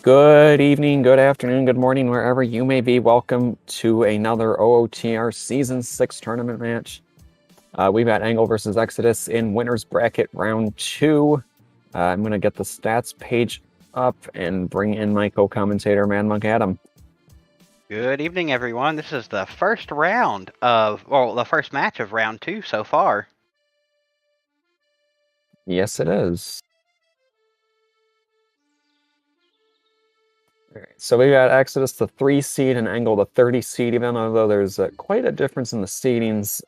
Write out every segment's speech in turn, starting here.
Good evening, good afternoon, good morning, wherever you may be. Welcome to another OOTR Season 6 tournament match. We've got Engel versus Exodus in winner's bracket round 2. I'm going to get the stats page up and bring in my co-commentator, Man Monk Adam. Good evening, everyone. This is the first round of, well, the first match of round 2 so far. Yes, it is. Alright, so we got Exodus the 3 seed and Engel the 30 seed, even though there's quite a difference in the seedings.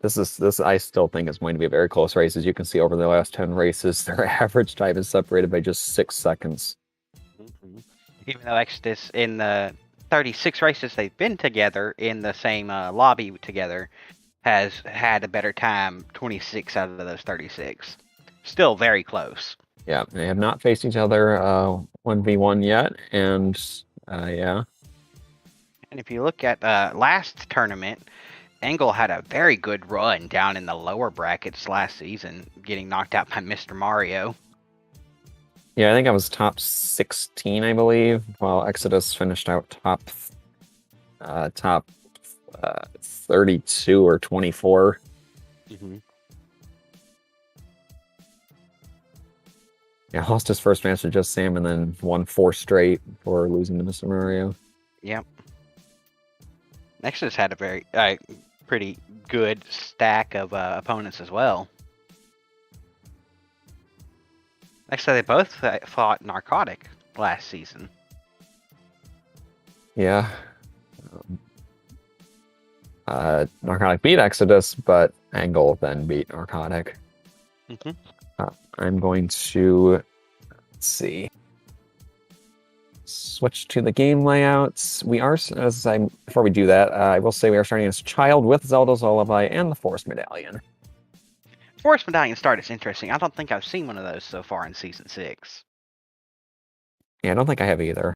This I still think is going to be a very close race. As you can see over the last 10 races, their average time is separated by just 6 seconds. Even though Exodus, in the 36 races they've been together in the same lobby together, has had a better time 26 out of those 36. Still very close. Yeah, they have not faced each other 1v1 yet, and yeah. And if you look at last tournament, Engel had a very good run down in the lower brackets last season, getting knocked out by Mr. Mario. Yeah, I think I was top 16, I believe, while Exodus finished out top 32 or 24. Mm-hmm. Yeah, lost his first match to Just Sam and then won 4 straight before losing to Mr. Mario. Yep. Exodus had a very pretty good stack of opponents as well. Actually, they both fought Narcotic last season. Yeah. Narcotic beat Exodus, but Engel then beat Narcotic. Mm-hmm. I'm going to, let's see, switch to the game layouts. We are, before we do that, I will say we are starting as Child with Zelda's Lullaby and the Forest Medallion. Forest Medallion start is interesting. I don't think I've seen one of those so far in Season 6. Yeah, I don't think I have either.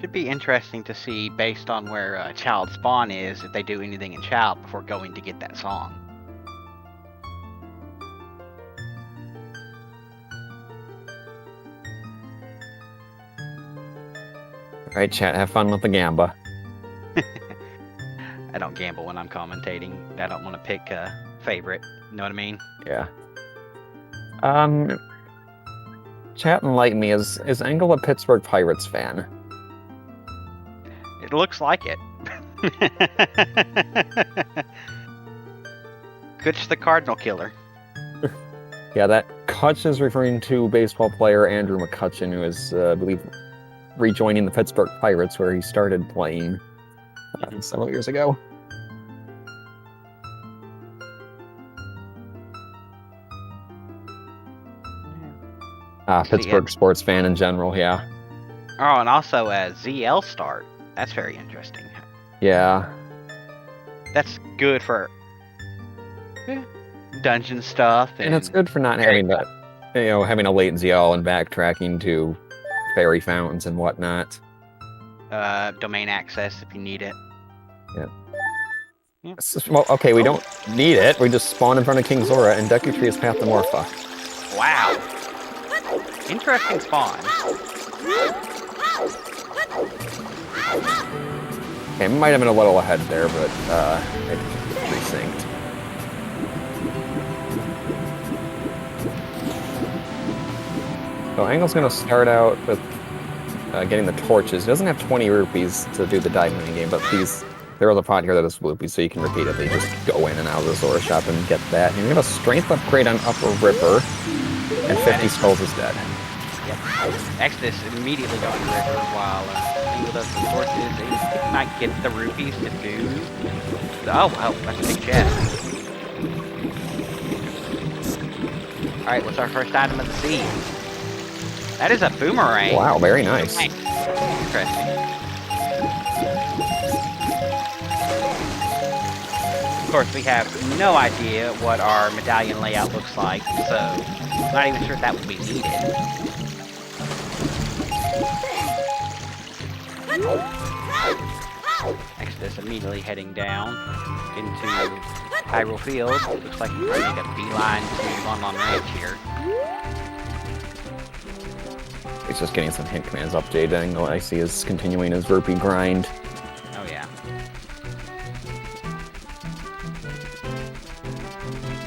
Should be interesting to see, based on where Child spawn is, if they do anything in Child before going to get that song. Alright, chat, have fun with the Gamba. I don't gamble when I'm commentating. I don't want to pick a favorite. You know what I mean? Yeah. Chat, enlighten me. Is Engel a Pittsburgh Pirates fan? It looks like it. Kutch the Cardinal Killer. Yeah, that Kutch is referring to baseball player Andrew McCutcheon, who is, I believe, rejoining the Pittsburgh Pirates, where he started playing several years ago. Pittsburgh sports fan in general, yeah. Oh, and also ZL start. That's very interesting. Yeah. That's good for dungeon stuff. And it's good for not having that, having a latency all and backtracking to fairy fountains and whatnot. Domain access if you need it. Yeah. Well, okay, we don't need it. We just spawn in front of King Zora, and Deku Tree is Pathomorpha. Wow. Interesting spawn. Okay, might have been a little ahead there, but it resynced. So Engel's going to start out with getting the torches. He doesn't have 20 rupees to do the dive mini game, but there is a pot here that is loopy, so you can repeatedly just go in and out of the Zora shop and get that. And you have a strength upgrade on Upper Ripper, and 50 skulls is dead. Yep. Exodus immediately going to Ripper while Engel does the torches. He might get the rupees to do. Oh, wow, that's a big chest. Alright, what's our first item of the sea? That is a boomerang. Wow, very nice. Interesting. Of course, we have no idea what our medallion layout looks like, so I'm not even sure if that would be needed. Exodus immediately heading down into Hyrule Field. Looks like he's trying to make a beeline to Lon Ranch here. He's just getting some hint commands updating. All I see is continuing his rupee grind. Oh yeah.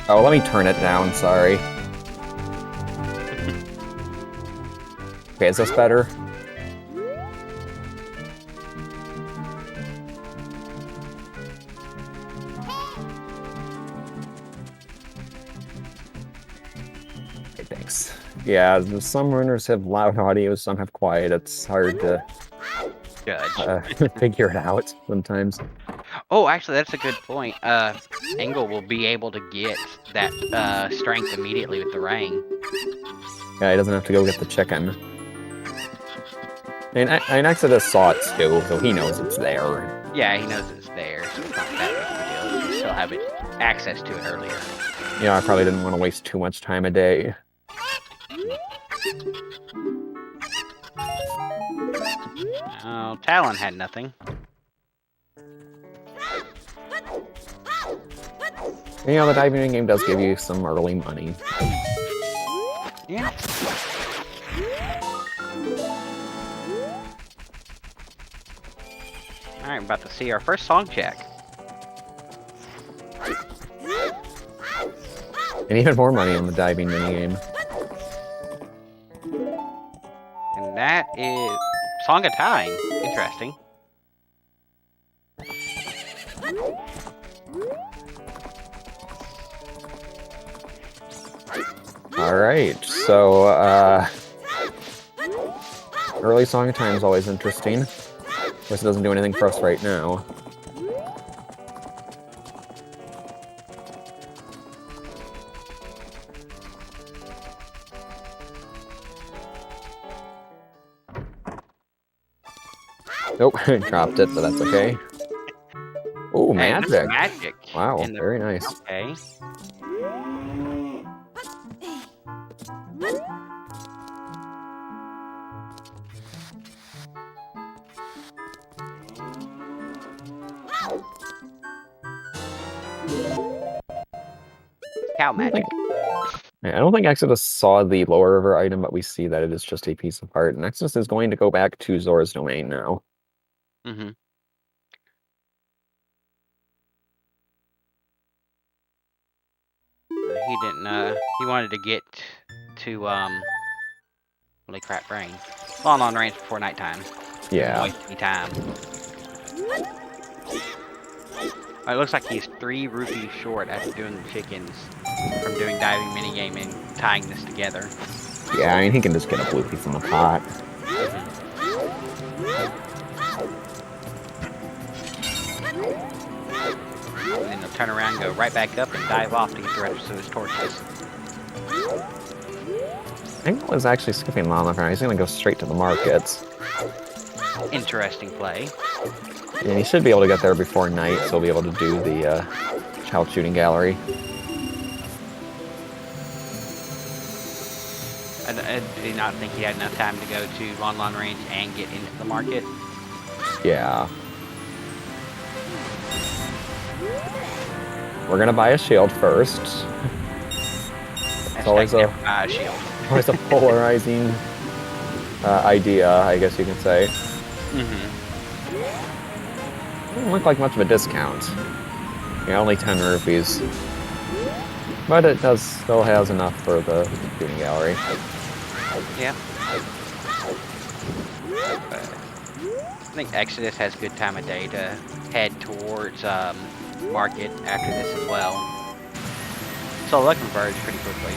Oh, let me turn it down, sorry. Okay, is this better? Okay, thanks. Yeah, some runners have loud audio, some have quiet. It's hard to figure it out sometimes. Oh, actually, that's a good point. Engel will be able to get that strength immediately with the ring. Yeah, he doesn't have to go get the chicken. And Exodus saw it too, so he knows it's there. Yeah, he knows it's there, so it's not that big of a deal. You still have access to it earlier. Yeah, I probably didn't want to waste too much time a day. Oh, Talon had nothing. You know, the diving game does give you some early money. Yeah. Alright, about to see our first song check. And even more money on the diving minigame. And that is Song of Time. Interesting. Alright, so, early Song of Time is always interesting. Of course, it doesn't do anything for us right now. Nope, dropped it, but that's okay. Oh, Hey, that's magic! magic. Wow, in the- very nice. Okay. Cow magic. I don't think Exodus saw the lower river item, but we see that it is just a piece of art. And Exodus is going to go back to Zora's domain now. Mm-hmm. He didn't, he wanted to get to, holy crap, rain. On range before nighttime. Yeah. Waste any time. It looks like he's 3 rupees short after doing the chickens from doing diving minigame and tying this together. Yeah, I mean, he can just get a blue piece in the pot. And then he'll turn around, go right back up, and dive off to get the rest of his torches. Engel is actually skipping Lala. He's going to go straight to the markets. Interesting play. And he should be able to get there before night, so he'll be able to do the child shooting gallery. Did he not think he had enough time to go to Lon Range and get into the market? Yeah. We're going to buy a shield first. It's always a shield. always a polarizing idea, I guess you can say. Mm-hmm. Doesn't look like much of a discount. Yeah, only 10 rupees. But it does still has enough for the shooting gallery. Yeah. I think Exodus has a good time of day to head towards market after this as well. So it'll converge pretty quickly.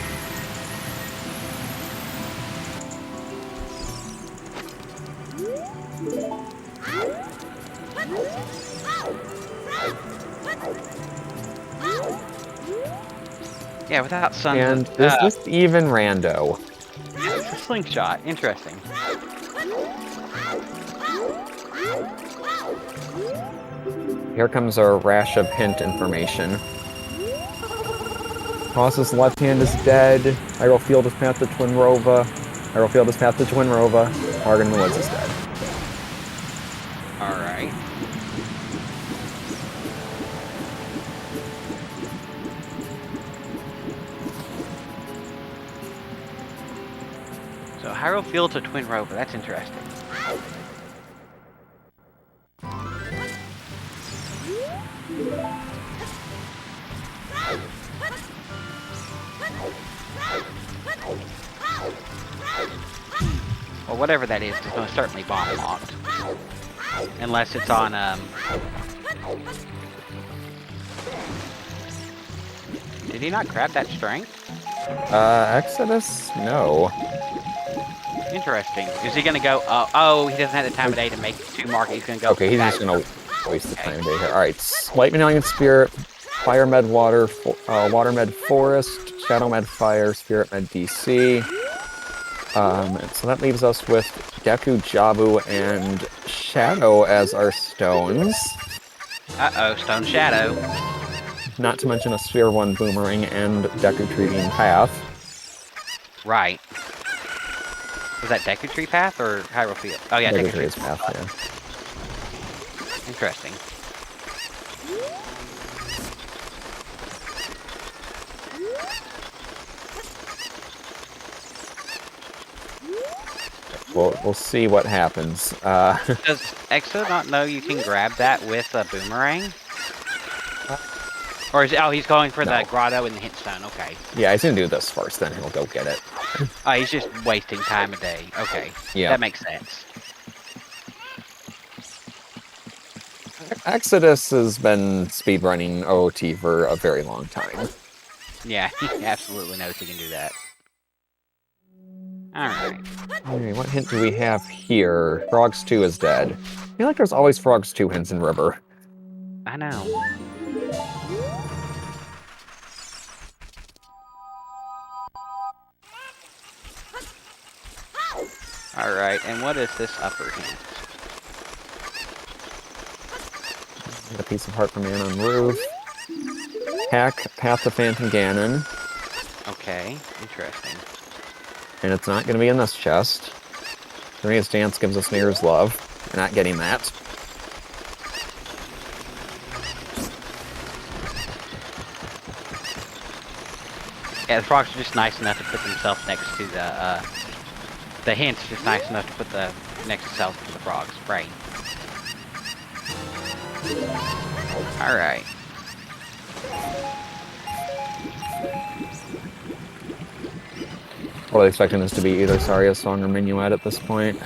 Yeah, without sun. And is this even rando? It's a slingshot. Interesting. Here comes our rash of hint information. Cross's left hand is dead. Hyrule Field is path to Twin Rova. Hyrule Field is path to Twin Rova. Margaret in the Woods is dead. Alright. Hyrule Field's a twin rover. That's interesting. Well, whatever that is most certainly bomb locked. Unless it's on, Did he not grab that strength? Exodus? No. Interesting. Is he gonna go, oh, he doesn't have the time of day to make 2 mark. He's gonna go. Okay, he's just gonna waste the time of day here. Alright, Light Medallion Spirit, Fire Med Water, Water Med Forest, Shadow Med Fire, Spirit Med DC. And so that leaves us with Deku, Jabu, and Shadow as our stones. Uh-oh, Stone Shadow. Not to mention a Sphere 1 Boomerang and Deku Tree Beam Path. Right. Was that Deku Tree Path or Hyrule Field? Oh yeah, Deku Tree's Path, yeah. Interesting. We'll see what happens. Does Exo not know you can grab that with a boomerang? Or is it, oh, he's going for the grotto and the hint stone. Okay. Yeah, he's gonna do this first, then he'll go get it. Oh, he's just wasting time a day. Okay. Yeah. That makes sense. Exodus has been speedrunning OOT for a very long time. Yeah, he absolutely knows he can do that. Alright. Okay, what hint do we have here? Frogs 2 is dead. I feel like there's always Frogs 2 hints in River. I know. Alright, and what is this upper hint? Get a piece of heart from Man on Roof. Hack Path to Phantom Ganon. Okay, interesting. And it's not going to be in this chest. Serena's Dance gives us Mirror's Love. We're not getting that. Yeah, the frogs are just nice enough to put themselves next to the hint's just nice enough to put the next itself to the frogs. Right. Alright. Well, I'm expecting this to be either Saria's song or Minuet at this point.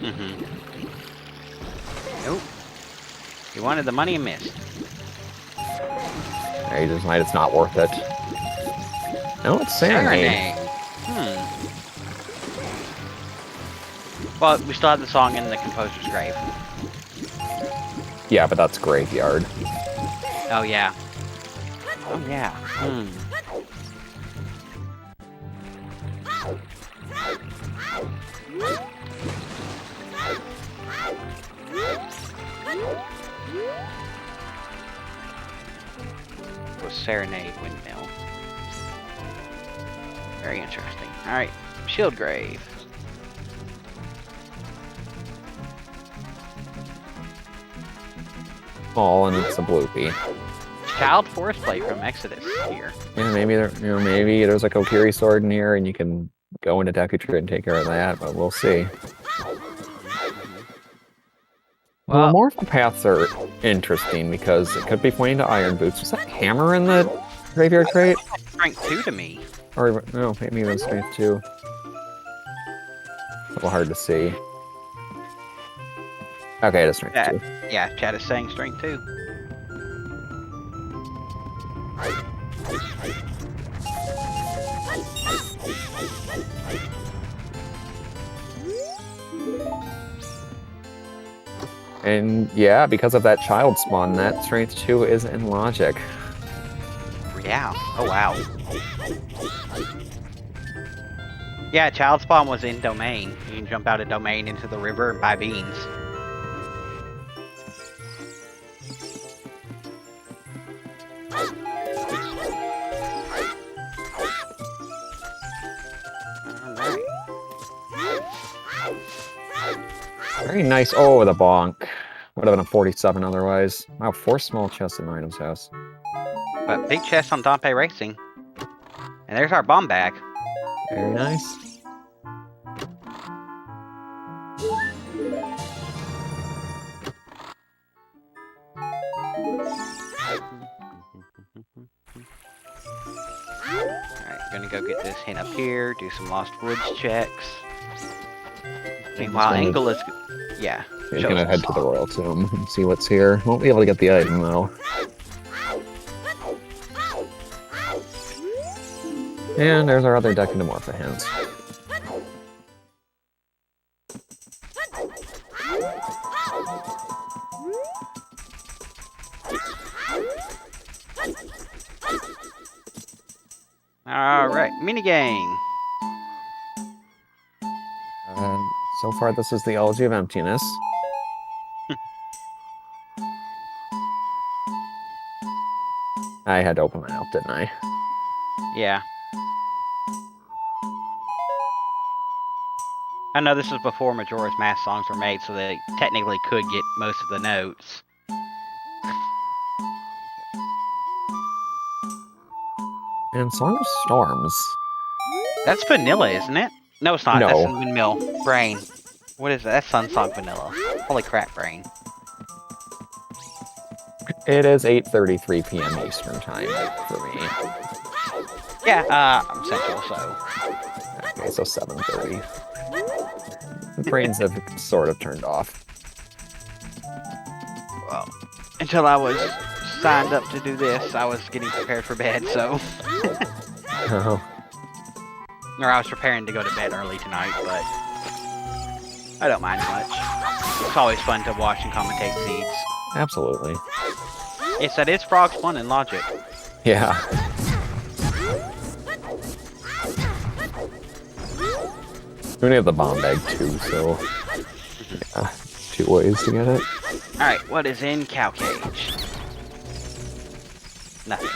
Mm-hmm. Nope. You wanted the money and missed. Yeah, you just might, it's not worth it. No, it's Serenade. Well, we still have the song in the composer's grave. Yeah, but that's Graveyard. Oh, yeah. Oh, yeah. Was Serenade Windmill. Very interesting. Alright, Shield Grave. Small, and it's a bloopy. Child Forest Play from Exodus here. Yeah, maybe there, maybe there's a Kokiri sword in here, and you can go into Deku Tree and take care of that. But we'll see. Well, the Morphle paths are interesting because it could be pointing to Iron Boots. Was that hammer in the graveyard crate? Strength 2 to me. Or no, maybe it was Strength 2. A little hard to see. Okay, it is Strength 2. Yeah, chat is saying Strength 2. And yeah, because of that child spawn, that Strength 2 is in Logic. Yeah. Oh, wow. Yeah, Child Spawn was in Domain. You can jump out of Domain into the river and buy beans. Very nice. Oh, the bonk. Would have been a 47 otherwise. Wow, 4 small chests in Items House. But big chest on Dompe Racing. And there's our bomb bag. Very nice. go get this hint up here, do some Lost Woods checks. He's Meanwhile, gonna- Engel is... Yeah. He's show gonna us head the to the song. Royal Tomb and see what's here. Won't be able to get the item though. And there's our other Decademorpha hands. Alright, minigame. So far, this is the Elegy of Emptiness. I had to open mine up, didn't I? Yeah. I know this is before Majora's Mask songs were made, so they technically could get most of the notes. And Song of Storms. That's vanilla, isn't it? No, it's not. No. That's Windmill. Brain. What is that? That's Sunsong vanilla. Holy crap, Brain. It is 8:33 p.m. Eastern Time for me. Yeah, I'm Central, so... Okay, so 7:30. The brains have sort of turned off. Well, until I was signed up to do this, I was getting prepared for bed, so... Oh. Or I was preparing to go to bed early tonight, but... I don't mind much. It's always fun to watch and commentate seeds. Absolutely. Yes, that is Frog's fun and logic. Yeah. We have the bomb bag too, so yeah, 2 ways to get it. Alright, what is in Cow Cage? Nothing.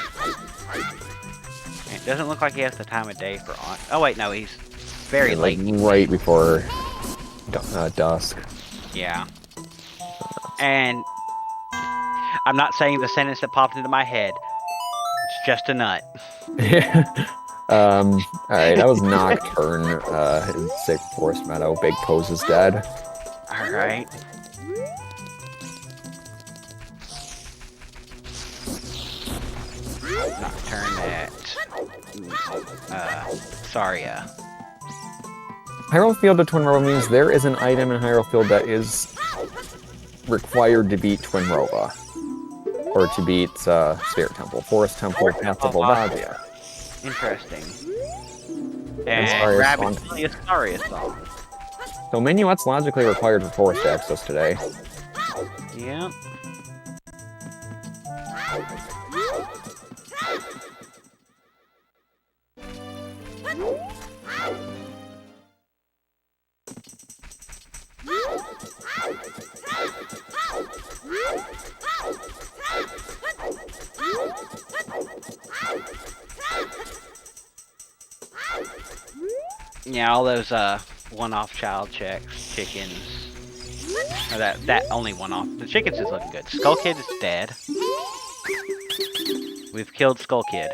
It doesn't look like he has the time of day for on. Oh wait, no, he's very Like late. right before dusk. Yeah. And I'm not saying the sentence that popped into my head. It's just a nut. Alright, that was Nocturne in Sick Forest Meadow. Big Pose is dead. Alright. Nocturne at Saria. Hyrule Field to Twinrova means there is an item in Hyrule Field that is required to beat Twinrova. Or to beat Sphere Temple, Forest Temple, Path of Volvagia. Interesting. And And Rabbit's song. really a Saria song. So Minuet's logically required for Forest access today. Yeah. Yeah, all those one-off child checks, chickens. Or that only one-off. The chickens is looking good. Skull Kid is dead. We've killed Skull Kid.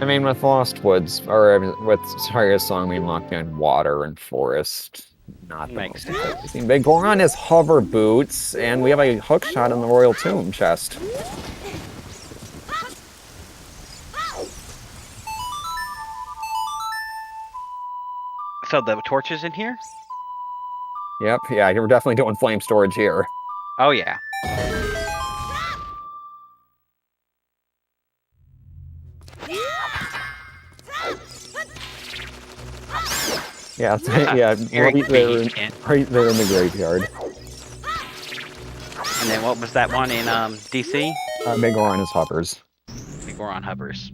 I mean, with Lost Woods, or with Saria's song, we locked in water and forest. Not the Makes most interesting. Big Goron is hover boots, and we have a hook shot in the Royal Tomb chest. So the torches in here? Yep, yeah, we're definitely doing flame storage here. Oh yeah. Yeah, yeah, Very right there, convenient. right there in the graveyard. And then what was that one in DC? Big Goron is hovers. Big Goron hovers.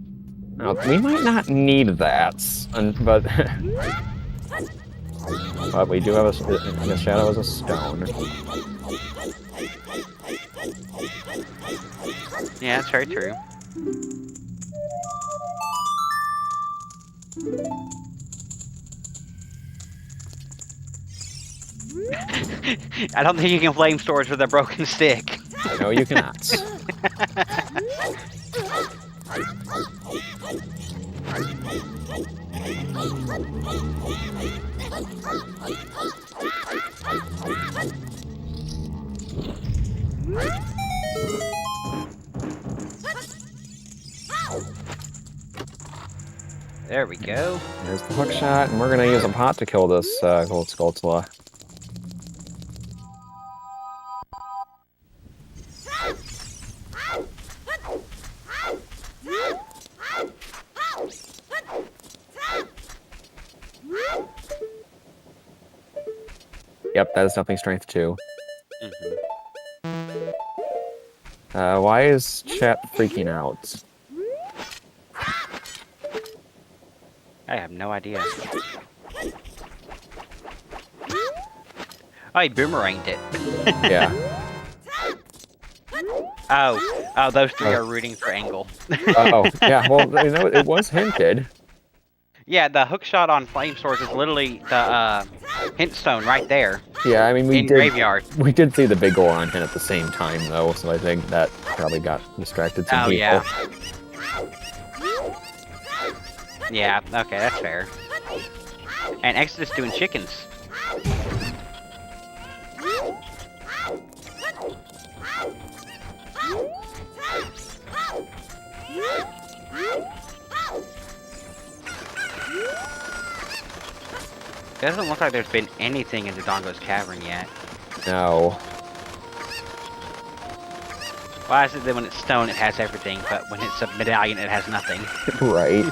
Now, we might not need that, but but we do have a shadow as a stone. Yeah, that's very true. I don't think you can flame storage with a broken stick. No, you cannot. There we go. There's the hook shot, and we're gonna use a pot to kill this gold Skulltula. Yep, that is definitely strength 2. Why is chat freaking out? I have no idea. Oh, he boomeranged it. Yeah. Oh, those three are rooting for Engel. Oh, yeah, well, you know, it was hinted. Yeah, the hook shot on flame swords is literally the hint stone right there. Yeah, I mean, we in did. Graveyard. We did see the big Goron hint at the same time, though, so I think that probably got distracted some people. Yeah. Yeah, okay, that's fair. And Exodus doing chickens. It doesn't look like there's been anything in Dodongo's cavern yet. No. Why is it that when it's stone it has everything, but when it's a medallion it has nothing? Right.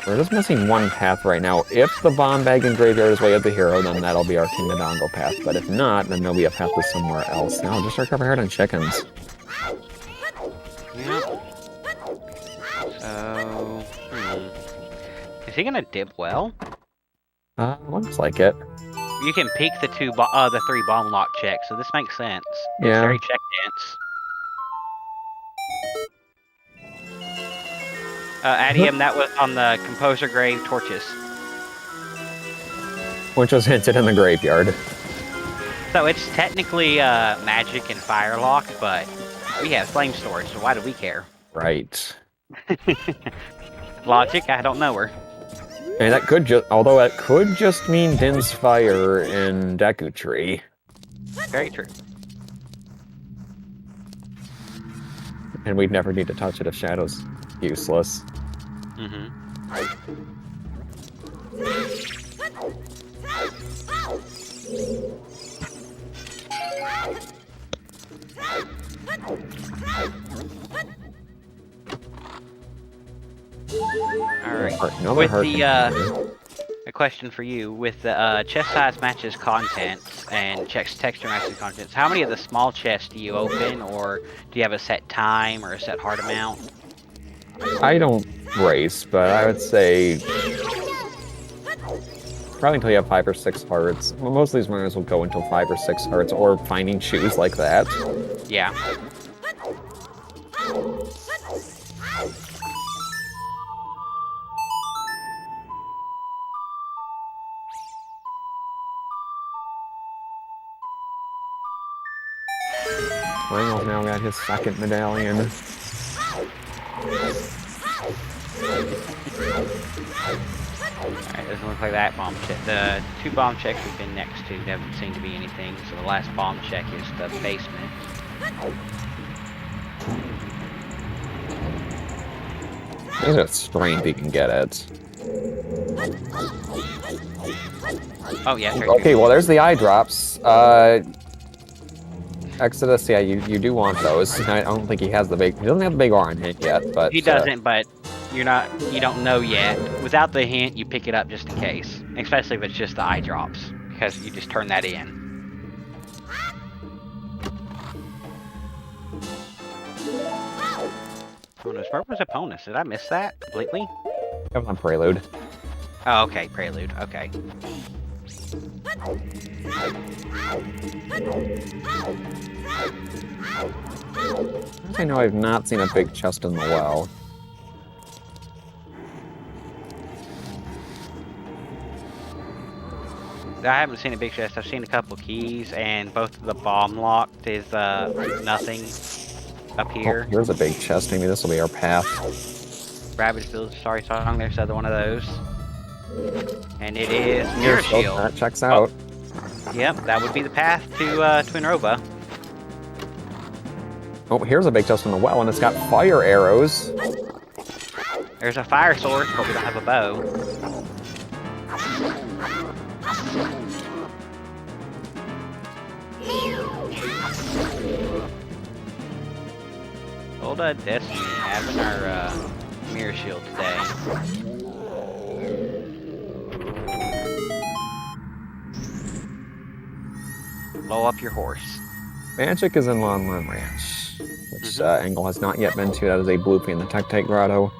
We're just missing one path right now. If the bomb bag in Graveyard is way of the hero, then that'll be our King Dodongo path. But if not, then there'll be a path to somewhere else. No, just recover heart on chickens. Yeah. So, is he gonna dip well? Looks like it. You can peek the the 3 bomb lock checks, so this makes sense. It's Yeah. very check dense. Adium, that was on the Composer Grave torches. Which was hinted in the Graveyard. So it's technically magic and fire lock, but we have flame storage, so why do we care? Right. Logic? I don't know her. And that could just, although that could just mean Din's Fire in Deku Tree. Very true. And we'd never need to touch it if Shadow's useless. Alright. With A question for you. With the chest size matches contents and chest texture matches contents, how many of the small chests do you open, or do you have a set time or a set heart amount? I don't race, but I would say probably until you have 5 or 6 hearts. Well, most of these runners will go until 5 or 6 hearts, or finding shoes like that. Yeah. Rangel's now got his second medallion. Alright, doesn't look like that bomb check. The 2 bomb checks we've been next to doesn't seem to be anything, so the last bomb check is the basement. There's a strength you can get it. Oh, yeah. Okay, well, there's the eye drops. Exodus, yeah, you do want those. I don't think he has the big. He doesn't have the big Oran hint yet, but He doesn't, but you don't know yet. Without the hint, you pick it up just in case. Especially if it's just the eye drops, because you just turn that in. Bonus. Where was Opponus? Did I miss that completely? Come on, Prelude. Oh, okay, Prelude. Okay. I know I've not seen a big chest in the well. I haven't seen a big chest. I've seen a couple keys, and both of the bomb locked is nothing up here. Oh, here's a big chest. Maybe this will be our path. Ravage Village, sorry song. There's another one of those. And it is Mirror Shield. That checks out. Yep, that would be the path to Twinrova. Oh, here's a big chest in the well, and it's got fire arrows. There's a fire sword, but we don't have a bow. Zelda Destiny having our mirror shield today. Blow up your horse. Magic is in Long Run Ranch, which Engel has not yet been to. That is a Bloopy in the Tectite Grotto.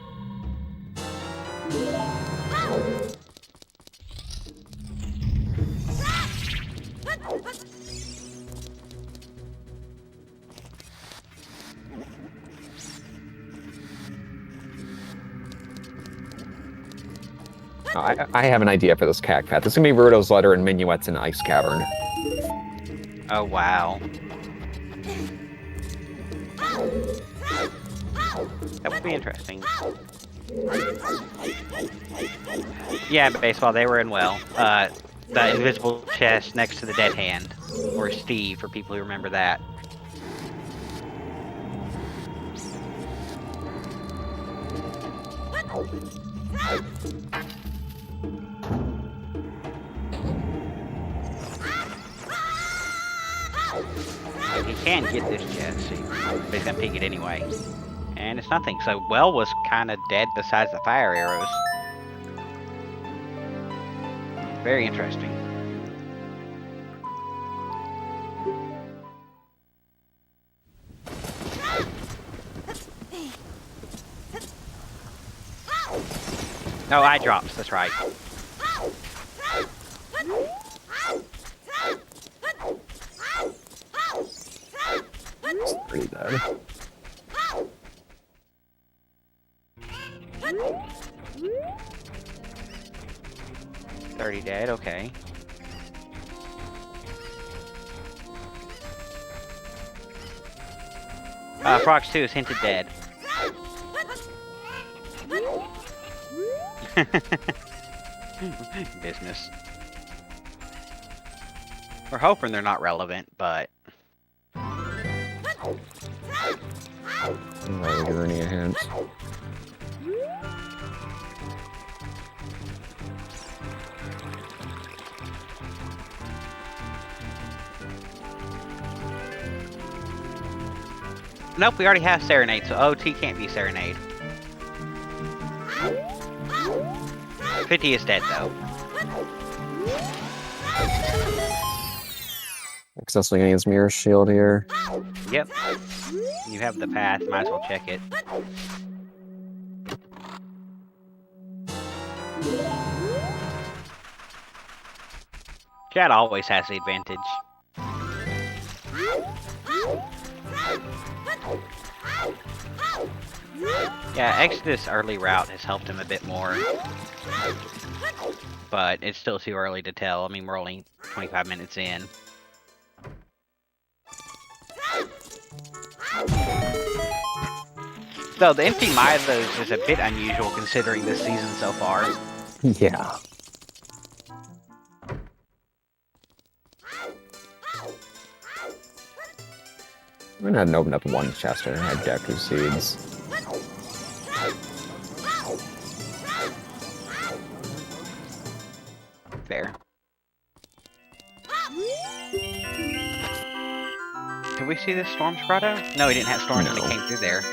I have an idea for this cack path. It's gonna be Rudo's Letter and Minuets in Ice Cavern. Oh, wow. That would be interesting. Yeah, but baseball, they were in well. The invisible chest next to the dead hand. Or Steve, for people who remember that. He can get this chest, but he's gonna pick it anyway. And it's nothing. So Well was kind of dead besides the fire arrows. Very interesting. No, eye drops, that's right. It's pretty dead. Dead, okay. Frox 2 is hinted dead. Business. We're hoping they're not relevant, but... No, give her any hints. Nope, we already have Serenade, so OT can't be Serenade. 50 is dead, though. Accessing his mirror shield here. Yep. You have the path, might as well check it. Chad always has the advantage. Yeah, Exodus early route has helped him a bit more. But it's still too early to tell. I mean, we're only 25 minutes in. Though the empty Mythos is a bit unusual considering this season so far. Yeah. I'm gonna open up one chest and have Deku Seeds. Fair. Did we see this Storm's Grotto? No, we didn't have Storms when it came through there.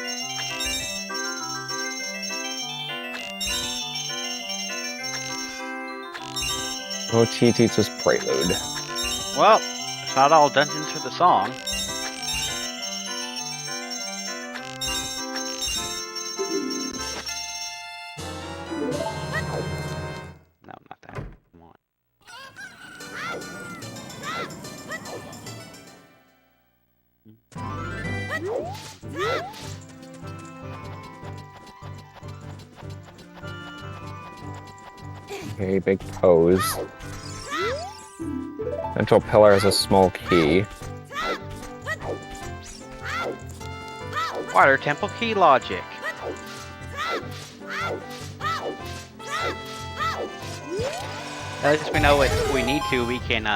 OT teaches Prelude. Well, it's not all dungeons for the song. No, not that. Come on. Okay, big pose. Central pillar has a small key. Water Temple key logic. At least we know if we need to, we can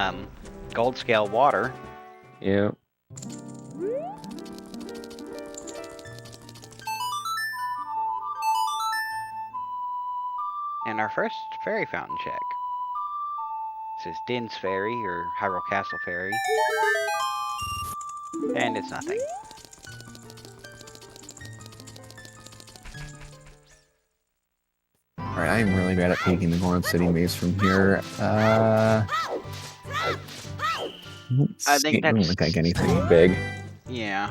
gold scale water. Yeah. And our first fairy fountain check. This is Din's Fairy, or Hyrule Castle Fairy. And it's nothing. Alright, I am really bad at peeking the Goron City maze from here. I think It doesn't that's... look like anything big. Yeah.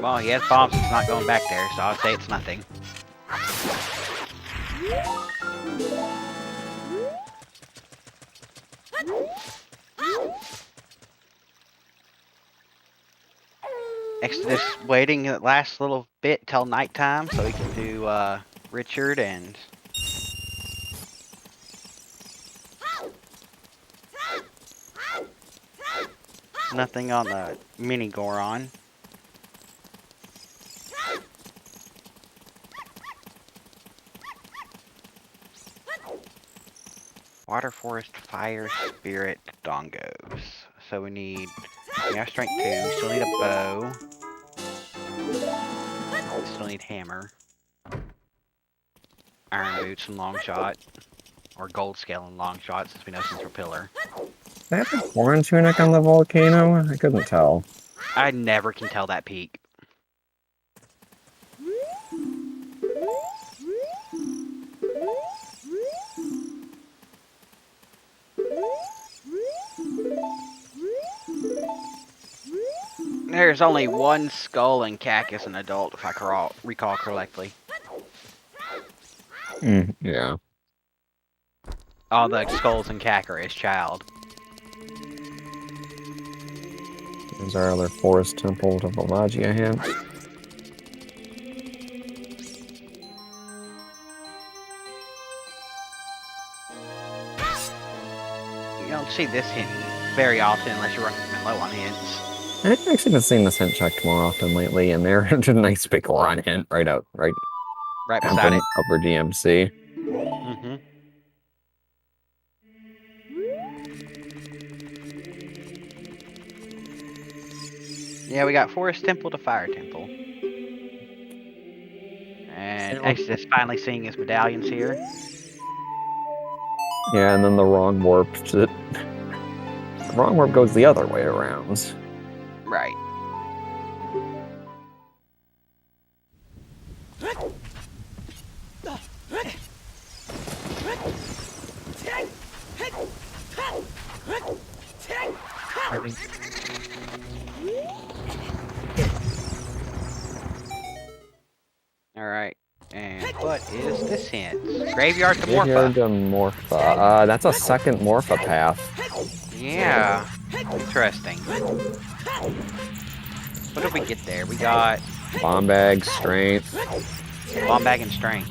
Well, he has bombs, it's not going back there, so I'll say it's nothing. Exodus waiting that last little bit till nighttime so he can do Richard and... Nothing on the mini Goron. Water Forest, Fire, Spirit, Dongos. So we have Strength 2, we still need a bow. We still need Hammer. Iron Boots and Long Shot. Or Gold Scale and Long Shot, since we know Central Pillar. Did I have a Goron tunic on the volcano? I couldn't tell. I never can tell that peak. There's only one skull in Cack as an adult, if I recall correctly. Yeah. All the skulls in Cack are his child. There's our other forest temple to Volvagia Hands. You don't see this hint very often unless you're running low on hints. I've actually been seeing this hint checked more often lately, and there's a nice big Goron hint right Beside it. upper DMC. Mm-hmm. Yeah, we got Forest Temple to Fire Temple. And Exodus finally seeing his medallions here. Yeah, and then the wrong warp goes the other way around. Right. Alright, and what is this hint? Graveyard to Graveyard Morpha. to Morpha. That's a second Morpha path. Yeah, interesting. What did we get there? We got Bomb bag, strength. Bomb Bag and Strength.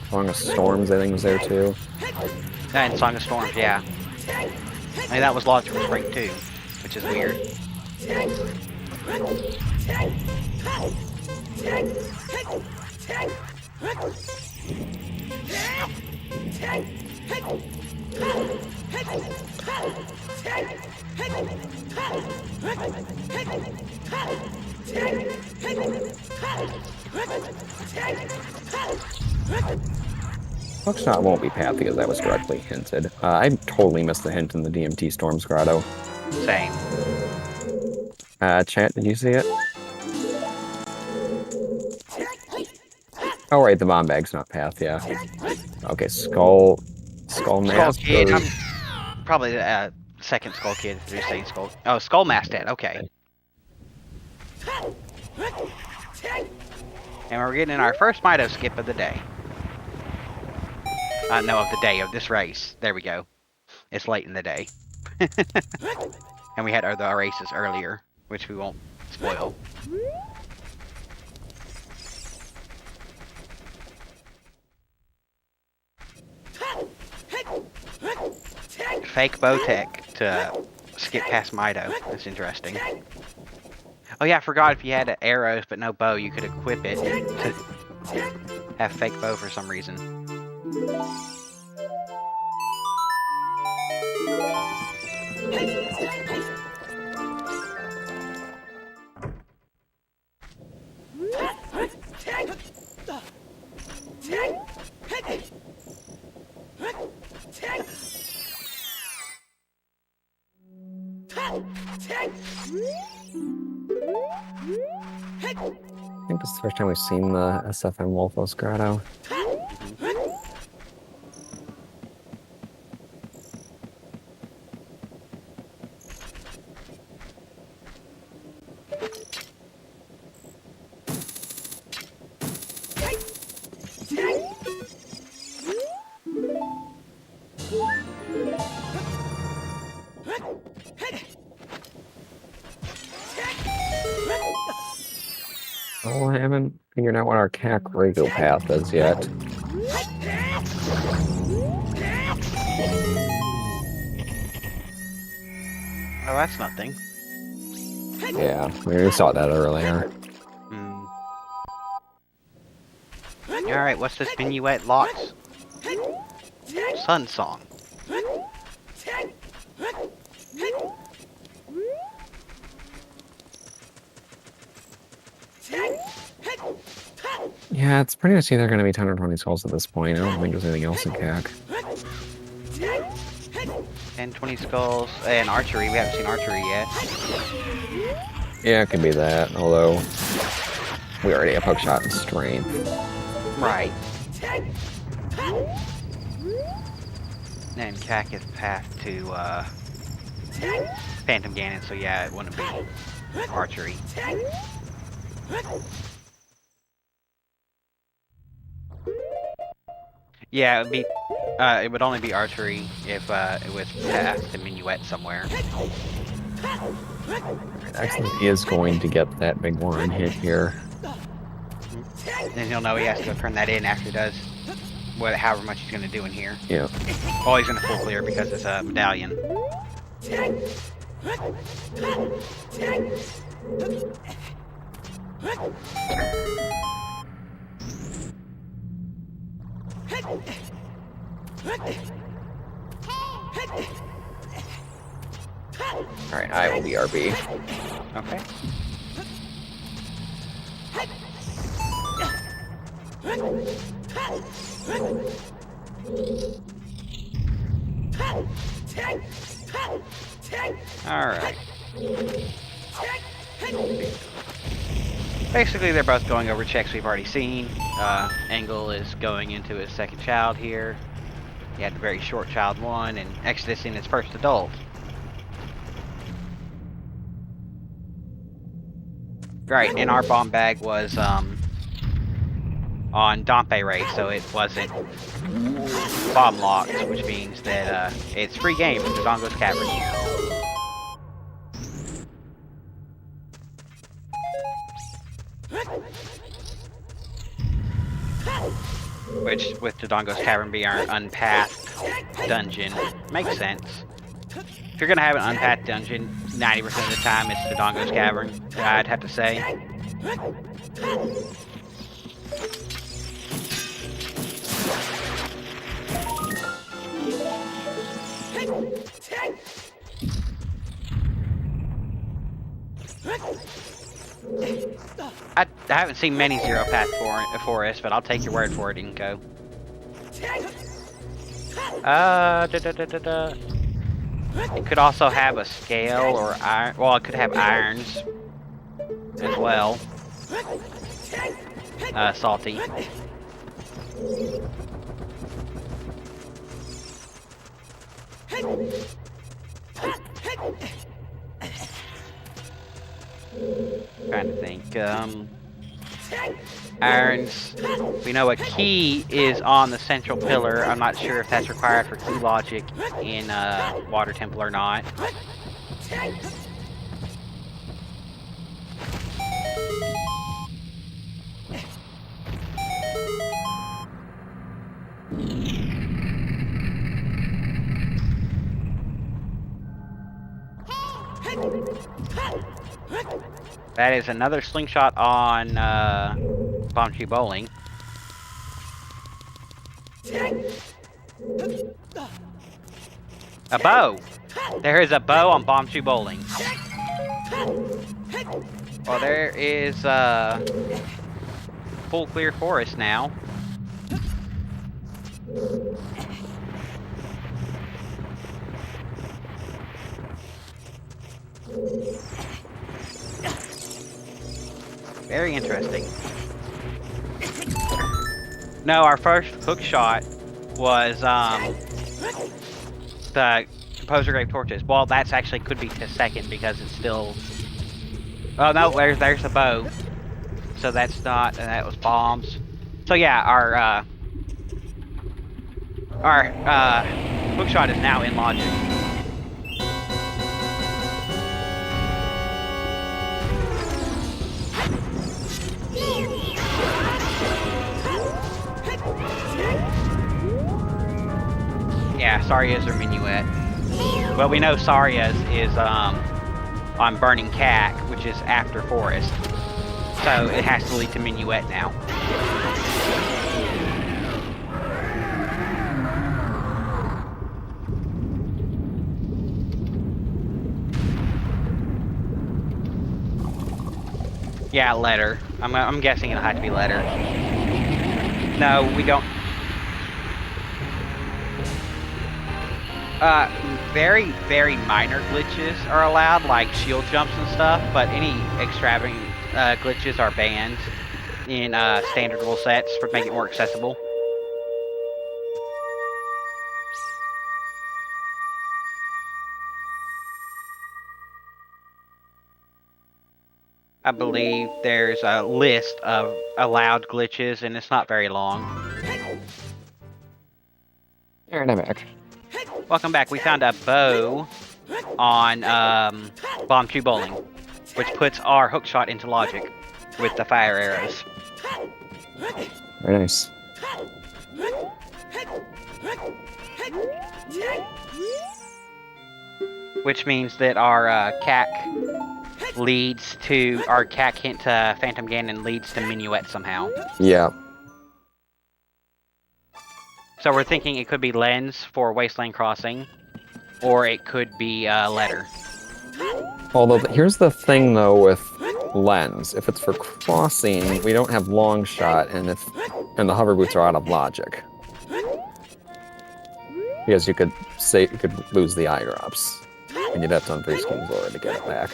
Song of Storms, I think, was there too. And Song of Storms, yeah. I mean, that was Logical Strength too, which is weird. Hookshot won't be path because that was directly hinted. I totally missed the hint in the DMT Storms Grotto. Same. Chat, did you see it? Oh, right, the bomb bag's not path, yeah. Okay, Skull Master. Kid. I'm probably the second Skull Kid if you're saying Skull. Oh, Skull Masthead, okay. And we're getting our first Mido skip of the day. No, of the day, of this race. There we go. It's late in the day. And we had the races earlier, which we won't spoil. Fake Bowtech to skip past Mido. That's interesting. Oh yeah, I forgot if you had arrows but no bow, you could equip it to have fake bow for some reason. I think this is the first time we've seen the SFM Wolfos Grotto. Oh, I haven't figured out what our Kakariko path is yet. Oh, that's nothing. Yeah, we saw that earlier. Alright, what's this minuet Locks? Sun Song. Yeah, it's pretty much either going to be 10 or 20 skulls at this point. I don't think there's anything else in CAC. 10, 20 skulls, and archery. We haven't seen archery yet. Yeah, it could be that, although we already have hookshot and strength. Right. And CAC is path to Phantom Ganon, so yeah, it wouldn't be archery. Yeah, it would only be archery if it was past the minuet somewhere. Excellent is going to get that big one hit here. And he'll know he has to go turn that in after he does however much he's going to do in here. Yeah. Oh, he's going to full clear because it's a medallion. Alright, I will be RB. Okay. Alright. Basically, they're both going over checks we've already seen. Engel is going into his second child here. He had the very short child one, and Exodus in his first adult. Right, and our bomb bag was on Dompe Ray, so it wasn't bomb locked, which means that it's free game from Dodongo's Cavern. Which, with Dodongo's Cavern being our unpathed dungeon, makes sense. If you're gonna have an unpathed dungeon, 90% of the time it's Dodongo's Cavern, I'd have to say. I haven't seen many Zero Path forests, but I'll take your word for it, Inko. It could also have a scale or iron. Well, it could have irons as well. Salty. Trying to think. Irons. We know a key is on the central pillar. I'm not sure if that's required for key logic in Water Temple or not. That is another slingshot on Bomb Tree Bowling. A bow! There is a bow on Bomb Tree Bowling. Well, there is full clear forest now. Very interesting. No, our first hook shot was the Composer Grave Torches. Well, that's actually could be to second because it's still. Oh no, there's the bow. So that's not, and that was bombs. So yeah, our hook shot is now in logic. Yeah, Saria's or Minuet. Well, we know Saria's is on Burning Cack, which is after Forest. So it has to lead to Minuet now. Yeah, letter. I'm guessing it'll have to be letter. No, we don't. Very, very minor glitches are allowed, like shield jumps and stuff, but any extravagant glitches are banned in standard rule sets to make it more accessible. I believe there's a list of allowed glitches, and it's not very long. Alright, I'm back. Welcome back. We found a bow on Bomb Tree Bowling, which puts our hook shot into logic with the fire arrows. Very nice. Which means that our CAC leads to our CAC hint to Phantom Ganon leads to Minuet somehow. Yeah. So we're thinking it could be Lens for Wasteland Crossing, or it could be Letter. Although, here's the thing, though, with Lens. If it's for crossing, we don't have long shot, and the hover boots are out of logic. Because you could lose the eye drops, and you'd have to unfreeze King's Lord to get it back.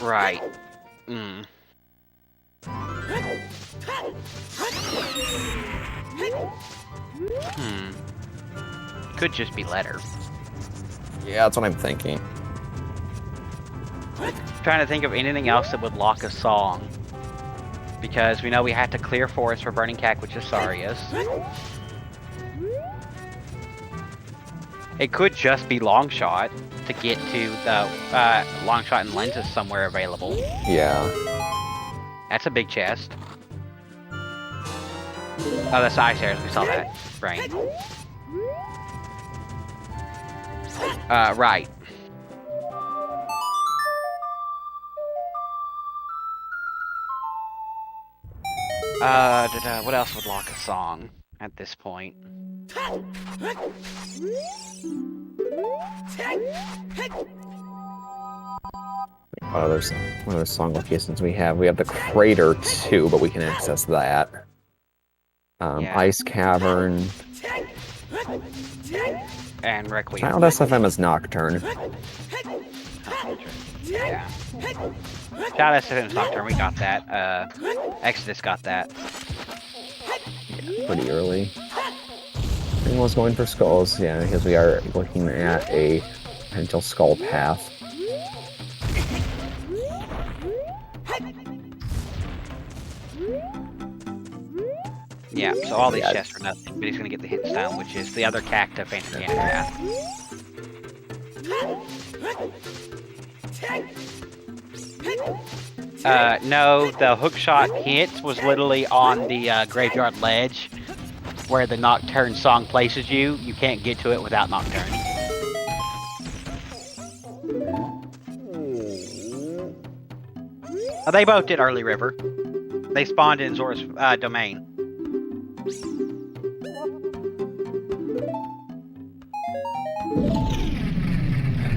Right. Could just be Letter. Yeah, that's what I'm thinking. Trying to think of anything else that would lock a song. Because we know we had to clear forest for Burning Cack, which is Saria's. It could just be Longshot to get to the Longshot and Lenses somewhere available. Yeah. That's a big chest. Oh, that's the ice arrows. We saw that. Right. Right. What else would lock a song at this point? What other song locations we have? We have the Crater too, but we can access that. Yeah. Ice Cavern. And Requiem. Child SFM is Nocturne. Yeah. Child SFM's Nocturne, we got that. Exodus got that. Yeah, pretty early. Everyone was going for skulls, yeah, because we are looking at a potential skull path. Yeah, so all these chests are nothing, but he's gonna get the hit style, which is the other cactus Phantom Ganon path. No, the hookshot hit was literally on the graveyard ledge where the Nocturne song places you. You can't get to it without Nocturne. They both did early river. They spawned in Zora's domain.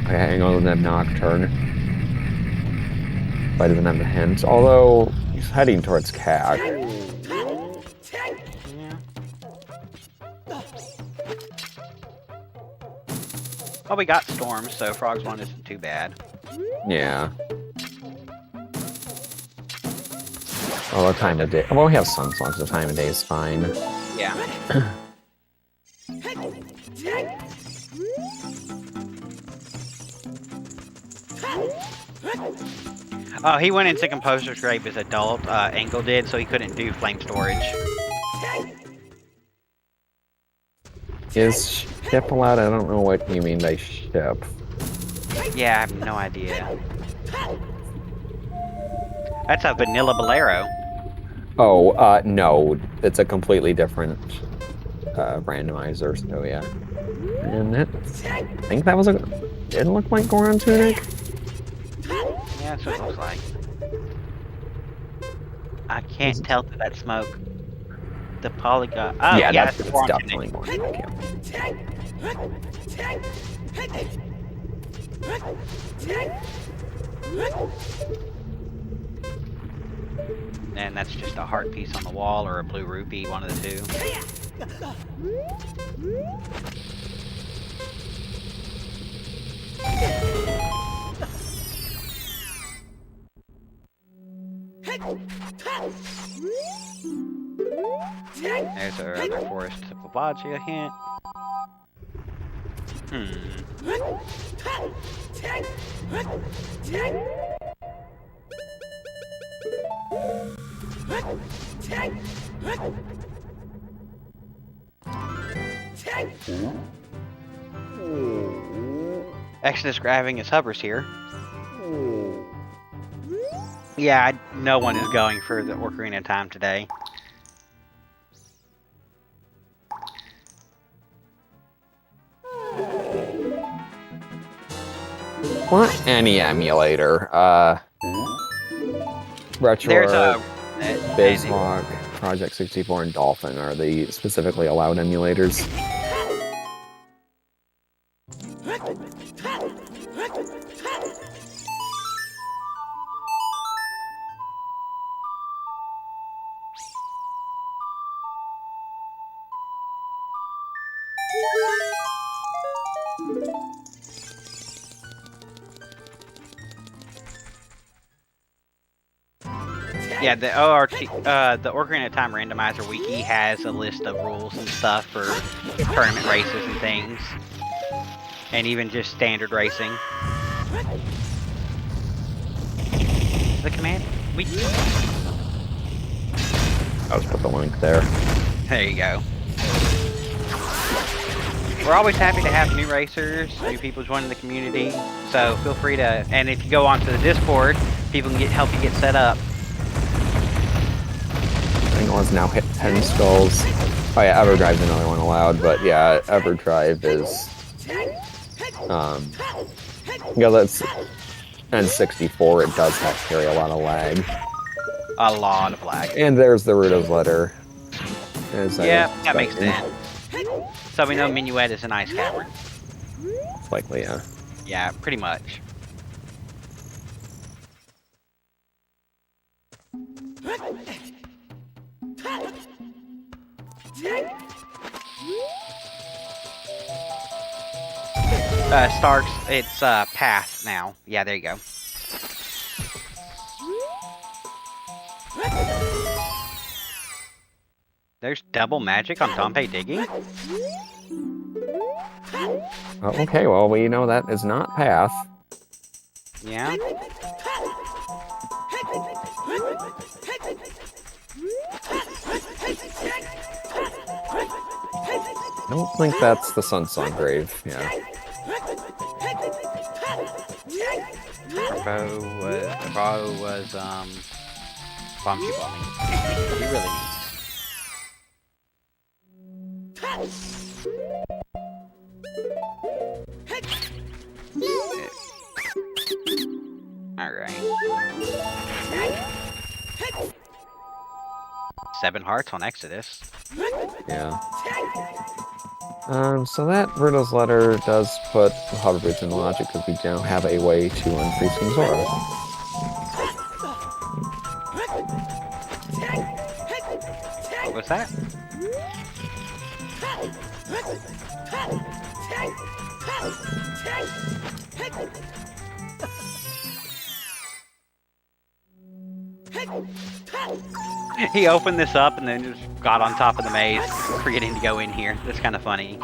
Okay, hang on with that Nocturne. But doesn't have the hint. Although he's heading towards Cac. Yeah. Well, we got storms, so Frogs 1 isn't too bad. Yeah. Well, the time of day. Well, we have sunslots. The time of day is fine. Yeah. Oh, he went into Composer's Grave as adult. Engel did, so he couldn't do flame storage. Is ship allowed? I don't know what you mean by ship. Yeah, I have no idea. That's a vanilla bolero. Oh, no. It's a completely different randomizer, so yeah. And it, I think that was a... It looked like Goron Tunic. Yeah, that's what it looks like. I can't tell through that smoke. The polygon. Oh, yeah, yeah, that's it's it's definitely Goron Tunic, And that's just a heart piece on the wall or a blue rupee, one of the two. There's our other forest Hippoblagia hint. Exodus grabbing his hovers here. Yeah, no one is going for the Ocarina of Time today. What? Any emulator. Retro, There's a Bizhawk, Project 64, and Dolphin are the specifically allowed emulators. Yeah, the ORT, the Ocarina of Time Randomizer wiki has a list of rules and stuff for tournament races and things, and even just standard racing. The command, I'll just put the link there. There you go. We're always happy to have new racers, new people joining the community. So feel free to, and if you go onto the Discord, people can help you get set up. Engel has now hit 10 skulls. Oh yeah, Everdrive's another one allowed, but yeah, Everdrive is... yeah, that's... N64, it does have to carry a lot of lag. A lot of lag. And there's the Ruto's letter. Yeah, that makes sense. So we know Minuet is an ice cavern. Likely, yeah. Yeah, pretty much. Starks, it's path now. Yeah, there you go. There's double magic on Dompe digging? Oh, okay, well, we know that is not path. Yeah. I don't think that's the Sunsong Grave, yeah. Bro was bumpy bombing. He really Alright. 7 hearts on Exodus. Yeah. So that Riddle's letter does put Hover Boots in logic because we don't have a way to unfreeze King Zora. What was that? He opened this up and then just got on top of the maze, forgetting to go in here. That's kind of funny.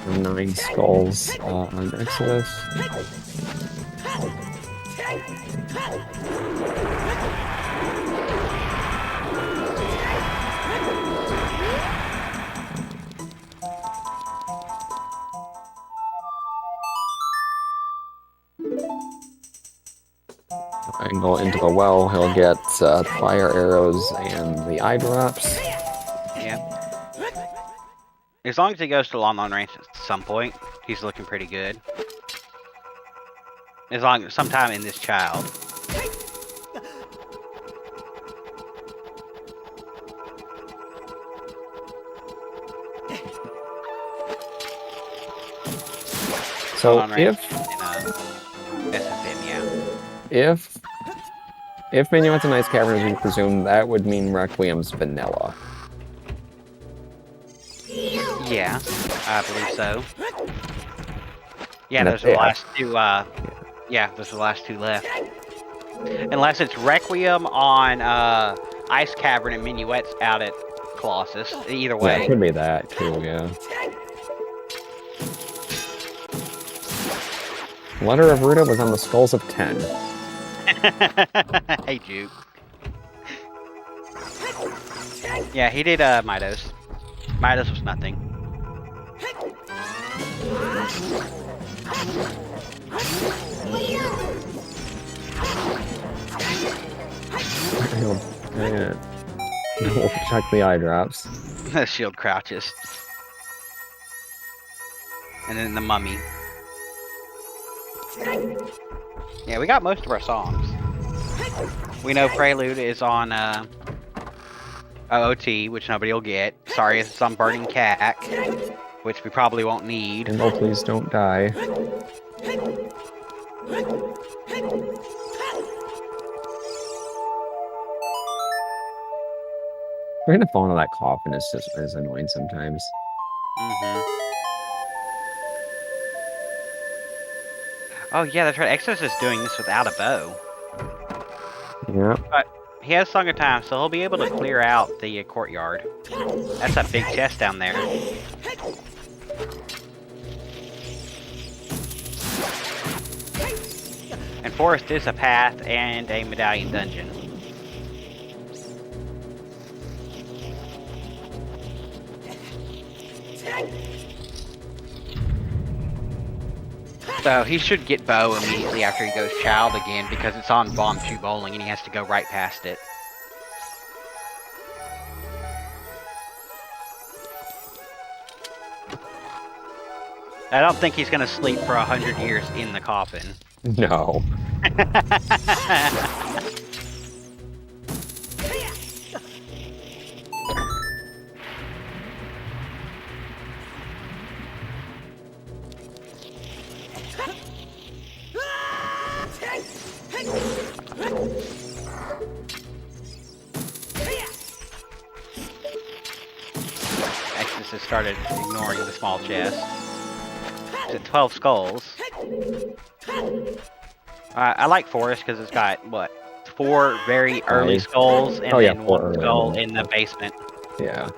Nine skulls on Exodus. Engel into the well, he'll get fire arrows and the eye drops. Yeah. As long as he goes to long range at some point, he's looking pretty good. As long as sometime in this child. So if Minuet's a nice cavern, as we presume, that would mean Requiem's vanilla. Yeah, I believe so. Yeah, those are the last two. Yeah, those are the last two left. Unless it's Requiem on Ice Cavern and Minuet's out at Colossus. Either way. Yeah, it could be that too. Yeah. Letter of Ruta was on the skulls of 10. Hey, Juke. Yeah, he did Midos. Midos was nothing. We'll check the eye drops. The shield crouches. And then the mummy. Yeah, we got most of our songs. We know Prelude is on OOT, which nobody will get. Sorry, it's on Burning Cat, which we probably won't need. And oh, please don't die. Trying to fall into that coffin is annoying sometimes. Oh yeah, that's right. Exodus is doing this without a bow. Yeah. But he has Song of Time, so he'll be able to clear out the courtyard. That's a big chest down there. And Forest is a path and a medallion dungeon. So he should get bow immediately after he goes child again because it's on Bomb 2 bowling and he has to go right past it. I don't think he's gonna sleep for 100 years in the coffin. No. Exodus has started ignoring the small chest. It's at 12 skulls. I like Forest because it's got, what, 4 very early skulls and then 1 skull in the basement. Yeah.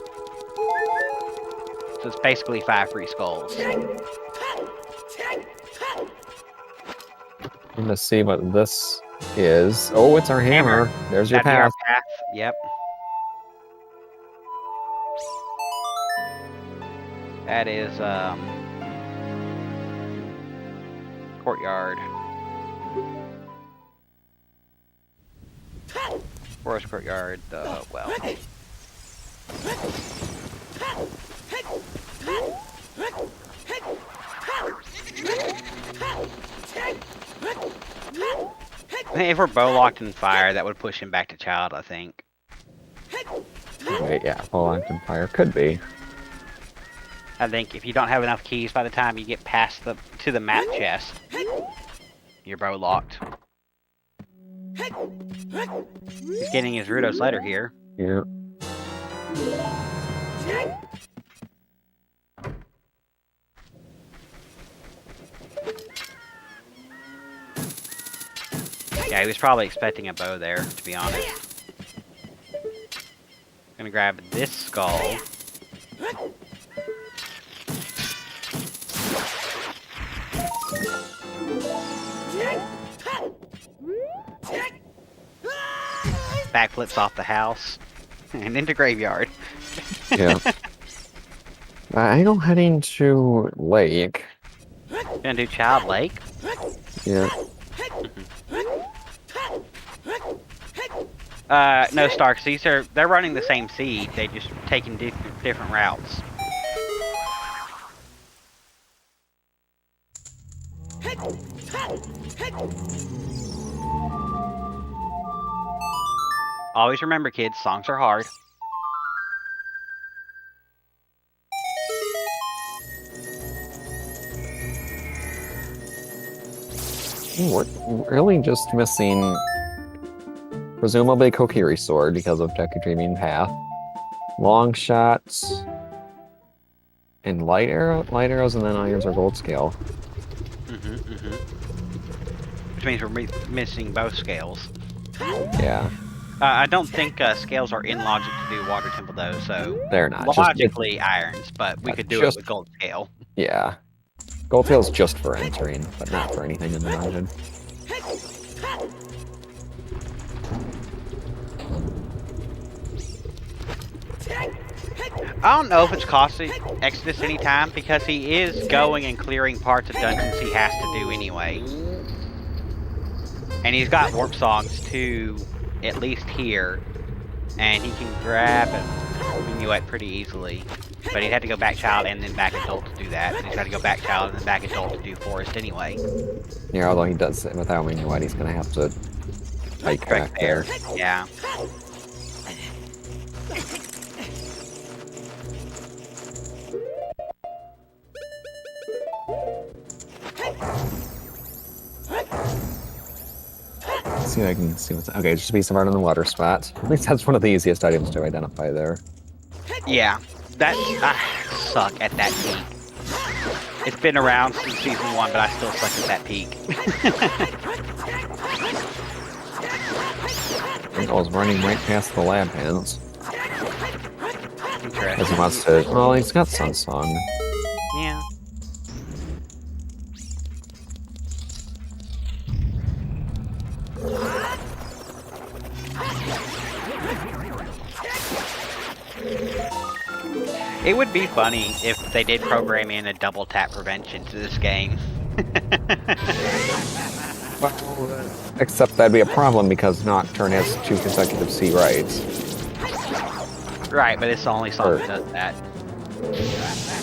So it's basically 5 free skulls. Let's see what this is... Oh, it's our hammer. There's your That'd be our path. path. Yep. That is courtyard. Forest courtyard. Well. If we're bow locked in fire, that would push him back to child, I think. Wait, yeah, full on fire could be. I think if you don't have enough keys by the time you get past to the map chest, you're bow locked. He's getting his Rudos letter here. Yeah. Yeah, he was probably expecting a bow there, to be honest. Gonna grab this skull. Backflips off the house and into graveyard. Yeah. Engel heading to lake. Gonna do Child Lake. Yeah. No, Starks. They're running the same seed. They just taking different routes. Always remember, kids, songs are hard. We're really just missing, presumably, Kokiri Sword because of Deku Dreaming Path. Long shots. And light arrows, and then irons are gold scale. Which means we're missing both scales. Yeah. I don't think scales are in logic to do Water Temple though, so They're not. logically irons, but we could do it with gold scale. Yeah. Gold tail's just for entering, but not for anything in the dungeon. I don't know if it's costing Exodus any time because he is going and clearing parts of dungeons he has to do anyway. And he's got warp songs too, at least here, and he can grab a minuet pretty easily. But he'd had to go back child and then back adult to do that. And he's got to go back child and then back adult to do forest anyway. Yeah, although he does it without minuet, he's gonna have to hike back there. Yeah. Let's see if I can see what's... Okay, just be smart on the water spot. At least that's one of the easiest items to identify there. Yeah. I suck at that peak. It's been around since season 1, but I still suck at that peak. Engel's running right past the lab hands. Interesting. Because he wants to... Well, he's got Sun Song. Yeah. It would be funny if they did program in a double tap prevention to this game. Well, except that'd be a problem because Nocturne has 2 consecutive C rights. Right, but it's the only song that does that.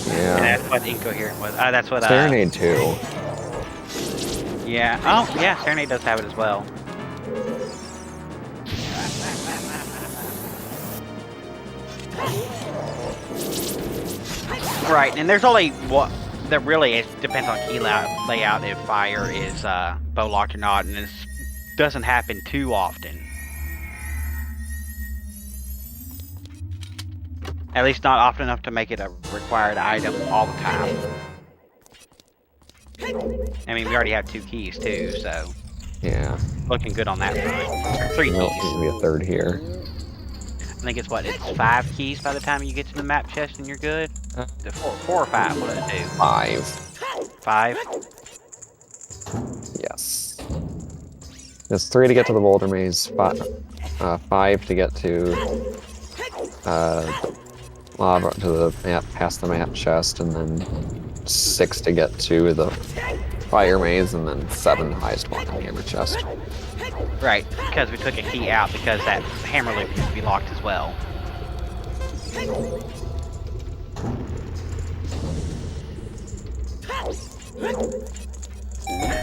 Yeah. And that's what Incoherent was. That's what. Serenade 2. Yeah. Oh, yeah. Serenade does have it as well. Right, and there's only what that really is, depends on key layout if fire is bow locked or not, and it doesn't happen too often. At least not often enough to make it a required item all the time. I mean, we already have 2 keys too, so Yeah. looking good on that front. 3 Well, keys. maybe a 3rd here. I think it's what, it's 5 keys by the time you get to the map chest and you're good? 4 or 5, what does it do? 5. 5? Yes. There's 3 to get to the boulder maze, 5 to get to lava, to the map, past the map chest, and then 6 to get to the fire maze, and then 7 the highest one in the hammer chest. Right, because we took a key out because that hammer loop used to be locked as well.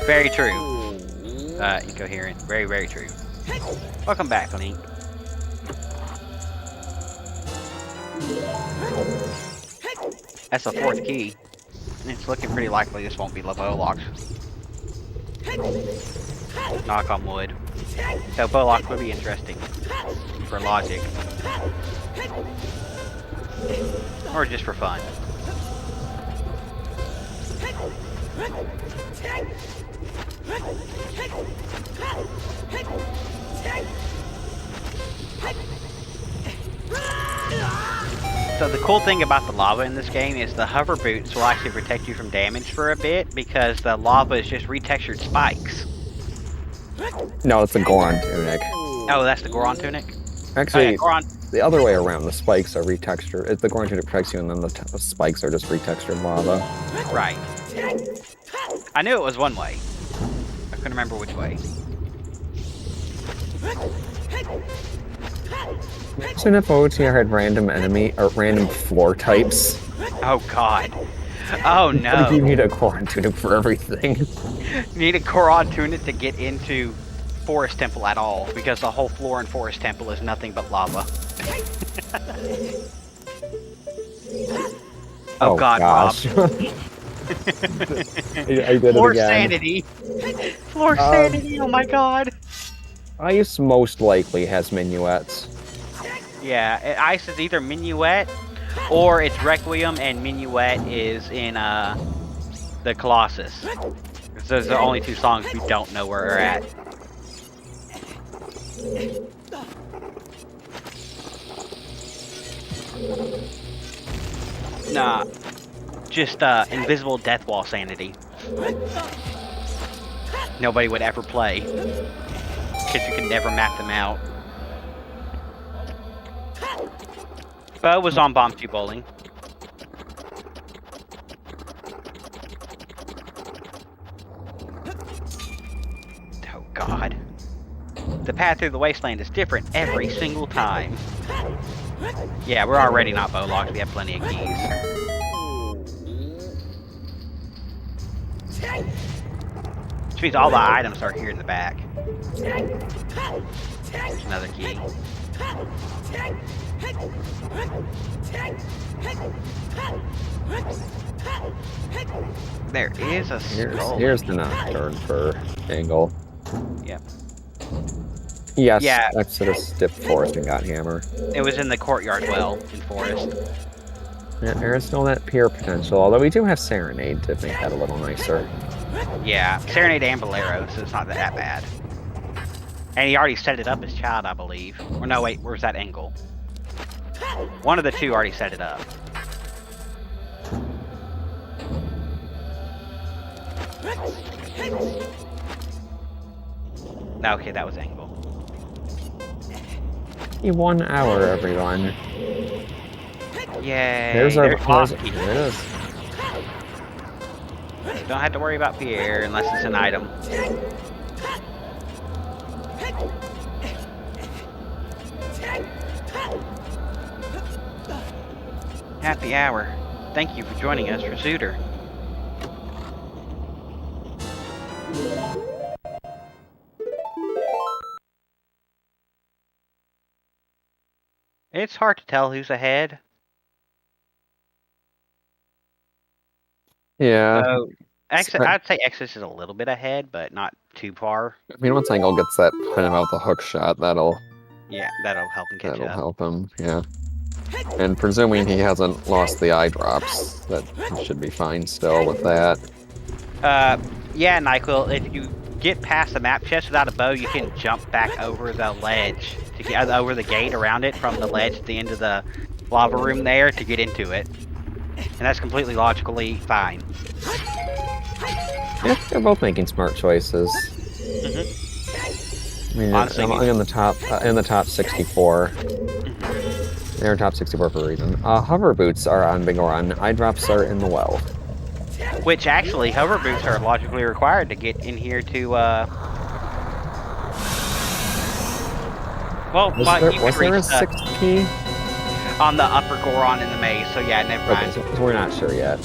Very true. Incoherent. Very, very true. Welcome back, Link. That's the 4th key. It's looking pretty likely this won't be bow locked. Knock on wood. So bow lock would be interesting for logic. Or just for fun. So the cool thing about the lava in this game is the hover boots will actually protect you from damage for a bit because the lava is just retextured spikes. No, it's a Goron tunic. Oh, that's the Goron tunic? Actually, yeah, Goron. The other way around. The spikes are retextured. The Goron tunic protects you, and then the spikes are just retextured lava. Right. I knew it was one way. I couldn't remember which way. So if OoTR had random enemy or random floor types. Oh god. Oh no. You need a Goron tunic for everything. You need a Goron tunic to get into Forest Temple at all, because the whole floor in Forest Temple is nothing but lava. Oh god, gosh. Rob. I did it Floor again. sanity. Floor sanity, oh my god. Ice most likely has minuets. Yeah, Ice is either Minuet or it's Requiem, and Minuet is in the Colossus. Those are the only 2 songs we don't know where they're at. Nah, just invisible death wall sanity. Nobody would ever play, because you could never map them out. Bo was on Bomb 2 Bowling. Oh god. The path through the wasteland is different every single time. Yeah, we're already not bow locked, we have plenty of keys. Which means all the items are here in the back. There's another key. There is a skull. Here's the nocturne for Engel. Yep. Yes, Yeah. Exodus dipped Forest and got Hammer. It was in the courtyard well in Forest. Yeah, there is still that pier potential, although we do have Serenade to make that a little nicer. Yeah, Serenade and Bolero, so it's not that bad. And he already set it up as child, I believe. Or no, wait, where's that Engel? One of the 2 already set it up. Okay, that was Engel. 1 hour, everyone. Yay! There's our boss there key. it is. Don't have to worry about Pierre unless it's an item. Happy hour. Thank you for joining us for Zooter. It's hard to tell who's ahead. Yeah. I'd say Exodus is a little bit ahead, but not too far. I mean, once Engel gets that pin him out the hook shot, that'll Help him catch up. help him, yeah. And presuming he hasn't lost the eye drops, that he should be fine still with that. Yeah, NyQuil, if you get past the map chest without a bow, you can jump back over the ledge, to get over the gate around it from the ledge at the end of the lava room there to get into it. And that's completely logically fine. Yeah, they're both making smart choices. I mean, Honestly, I'm in the top 64. Mhm. They're top 64 for a reason. Hover boots are on Big Run. Eye drops are in the well. Which actually, hover boots are logically required to get in here to. Well, Was you could there reach a 6th key? on the upper Goron in the maze. So yeah, never mind. Okay, so we're not sure yet.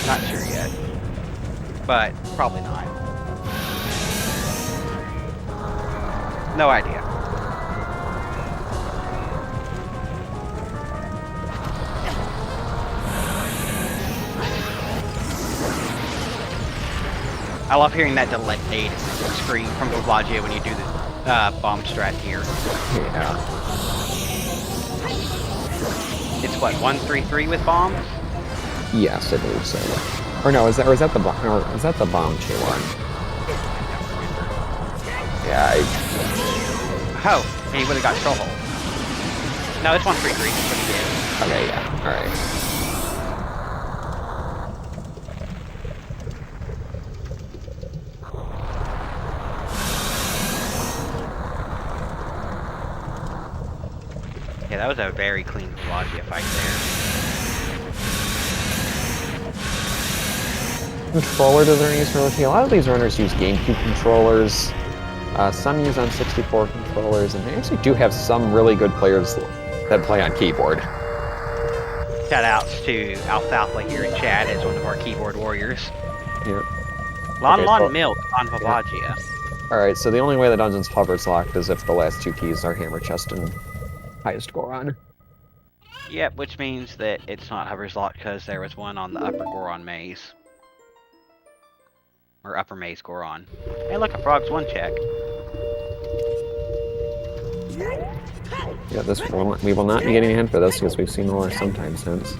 Not sure yet, but probably not. No idea. I love hearing that delayed scream from Bavagia when you do the bomb strat here. Yeah. It's what, 1-3-3 with bombs? Yes, I believe so. Or no, is that the bomb? Or is that the bomb 2-1? Yeah. Oh, he would have got troll hole. No, it's 1-3-3. That's what he did. Okay, yeah. All right. Yeah, that was a very clean Bavagia fight there. Controller design use for rotating. A lot of these runners use GameCube controllers. Some use on 64 controllers, and they actually do have some really good players that play on keyboard. Shout outs to Alfalfa here in chat as one of our keyboard warriors. Yeah. Lon Milk on Bavagia. Yeah. Alright, so the only way the dungeon's hover's locked is if the last 2 keys are Hammer Chest and Highest Goron. Yep, which means that it's not hover's locked because there was one on the upper Goron maze. Or upper maze Goron. Hey, look, a frog's 1 check. Yeah, we will not be getting a hint for this because we've seen more sometimes since.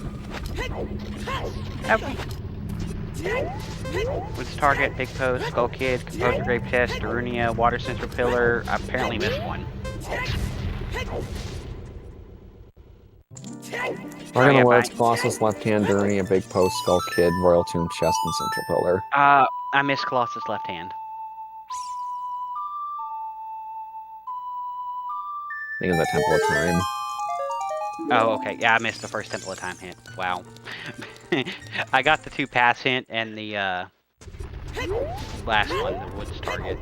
Woods target, big post, skull kid, composer grave chest, Darunia, water central pillar. I apparently missed one. Target on the Woods, Colossus left hand, Darunia, big post, skull kid, royal tomb, chest, and central pillar. I missed Colossus left hand. I think it's a Temple of Time. Oh, okay. Yeah, I missed the first Temple of Time hint. Wow. I got the 2 pass hint and the last one, the Woods target.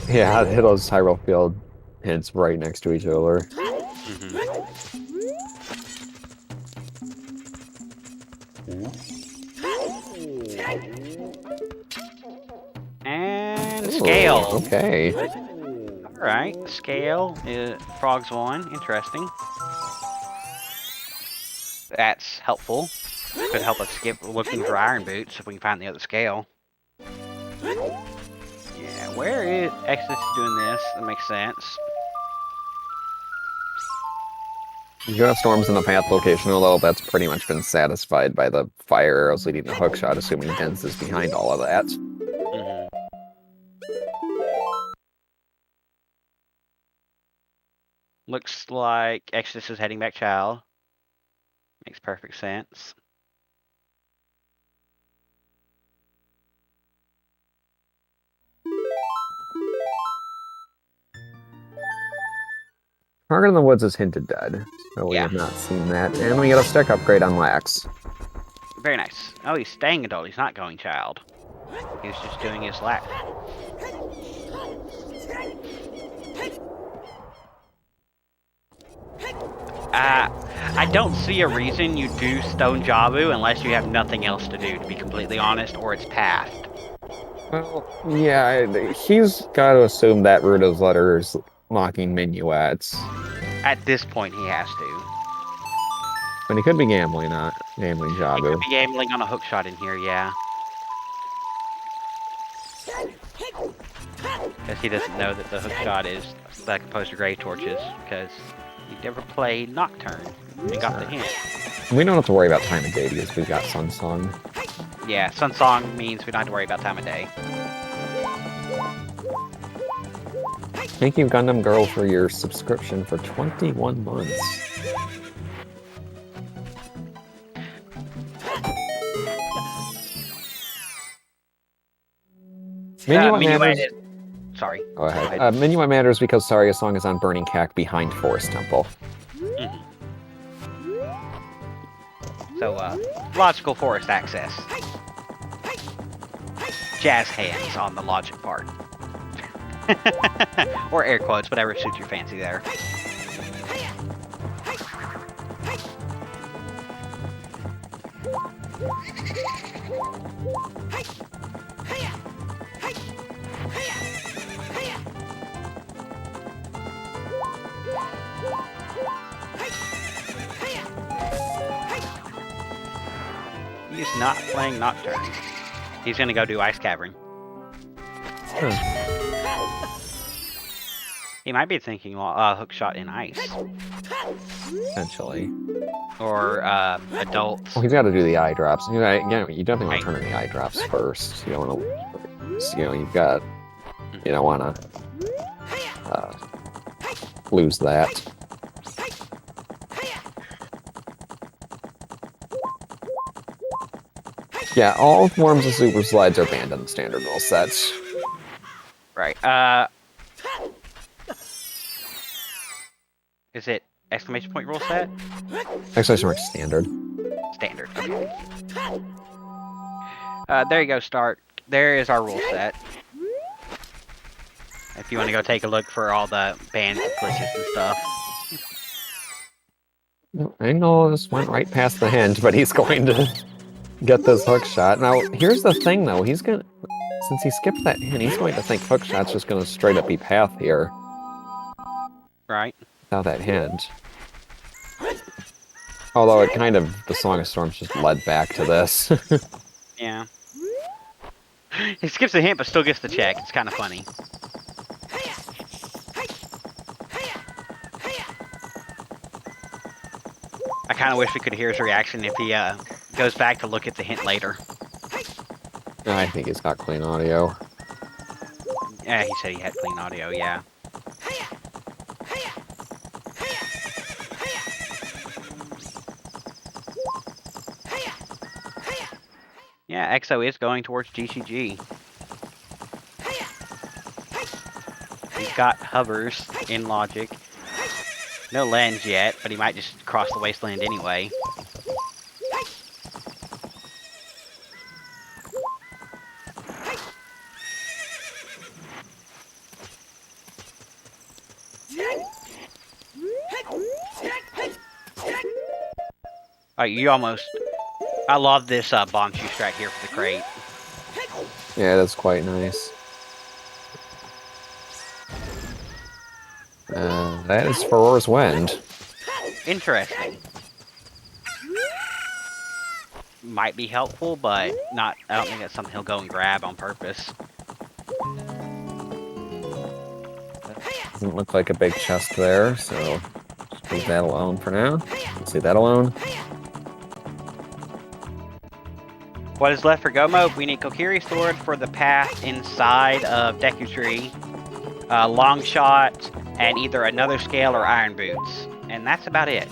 Yeah, hit those Hyrule Field hints right next to each other. And scale. Ooh, okay. Alright, scale is Frog's 1. Interesting. That's helpful. Could help us skip looking for iron boots if we can find the other scale. Yeah, where is Exodus doing this? That makes sense. You do have storms in the path location, although that's pretty much been satisfied by the fire arrows leading to hookshot, assuming Dens is behind all of that. Looks like Exodus is heading back Child. Makes perfect sense. Target in the Woods is hinted dead, so we have not seen that. And we get a stick upgrade on Lax. Very nice. Oh, he's staying adult. He's not going child. He's just doing his lap. I don't see a reason you do Stone Jabu unless you have nothing else to do, to be completely honest, or it's pathed. Well, yeah, he's got to assume that Rudo's letter is mocking minuets. At this point, he has to. But he could be gambling, not gambling Jabu. He could be gambling on a hookshot in here, yeah. Because he doesn't know that the hookshot is the composer grave torches, because he never played Nocturne and got the hint. We don't have to worry about time of day because we've got Sun Song. Yeah, Sun Song means we don't have to worry about time of day. Thank you, Gundam Girl, for your subscription for 21 months. sorry. Go ahead. Minuet matters because Saria Song is on Burning Cack behind Forest Temple. Mm-hmm. So, logical forest access. Jazz hands on the logic part. Or air quotes, whatever suits your fancy there. He's not playing Nocturne. He's gonna go do Ice Cavern. He might be thinking hook shot in ice. Essentially. Or adults. Well, he's got to do the eye drops. You definitely want to turn in the eye drops first. You don't want to, you don't want to lose that. Yeah, all forms of super slides are banned in the standard rule sets. Right. Is it exclamation point rule set? Exclamation mark standard. Standard. Okay. There you go, start. There is our rule set. If you want to go take a look for all the banned glitches and stuff. Engel just went right past the hint, but he's going to get this hook shot. Now, here's the thing, though. Since he skipped that hint, he's going to think hook shot's just going to straight up be path here. Right. Without that hint. Although the Song of Storms just led back to this. Yeah. He skips the hint, but still gets the check. It's kind of funny. I kind of wish we could hear his reaction if he goes back to look at the hint later. I think he's got clean audio. Yeah, he said he had clean audio, yeah. Yeah, EXO is going towards GCG. He's got hovers in logic. No lens yet, but he might just cross the wasteland anyway. Alright, you almost... I love this bomb shoe strat here for the crate. Yeah, that's quite nice. That is Furor's Wind. Interesting. Might be helpful, but not. I don't think that's something he'll go and grab on purpose. Doesn't look like a big chest there, so just leave that alone for now. Let's leave that alone. What is left for go mode? We need Kokiri Sword for the path inside of Deku Tree, Long Shot, and either another scale or Iron Boots. And that's about it.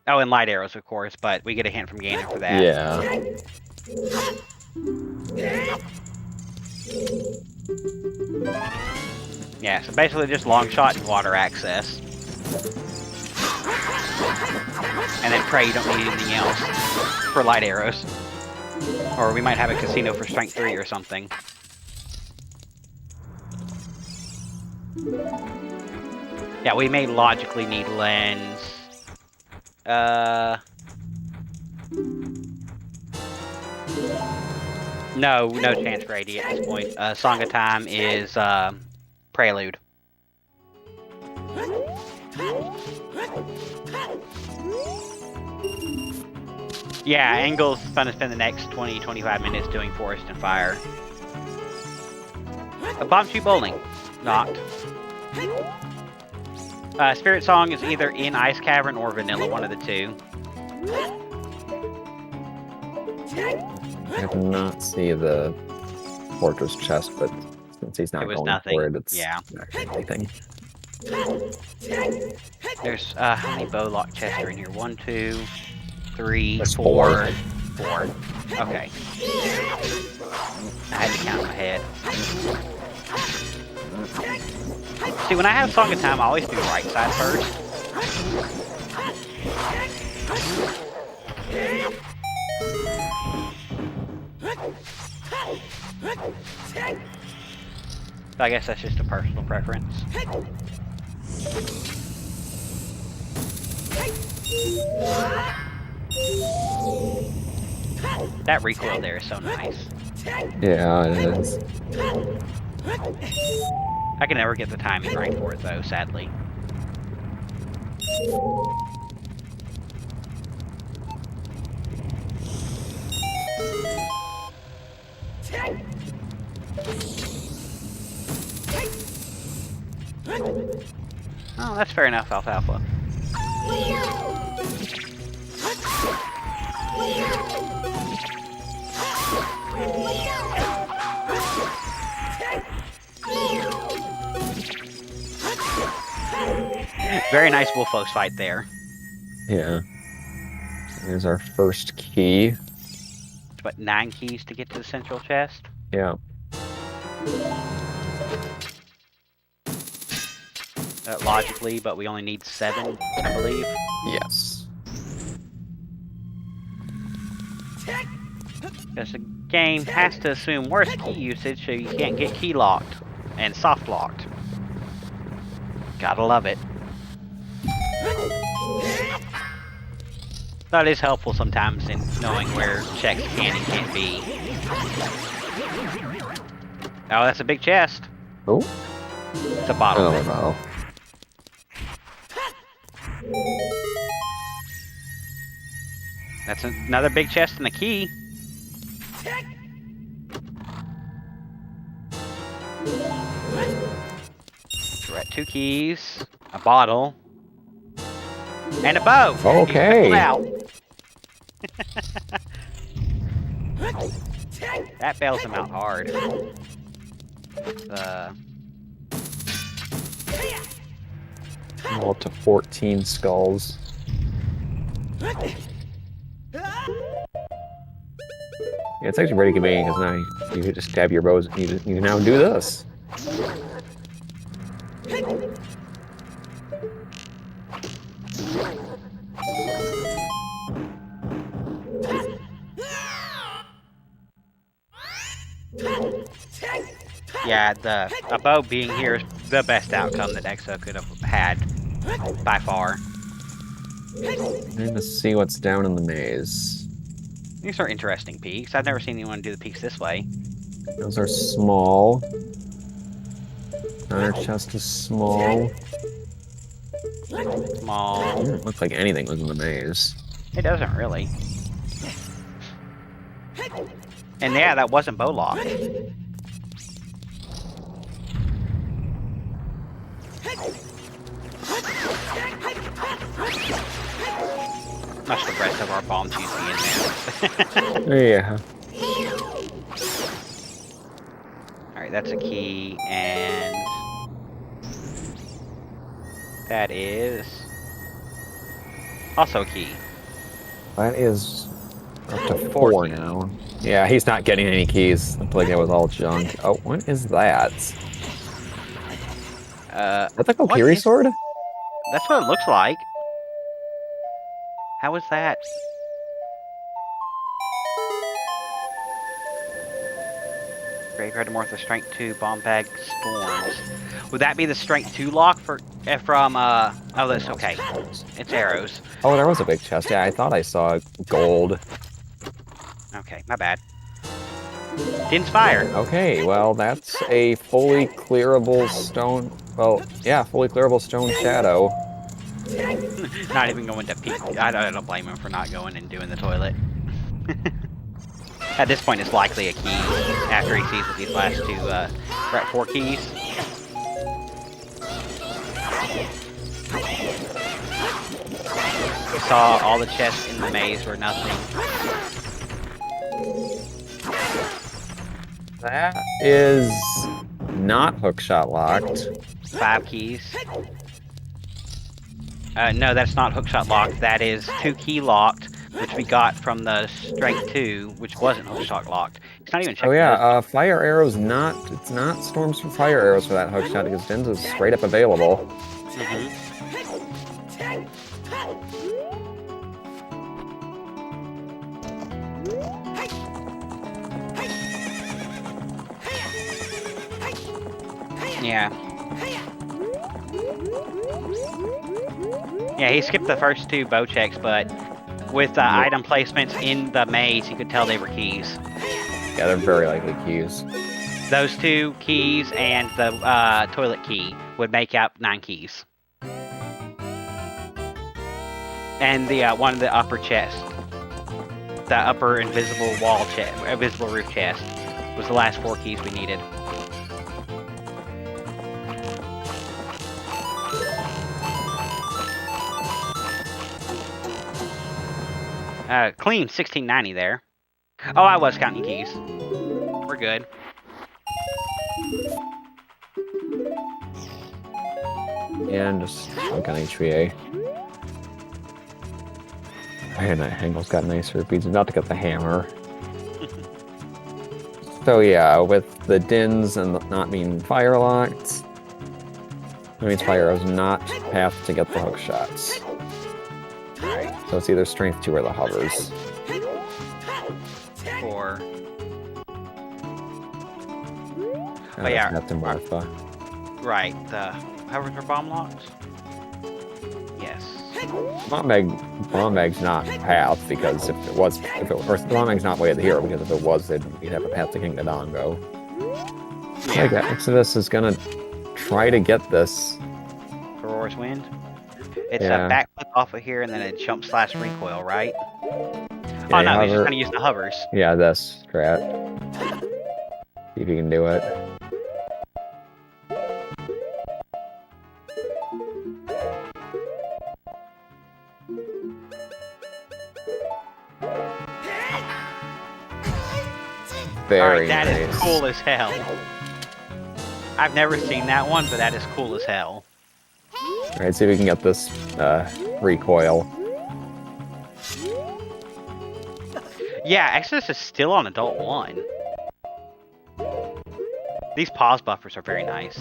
Oh, and Light Arrows, of course, but we get a hint from Ganon for that. Yeah. Yeah, so basically just Long Shot and water access. And then pray you don't need anything else for Light Arrows. Or we might have a casino for Strength 3 or something. Yeah, we may logically need lens. No chance for AD at this point. Song of Time is Prelude. Yeah, Engel's gonna spend the next 20-25 minutes doing Forest and Fire. A Bomb Shoot Bowling. Knocked. Spirit Song is either in Ice Cavern or Vanilla, one of the two. I did not see the Fortress chest, but since he's not going for it, it's not anything. There's how many Bowlock chests are in here? 1, 2, 3, That's 4. 4. Okay. I had to count in my head. See, when I have Song of Time, I always do right side first. But I guess that's just a personal preference. That recoil there is so nice. Yeah, it is. I can never get the timing right for it, though, sadly. Oh, that's fair enough, Alfalfa. Very nice Wolf Folks fight there. Yeah. Here's our first key. It's about 9 keys to get to the central chest. Yeah. Logically, but we only need 7, I believe. Yes. Because the game has to assume worse key usage so you can't get key locked and soft locked. Gotta love it. That is helpful sometimes in knowing where checks can and can't be. Oh, that's a big chest. Oh. It's a bottle. Oh, wow. That's another big chest and a key. So we're at 2 keys, a bottle, and a bow. Okay. That bails him out hard. All up to 14 skulls. Yeah, it's actually pretty convenient because now you can just stab your bows. You can now do this. Yeah, a bow being here is the best outcome that Exo could have had, by far. And let's see what's down in the maze. These are interesting peaks. I've never seen anyone do the peaks this way. Those are small. Our chest is small. Small. Doesn't look like anything was in the maze. It doesn't really. And yeah, that wasn't bow lock. Much the rest of our bombs usually in there. Yeah. Alright, that's a key, and that is also a key. That is up to 4 now. Yeah, he's not getting any keys. Looked like it was all junk. Oh, what is that? Is that the Kokiri sword? That's what it looks like. How is that? Graveyard to Morph the Strength 2 Bomb Bag Storms. Would that be the Strength 2 lock for from oh, that's okay. It's arrows. Oh, there was a big chest. Yeah, I thought I saw gold. Okay, my bad. Didn't fire. Okay, well, that's a fully clearable stone. Well, yeah, fully clearable stone shadow. Not even going to peek. I don't blame him for not going and doing the toilet. At this point, it's likely a key after he sees that these last 2 we're at 4 keys. We saw all the chests in the maze were nothing. That is not hookshot locked. 5 keys. No, that's not hookshot locked. That is 2 key locked which we got from the Strength 2, which wasn't hookshot locked. It's not even checked. Oh yeah, fire arrows not. It's not storms for fire arrows for that hookshot because Dins is straight up available. Yeah. Yeah, he skipped the first 2 bow checks, but with the item placements in the maze, you could tell they were keys. Yeah, they're very likely keys. Those 2 keys and the toilet key would make up 9 keys. And the one of the upper chest, the upper invisible wall chest, invisible roof chest, was the last 4 keys we needed. Clean 1690 there. Oh, I was counting keys. We're good. And just chunk on HVA. And Engel's got nice repeats. About to get the hammer. So yeah, with the Dins and not being fire locked, that means fire is not path to get the hook shots. So it's either strength 2 or the hovers. 4. Oh yeah, Captain Martha. Right, the hovers are bomb locks. Yes. Bomb bag's not path because if it was, or bomb bag's not way of the hero because if it was, then you'd have a path to King Dodongo. Yeah. Like Exodus is gonna try to get this. Aurora's Wind. It's a backflip off of here and then a jump / recoil, right? Yeah, oh no, he's just gonna use the hovers. Yeah, this strat. See if you can do it. Very that nice. Is cool as hell. I've never seen that one, but that is cool as hell. Alright, see if we can get this recoil. Yeah, Exodus is still on Adult 1. These pause buffers are very nice.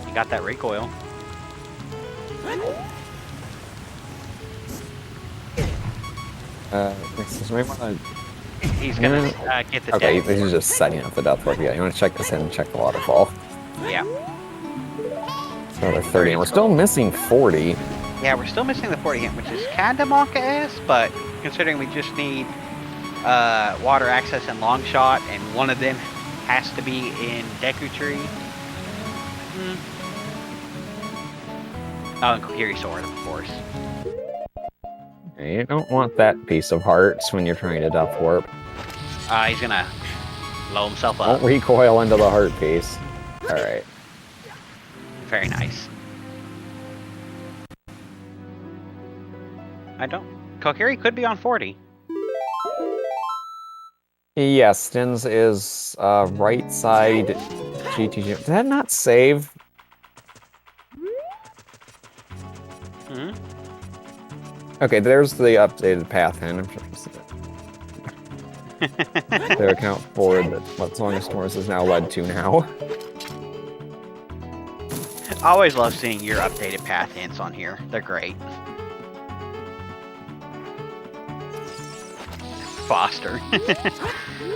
You got that recoil. He's gonna get the okay, death. this is just setting up the death warp. Yeah, you want to check this in and check the waterfall. Yeah. Another 30, and we're still missing 40. Yeah, we're still missing the 40 hit, which is kinda Monka-esque, but considering we just need water access and long shot, and one of them has to be in Deku Tree. Oh, and Kokiri Sword, of course. You don't want that piece of hearts when you're trying to death warp. He's gonna blow himself up. Don't recoil into the heart piece. Alright. Very nice. I don't... Kokiri could be on 40. Yes, Dins is right side GTG. Did that not save? Okay, there's the updated path in. I'm sure you see it. To account for what Longest Doors is now led to now. I always love seeing your updated path hints on here. They're great. Foster.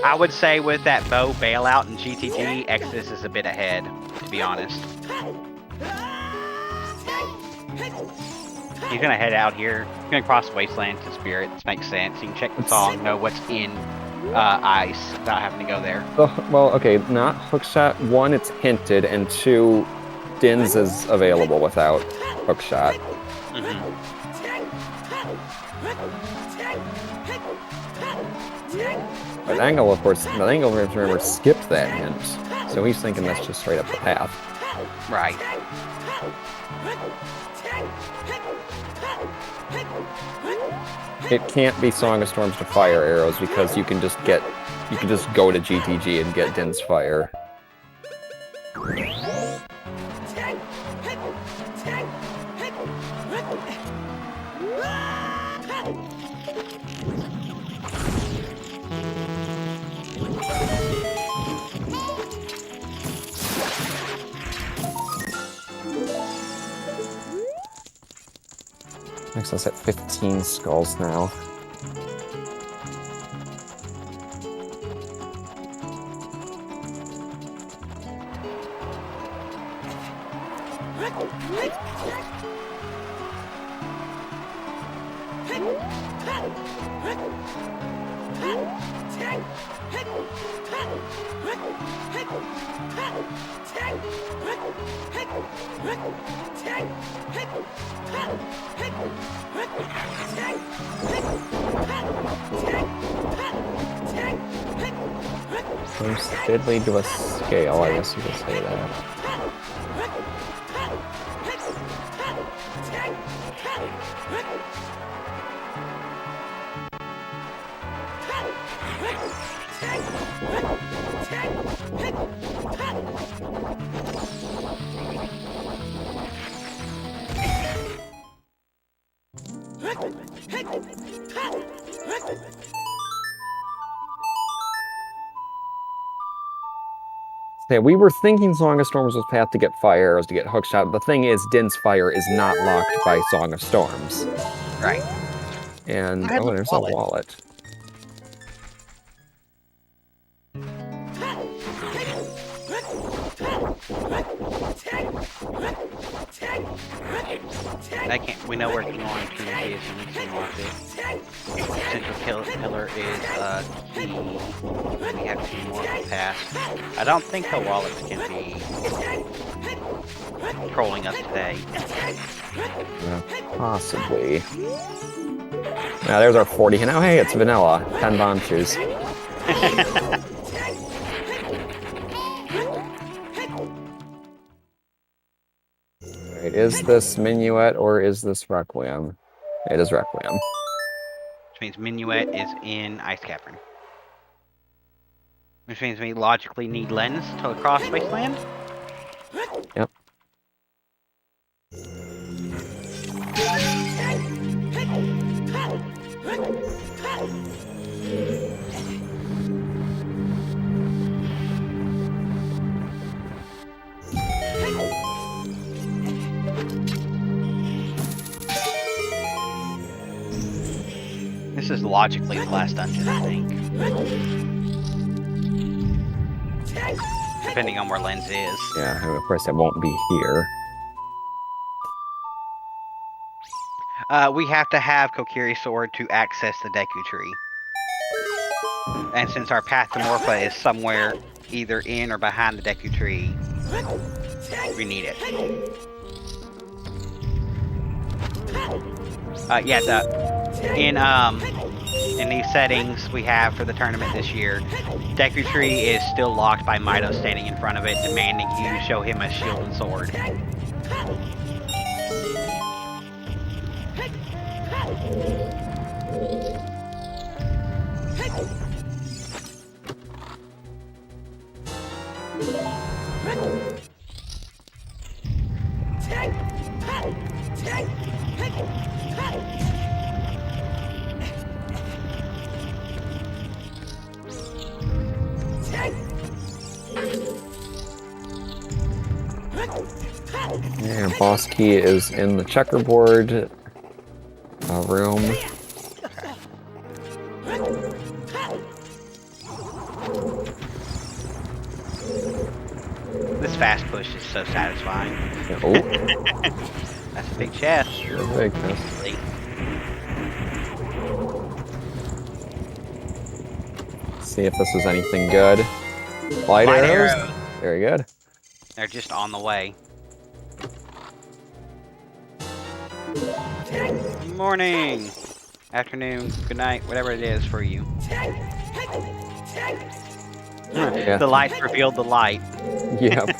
I would say with that bow bailout in GTG, Exodus is a bit ahead, to be honest. He's gonna head out here. He's gonna cross Wasteland to Spirit. This makes sense. You can check the song, know what's in ice without having to go there. Well, okay, not hookshot. 1, it's hinted, and 2, Dins is available without hookshot. But Engel, of course, the Engel, remember, skipped that hint, so he's thinking that's just straight up the path. Right. It can't be Song of Storms to fire arrows because you can just go to GTG and get Din's fire. Makes us at 15 skulls now. First did lead to a scale, I guess you could say that. Yeah, we were thinking Song of Storms was path to get fire arrows to get hookshot. The thing is, Din's fire is not locked by Song of Storms. Right. And, oh, there's a wallet. We know where King's Trinity is and we can unlock it. Central Pillar is key. We have 2 more to pass. I don't think the wallets can be trolling us today. Possibly. Yeah, there's our 40. And now, hey, it's vanilla. 10 bomb shoes. Alright, is this Minuet or is this Requiem? It is Requiem. Which means Minuet is in Ice Cavern. Which means we logically need Lens to cross Wasteland? Yep. This is logically the last dungeon, I think. Depending on where Lens is. Yeah, of course it won't be here. We have to have Kokiri Sword to access the Deku Tree. And since our path to Morpha is somewhere either in or behind the Deku Tree, we need it. In these settings we have for the tournament this year, Deku Tree is still locked by Mido standing in front of it, demanding you show him a shield and sword. Yeah, boss key is in the checkerboard room. This fast push is so satisfying. Oh. That's a big chest. Big chest. See if this is anything good. Light arrows. Very good. They're just on the way. Morning, afternoon, good night, whatever it is for you. Yeah. The light revealed the light. Yep.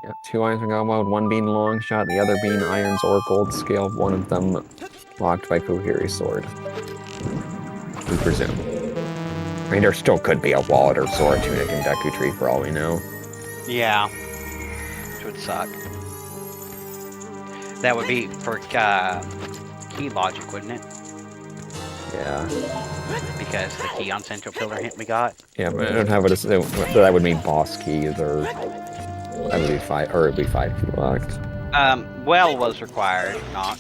Yeah, 2 irons in God mode, 1 being long shot, the other being irons or gold scale, one of them locked by Kokiri Sword. we presume. I mean, there still could be a wallet or Zora Tunic in Deku Tree for all we know. Yeah. Which would suck. That would be for key logic, wouldn't it? Yeah. Because the key on Central Pillar hint we got. Yeah, but I don't have what that would mean boss keys or that would be 5 or it'd be 5 key locked. Well was required, not.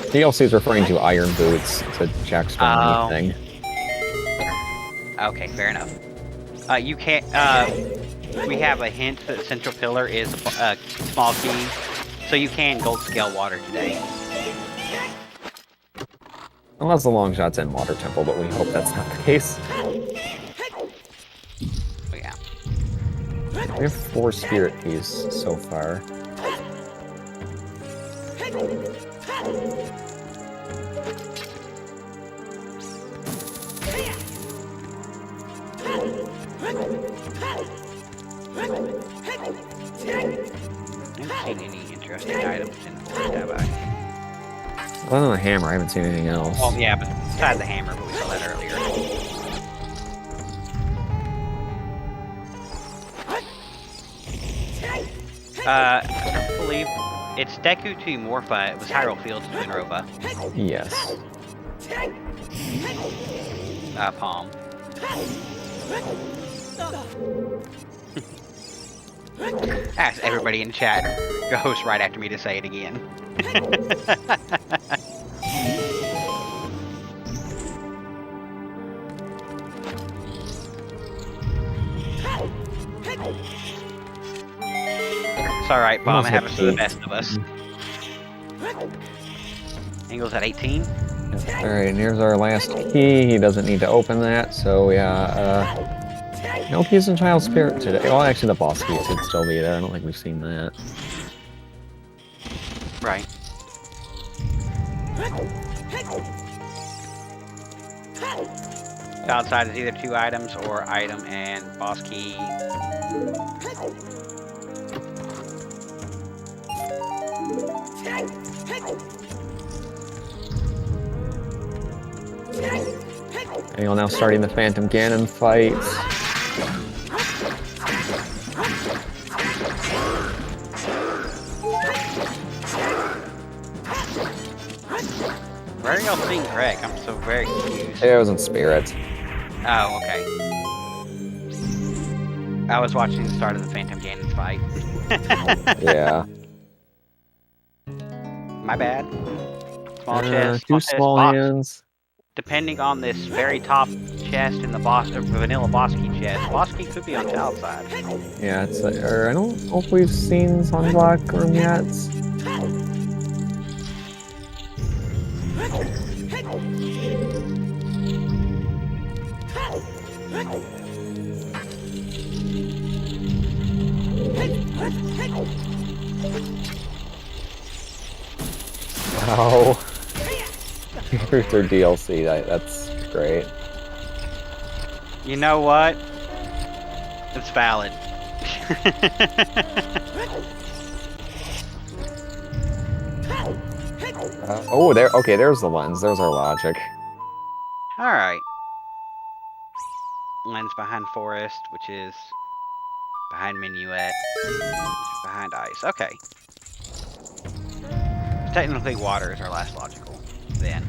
DLC's referring to Iron Boots to check strong anything. Okay, fair enough. You can't. We have a hint that Central Pillar is a small key, so you can gold scale water today. Unless the long shot's in Water Temple, but we hope that's not the case. But yeah. We have 4 spirit keys so far. I haven't seen any interesting items in the forest, have I? Other than the hammer, I haven't seen anything else. Well, yeah, but besides the hammer, but we saw that earlier. I don't believe it's Deku to Morpha. It was Hyrule Fields to Enrova. Yes. Palm. Ask everybody in chat goes right after me to say it again. It's alright, Palm. It happens to the best of us. Engel's at 18. Alright, and here's our last key. He doesn't need to open that, so yeah, no keys in Child Spirit today. Well, actually, the boss keys should still be there. I don't think we've seen that. Right. Outside is either 2 items or item and boss key. Engel now starting the Phantom Ganon fight. Where are y'all seeing Greg? I'm so very confused. It was in Spirit. Oh, okay. I was watching the start of the Phantom Ganon fight. Yeah. My bad. Small chest. 2 small box. hands. Depending on this very top chest in the boss, or vanilla boss key chest, boss key could be on child side. Yeah, it's I don't know if we've seen Sunblock Room yet. Oh. Through DLC, that's great. You know what? It's valid. Oh, there. Okay, there's the lens. There's our logic. All right. Lens behind forest, which is behind minuet, which is behind ice. Okay. Technically, water is our last logical. Then.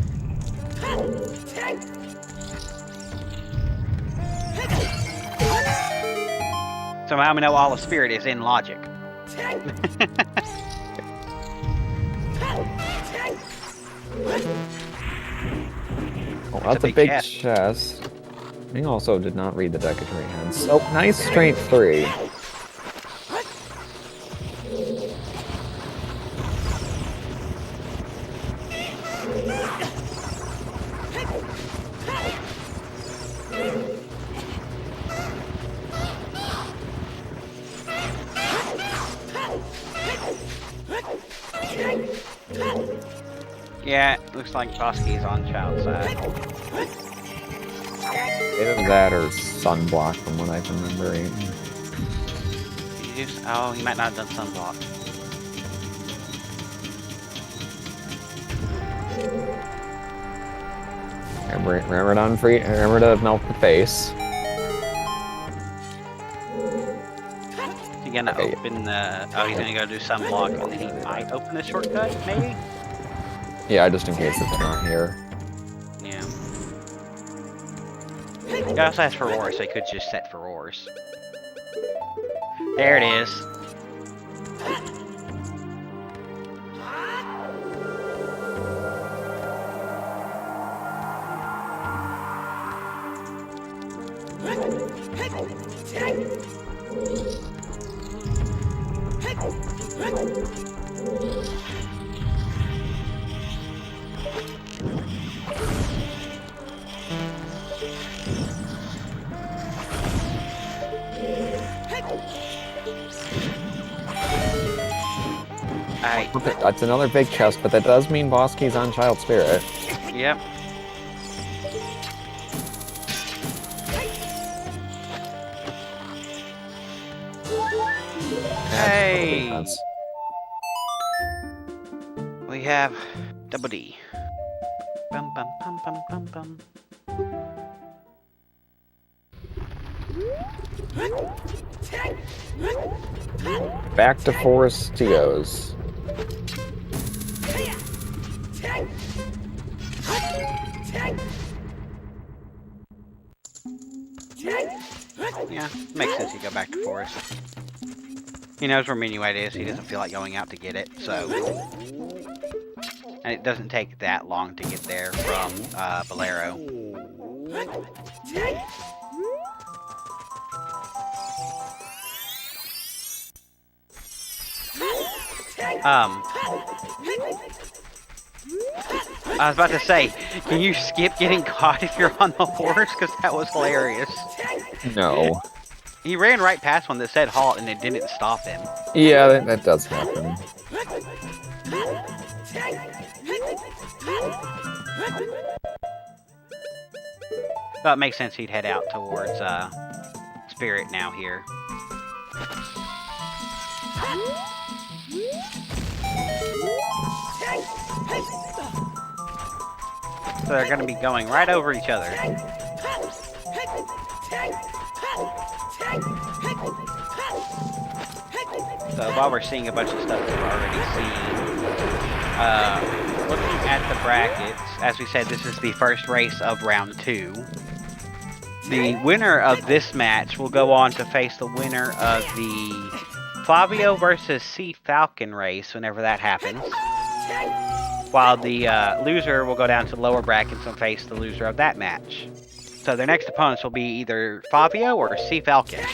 Somehow we know all of spirit is in logic. Oh, that's a big chest. He also did not read the deck of hands. Oh, nice strength 3. Yeah, looks like Bosky's on child side. Either that or Sunblock, from what I can remember. Oh, he might not have done sunblock. Remember to melt the face. He's gonna open the. Oh, he's gonna go do some block, and then he might open the shortcut, maybe. Yeah, just in case it's not here. Yeah. He also has Furore, so he could just set Furores. There it is. That's another big chest, but that does mean boss key's on Child Spirit. Yep. Hey! We have double D. Bum bum bum bum bum bum. Back to Forestios. Yeah, makes sense you go back to Forest. He knows where Minuet is, he doesn't feel like going out to get it, so... And it doesn't take that long to get there from, Bolero. I was about to say, can you skip getting caught if you're on the horse? Because that was hilarious. No. He ran right past one that said halt and it didn't stop him. Yeah, that does happen. So it makes sense he'd head out towards Spirit now here. So they're going to be going right over each other. So while we're seeing a bunch of stuff we've already seen, looking at the brackets, as we said, this is the first race of round 2. The winner of this match will go on to face the winner of the Fabio versus Sea Falcon race whenever that happens. While the loser will go down to lower brackets and face the loser of that match. So their next opponents will be either Fabio or Sea Falcon.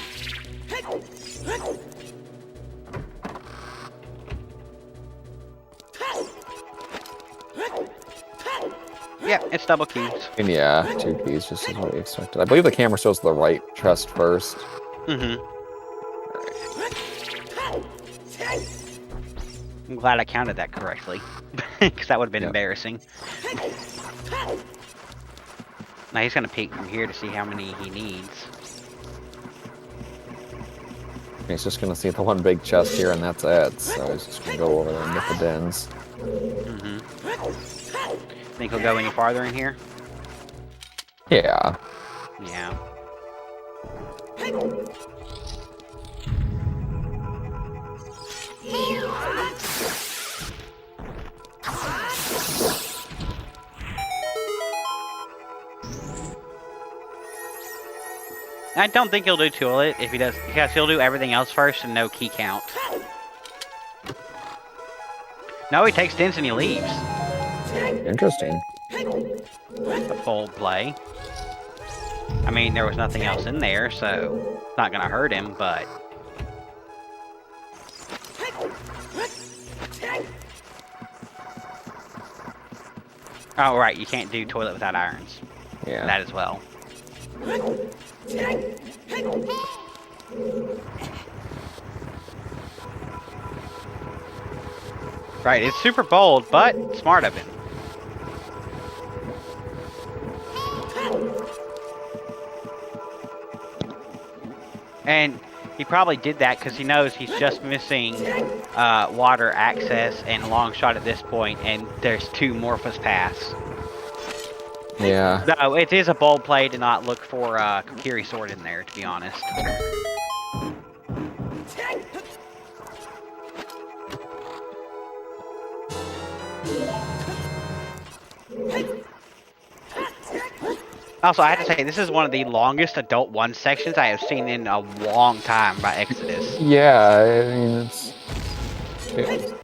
Yeah, it's double keys. And yeah, 2 keys, just as what we expected. I believe the camera shows the right chest first. Mm-hmm. I'm glad I counted that correctly. Because that would have been embarrassing. Now he's going to peek from here to see how many he needs. He's just going to see the one big chest here and that's it. So he's just going to go over there and get the dens. Mm-hmm. Think he'll go any farther in here? Yeah. Yeah. I don't think he'll do Toilet if he does, because he'll do everything else first and no key count. No, he takes dents and he leaves. Interesting. The full play. I mean, there was nothing else in there, so it's not gonna hurt him, but... Oh, right, you can't do Toilet without irons. Yeah. That as well. Right, it's super bold, but smart of him. And he probably did that because he knows he's just missing water access and long shot at this point, and there's 2 Morphous paths. Yeah. No, it is a bold play to not look for Kokiri sword in there, to be honest. Also, I have to say, this is one of the longest Adult 1 sections I have seen in a long time by Exodus. Yeah, I mean,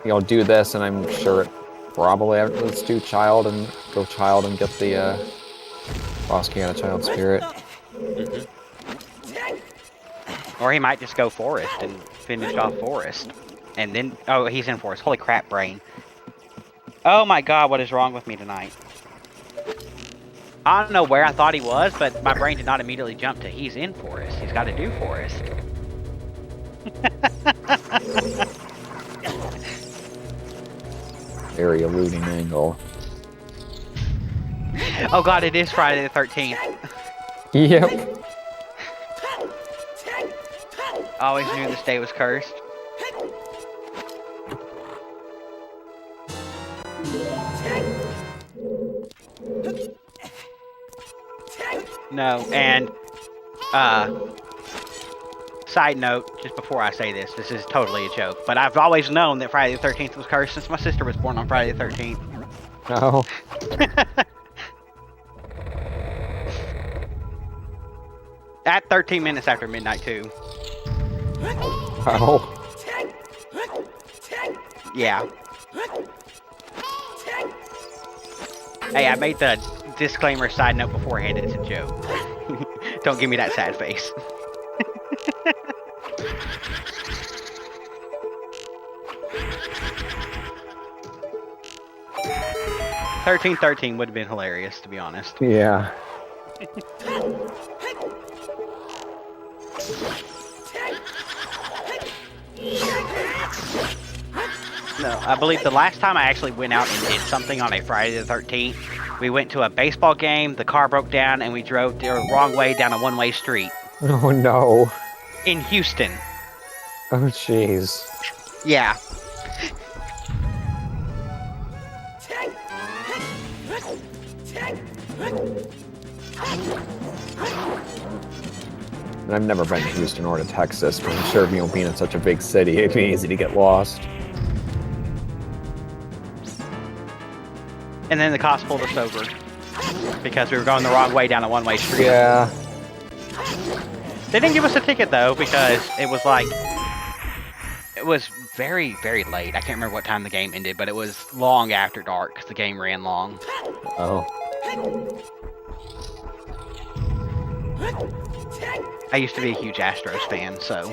you'll do this, and I'm sure it probably let's do child and go child and get the boss key out of child spirit. Mm-hmm. Or he might just go forest and finish off forest. And then, oh, he's in forest. Holy crap, brain. Oh my god, what is wrong with me tonight? I don't know where I thought he was, but my brain did not immediately jump to he's in forest. He's got to do forest. Very eluding angle. Oh god, it is Friday the 13th. Yep. I always knew this day was cursed. No, and side note, just before I say this, this is totally a joke, but I've always known that Friday the 13th was cursed since my sister was born on Friday the 13th. Oh. At 13 minutes after midnight, too. Oh. Yeah. Hey, I made the disclaimer side note beforehand, it's a joke. Don't give me that sad face. 1313 would have been hilarious, to be honest. Yeah. No, I believe the last time I actually went out and did something on a Friday the 13th, we went to a baseball game, the car broke down, and we drove the wrong way down a one-way street. Oh no. In Houston. Oh jeez. Yeah. And I've never been to Houston or to Texas, but I'm sure being in such a big city, it'd be easy to get lost. And then the cops pulled us over because we were going the wrong way down a one-way street. Yeah. They didn't give us a ticket though because it was like, it was very, very late. I can't remember what time the game ended, but it was long after dark because the game ran long. Oh. I used to be a huge Astros fan, so.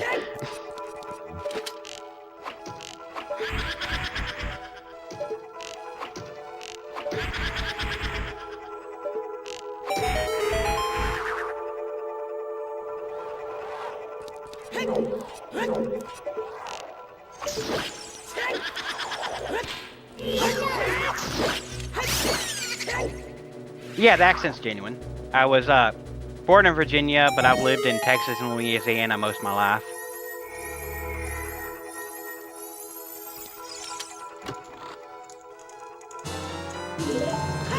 Yeah, the accent's genuine. I was born in Virginia, but I've lived in Texas and Louisiana most of my life.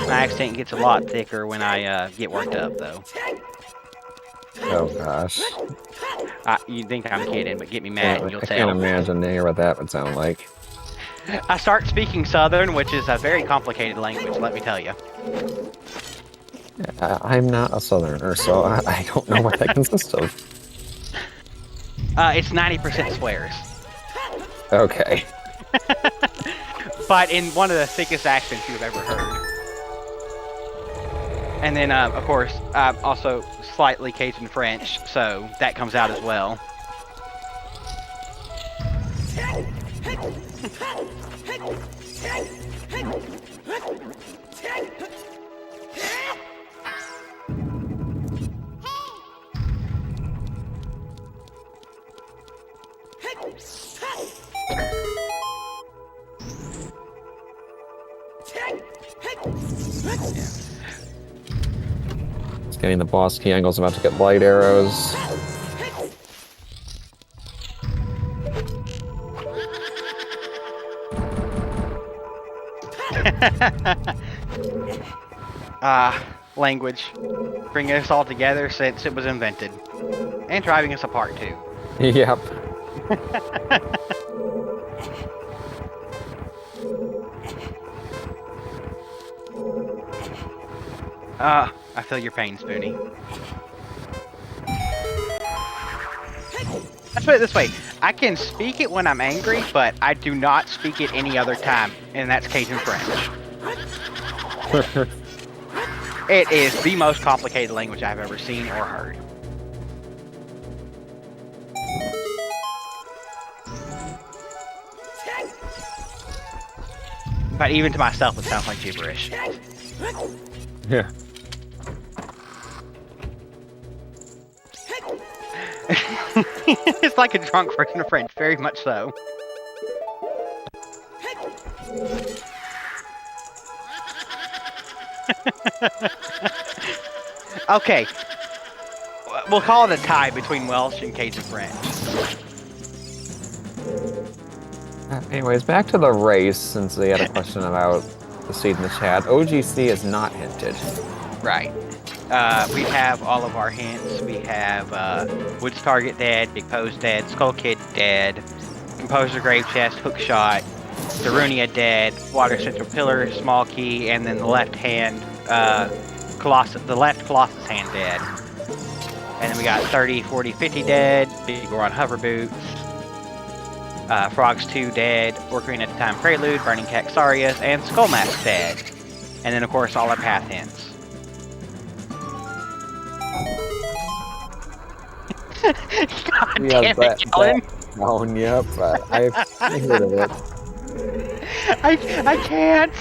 My accent gets a lot thicker when I get worked up, though. Oh gosh. You think I'm kidding, but get me mad and you'll tell. I can't imagine to hear what that would sound like. I start speaking Southern, which is a very complicated language, let me tell you. I'm not a Southerner, so I don't know what that consists of. It's 90% swears. Okay. But in one of the thickest accents you've ever heard. And then, of course, also slightly Cajun French, so that comes out as well. Getting the boss key. Engel's about to get light arrows. Language. Bringing us all together since it was invented. And driving us apart, too. Yep. I feel your pain, Spoonie. Let's put it this way. I can speak it when I'm angry, but I do not speak it any other time, and that's Cajun French. It is the most complicated language I've ever seen or heard. But even to myself, it sounds like gibberish. Yeah. It's like a drunk version of French, very much so. Okay. We'll call it a tie between Welsh and Cajun French. Anyways, back to the race, since we had a question about the seed in the chat. OGC is not hinted. Right. We have all of our hints. We have Woods Target dead, Big Pose dead, Skull Kid dead, Composer Grave Chest, Hook Shot, Darunia dead, Water Central Pillar, Small Key, and then the left hand, the left Colossus hand dead. And then we got 30, 40, 50 dead, Big Goron Hover Boots, Frogs 2 dead, Ocarina of Time Prelude, Burning Caxarius, and Skull Mask dead. And then, of course, all our path hints. God damn it, Kellen. Oh, yep. I've heard of it. I can't.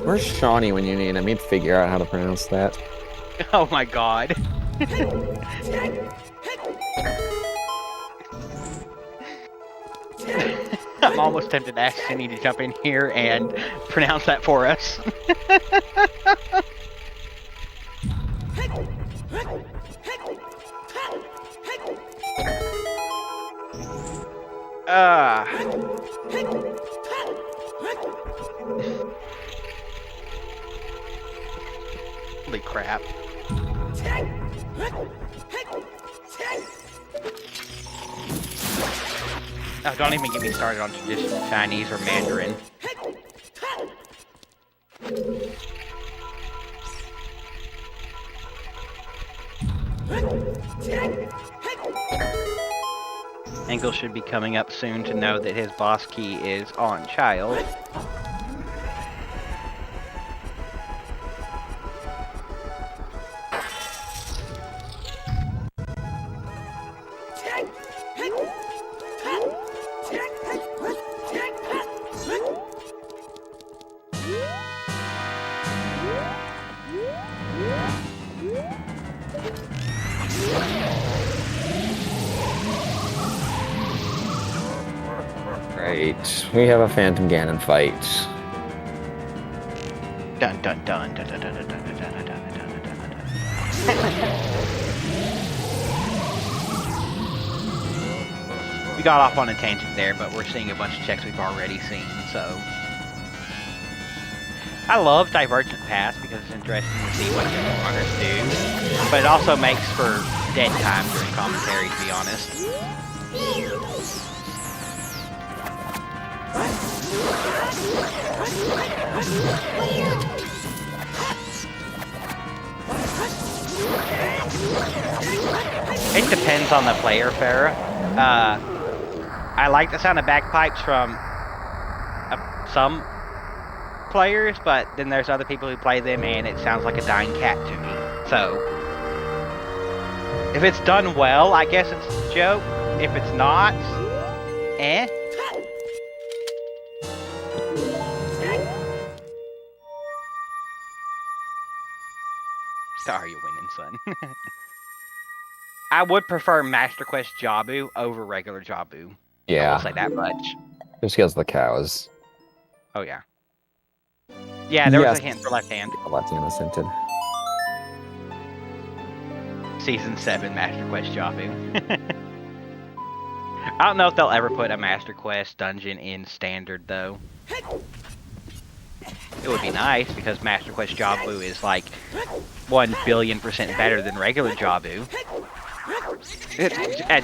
Where's Shawnee when you need him? He'd figure out how to pronounce that. Oh my god. I'm almost tempted to ask Cindy to jump in here and pronounce that for us. Holy crap. Oh, don't even get me started on traditional Chinese or Mandarin. Engel should be coming up soon to know that his boss key is on child. Right. We have a Phantom Ganon fight. Dun dun dun dun dun dun dun dun dun dun dun dun. We got off on a tangent there, but we're seeing a bunch of checks we've already seen, so. I love Divergent Paths because it's interesting to see what different runners do, but it also makes for dead time during commentary, to be honest. It depends on the player, Farrah. I like the sound of bagpipes from some players, but then there's other people who play them and it sounds like a dying cat to me. So, if it's done well, I guess it's a joke. If it's not, eh? Sorry, you're winning, son. I would prefer Master Quest Jabu over regular Jabu. Yeah. I will say that much. Just because the cows. Oh, yeah. Yeah, there was a hint for left hand. Left hand is hinted. Season 7 Master Quest Jabu. I don't know if they'll ever put a Master Quest dungeon in Standard, though. It would be nice because Master Quest Jabu is like 1,000,000,000% better than regular Jabu.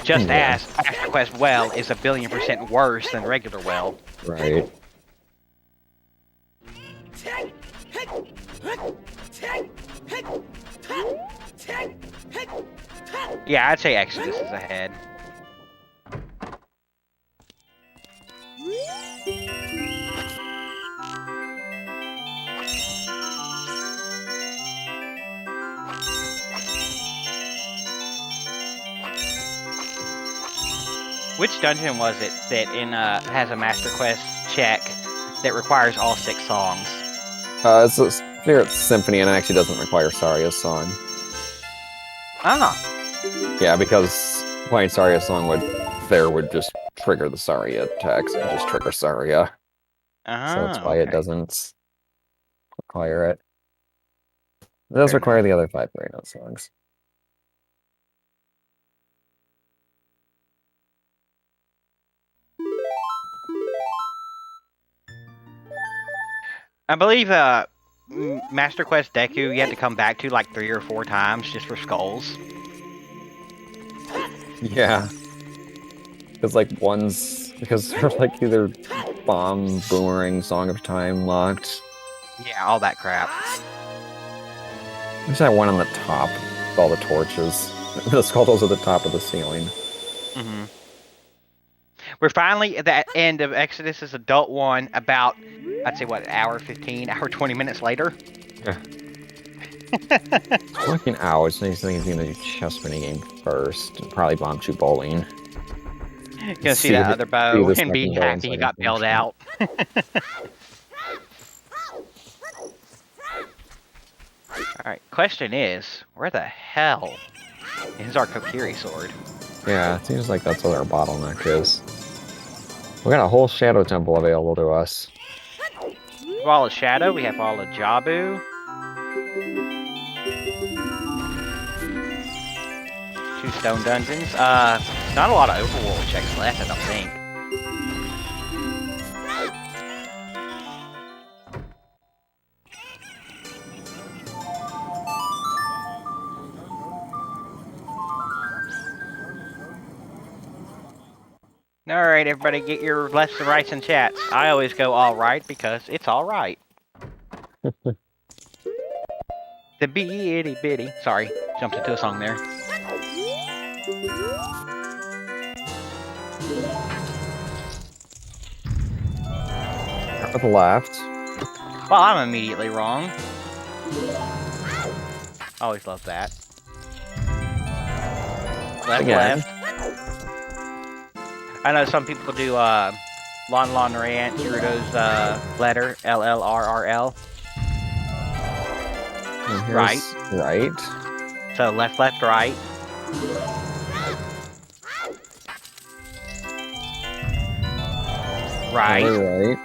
Just as Master Quest Well is 1,000,000,000% worse than regular Well. Right. Yeah, I'd say Exodus is ahead. Which dungeon was it that has a Master Quest check that requires all 6 songs? It's a Spirit Symphony, and it actually doesn't require Saria's song. Ah. Yeah, because playing Saria's song would just trigger the Saria attacks and just trigger Saria. So that's why it doesn't require it. It does require the other 5 Grey Note songs. I believe Master Quest Deku you had to come back to like 3 or 4 times just for skulls. Yeah. Because they're like either Bomb, Boomerang, Song of Time locked. Yeah, all that crap. There's that one on the top with all the torches. The skulls are the top of the ceiling. Mm-hmm. We're finally at the end of Exodus' Adult 1 about, I'd say, what, hour 15, hour 20 minutes later? Yeah. Fucking hours. So he's going to do chess minigame first. And probably Bomb Shoot Bowling. Gonna see that other bow and be happy he got bailed out. Alright, question is, where the hell is our Kokiri sword? Yeah, it seems like that's what our bottleneck is. We got a whole Shadow Temple available to us. Wall of Shadow, we have Wall of Jabu. 2 stone dungeons. Not a lot of overworld checks left, I don't think. Alright, everybody, get your lefts and rights in chats. I always go alright because it's alright. The bitty bitty. Sorry, jumped into a song there. To the left. Well, I'm immediately wrong. Always love that. Left, Again. left. I know some people do Lon Lon Rant, Gerudo's letter, LLRRL. Right. Right. So left, left, right. Right. Right.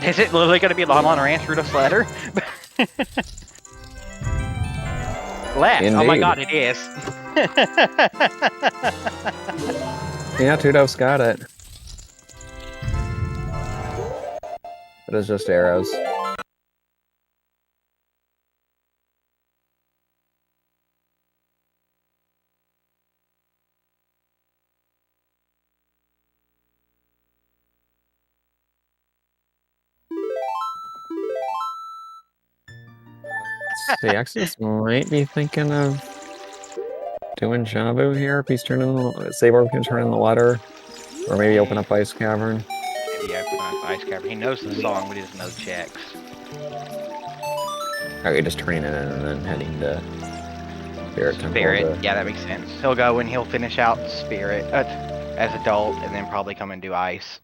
Is it literally going to be Lon Lon Rant, Gerudo's letter? Left. Indeed. Oh my god, it is. Yeah, Tudov's got it. It is just arrows. The Exodus might be thinking of doing Jabu here if he's Sabor can turn in the letter. Or maybe open up Ice Cavern. Maybe open up Ice Cavern. He knows the song, but he doesn't know checks. Okay, just turning it in and then heading to Spirit Temple. Spirit, yeah, that makes sense. He'll go and he'll finish out Spirit as adult, and then probably come and do Ice.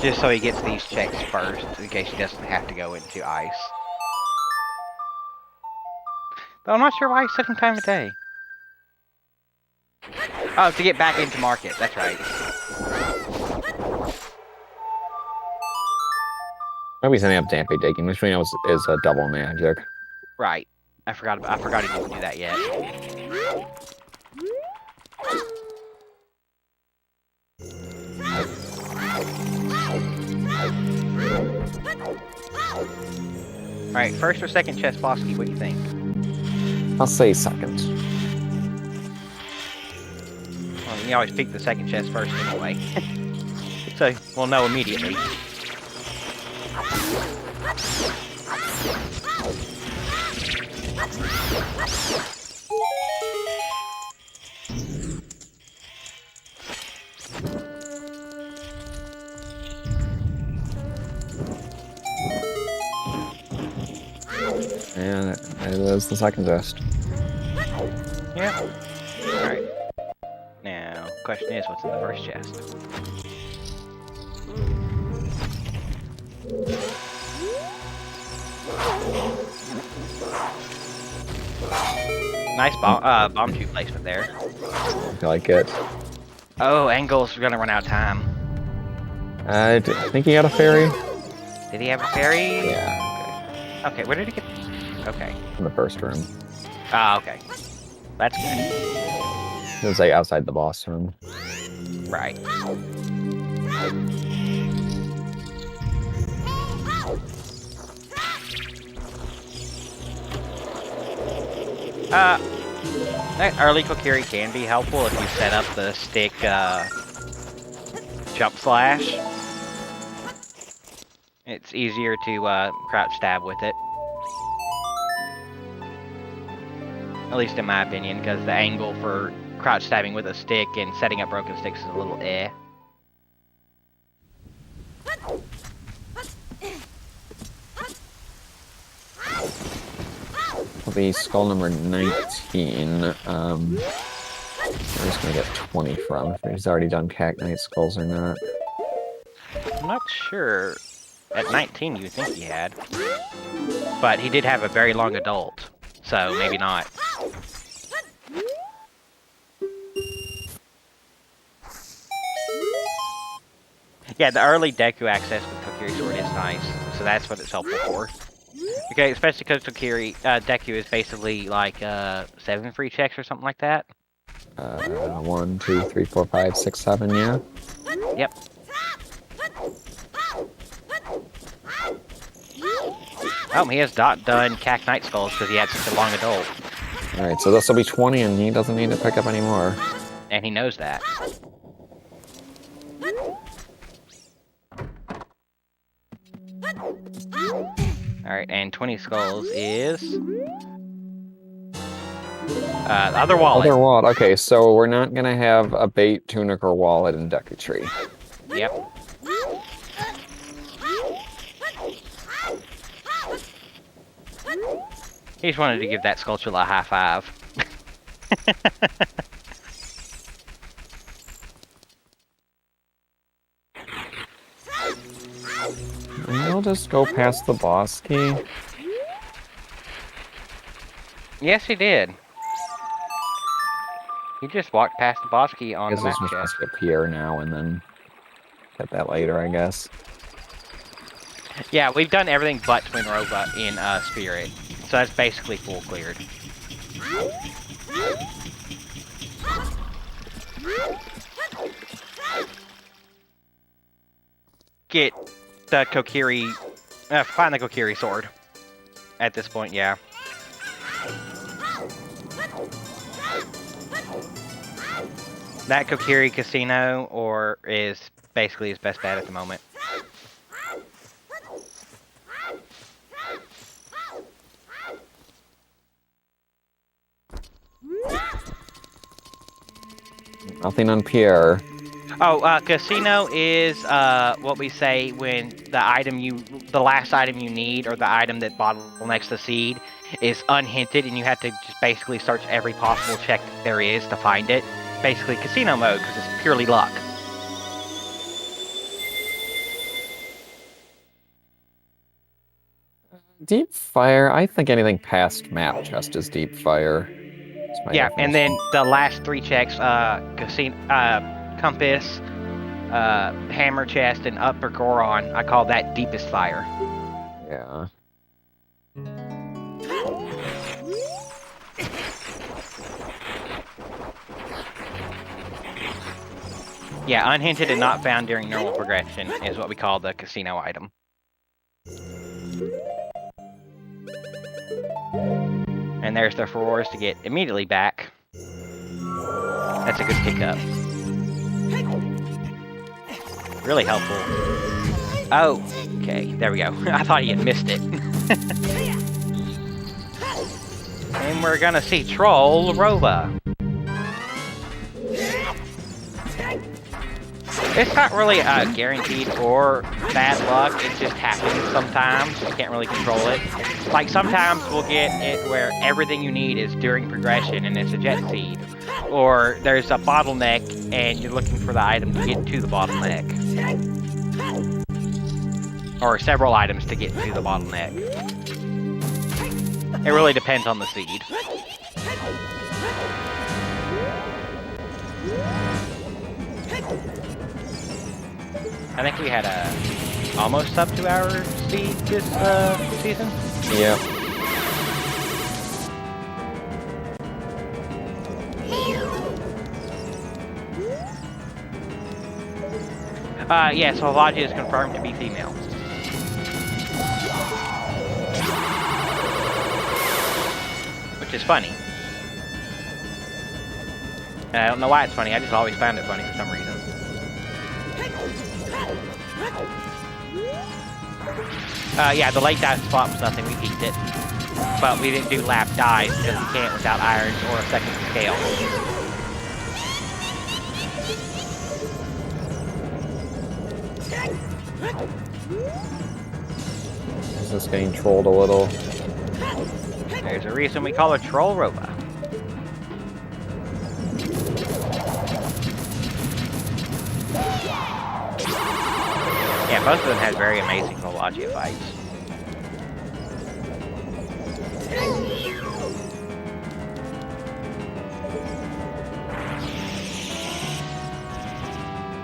Just so he gets these checks first, in case he doesn't have to go into Ice. Though I'm not sure why he's 7 times a day. Oh, to get back into market, that's right. Maybe he's setting up Dampy Digging, which we know is a double magic. Right. I forgot he didn't do that yet. Alright, first or second chest boss key, what do you think? I'll say second. Well, you always pick the second chest first anyway. So, we'll know immediately. And it is the second chest. Yeah. Alright. Now, question is, what's in the first chest? Nice bomb tube placement there. I like it. Oh, Engel's gonna run out of time. I think he got a fairy. Did he have a fairy? Yeah. Okay, where did he get? Okay. In the first room. Ah, okay. That's good. It was like outside the boss room. Right. That early Kokiri can be helpful if you set up the stick jump slash. It's easier to crouch stab with it. At least in my opinion, because the angle for crouch stabbing with a stick and setting up broken sticks is a little eh. Will be skull number 19. We're just gonna get 20 from. If he's already done Cacnite skulls or not. I'm not sure. At 19 you would think he had. But he did have a very long adult, so maybe not. Yeah, the early Deku access with Kokiri Sword is nice, so that's what it's helpful for. Okay, especially because Kokiri, Deku is basically like 7 free checks or something like that. 1, 2, 3, 4, 5, 6, 7, yeah? Yep. Oh, he has done Cacnite Skulls because he had such a long adult. Alright, so this will be 20 and he doesn't need to pick up any more. And he knows that. Alright, and 20 skulls is... the other wallet. Other wallet. Okay, so we're not gonna have a bait, tunic, or wallet in Deku Tree. Yep. He just wanted to give that sculpture a high five. We'll just go past the boss key. Yes, he did. He just walked past the boss key on the map We're chest. supposed to get Pierre now and then get that later, I guess. Yeah, we've done everything but Twin Robot in Spirit. So that's basically full cleared. Get the Kokiri... find the Kokiri sword. At this point, yeah. That Kokiri Casino is basically his best bet at the moment. Nothing on Pierre. Oh, casino is what we say when the last item you need, or the item that bottlenecks the seed, is unhinted, and you have to just basically search every possible check there is to find it. Basically, casino mode, because it's purely luck. Deep fire. I think anything past map chest is deep fire. Yeah, and then the last 3 checks, casino, compass, hammer chest, and upper Goron, I call that deepest fire. Yeah. Yeah, unhinted and not found during normal progression is what we call the casino item. And there's the rewards to get immediately back. That's a good pickup. Really helpful. Oh, okay, there we go. I thought he had missed it. And we're gonna see Troll Roba. It's not really guaranteed or bad luck, it just happens sometimes. You can't really control it. Like sometimes we'll get it where everything you need is during progression and it's a jet seed. Or there's a bottleneck and you're looking for the item to get to the bottleneck. Or several items to get to the bottleneck. It really depends on the seed. I think we had a almost sub 2 hour speed this season. Yeah. Yeah, so Elijah is confirmed to be female. Which is funny. And I don't know why it's funny, I just always found it funny for some reason. Yeah, the late dive spot was nothing, we peaked it. But we didn't do lap dives because we can't without irons or a second scale. Is this getting trolled a little? There's a reason we call her Troll Roba. Yeah, both of them had very amazing Vologia fights.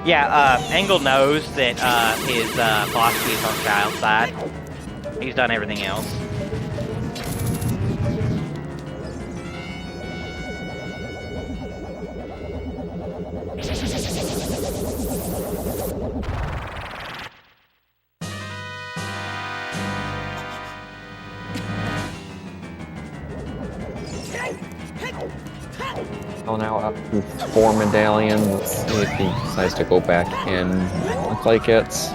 Yeah, Engel knows that his philosophy is on Child's side. He's done everything else. Oh, now up to 4 medallions. Let's see if he decides to go back in. Looks like it's...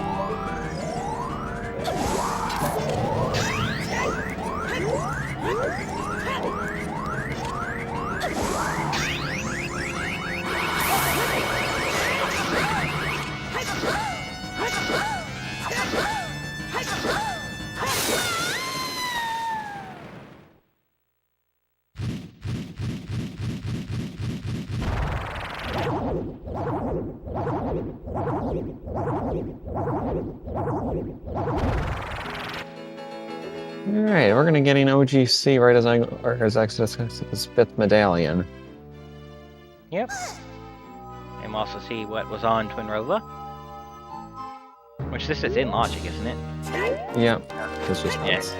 Alright, we're gonna get an OGC right as Exodus gets his 5th medallion. Yep. And we'll also see what was on Twin Rova. Which this is in logic, isn't it? Yep, this was Yes.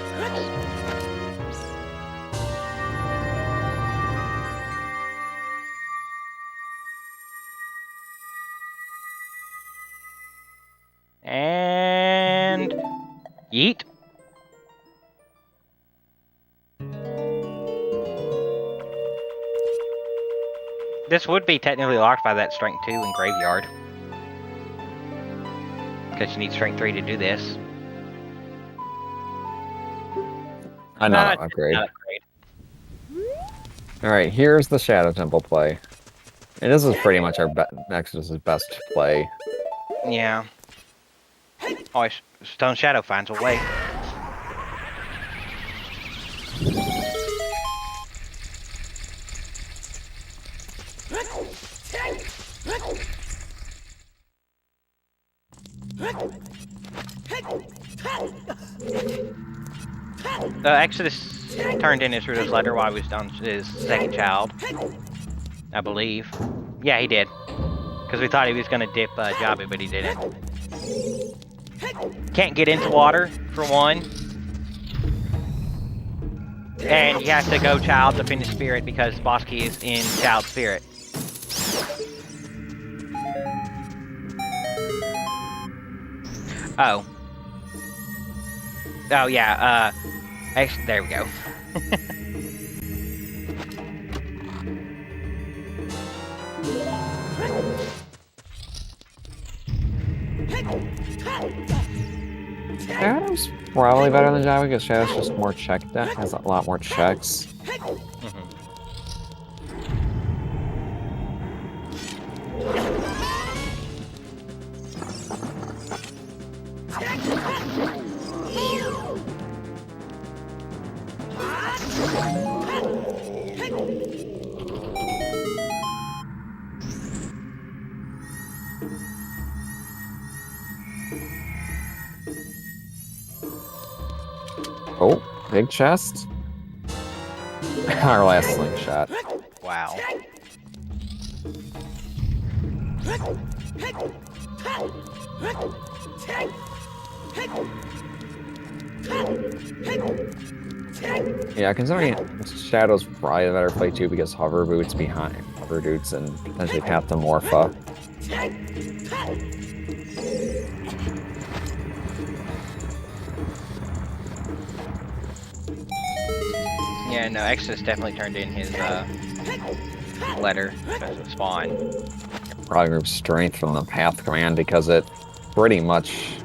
And yeet. This would be technically locked by that Strength 2 in Graveyard. Because you need Strength 3 to do this. Another upgrade. Not upgrade. Alright, here's the Shadow Temple play. And this is pretty much our Exodus's best play. Yeah. Always Stone Shadow finds a way. Exodus turned in his Rudo's letter while he was on his second child. I believe. Yeah, he did. Because we thought he was going to dip Jabba, but he didn't. Can't get into water, for one. And you have to go Child to finish Spirit because Boss Key is in Child Spirit. Oh. Oh, yeah, there we go. Shadow's probably better than Java because Shadow's just more check deck, has a lot more checks. Oh, big chest. Our last slingshot. Wow. Yeah, considering Shadow's probably a better play too because hover boots behind hover boots and potentially path to Morpha. Yeah, no, Exodus definitely turned in his letter as a spawn. Probably group strength from the path command because it pretty much.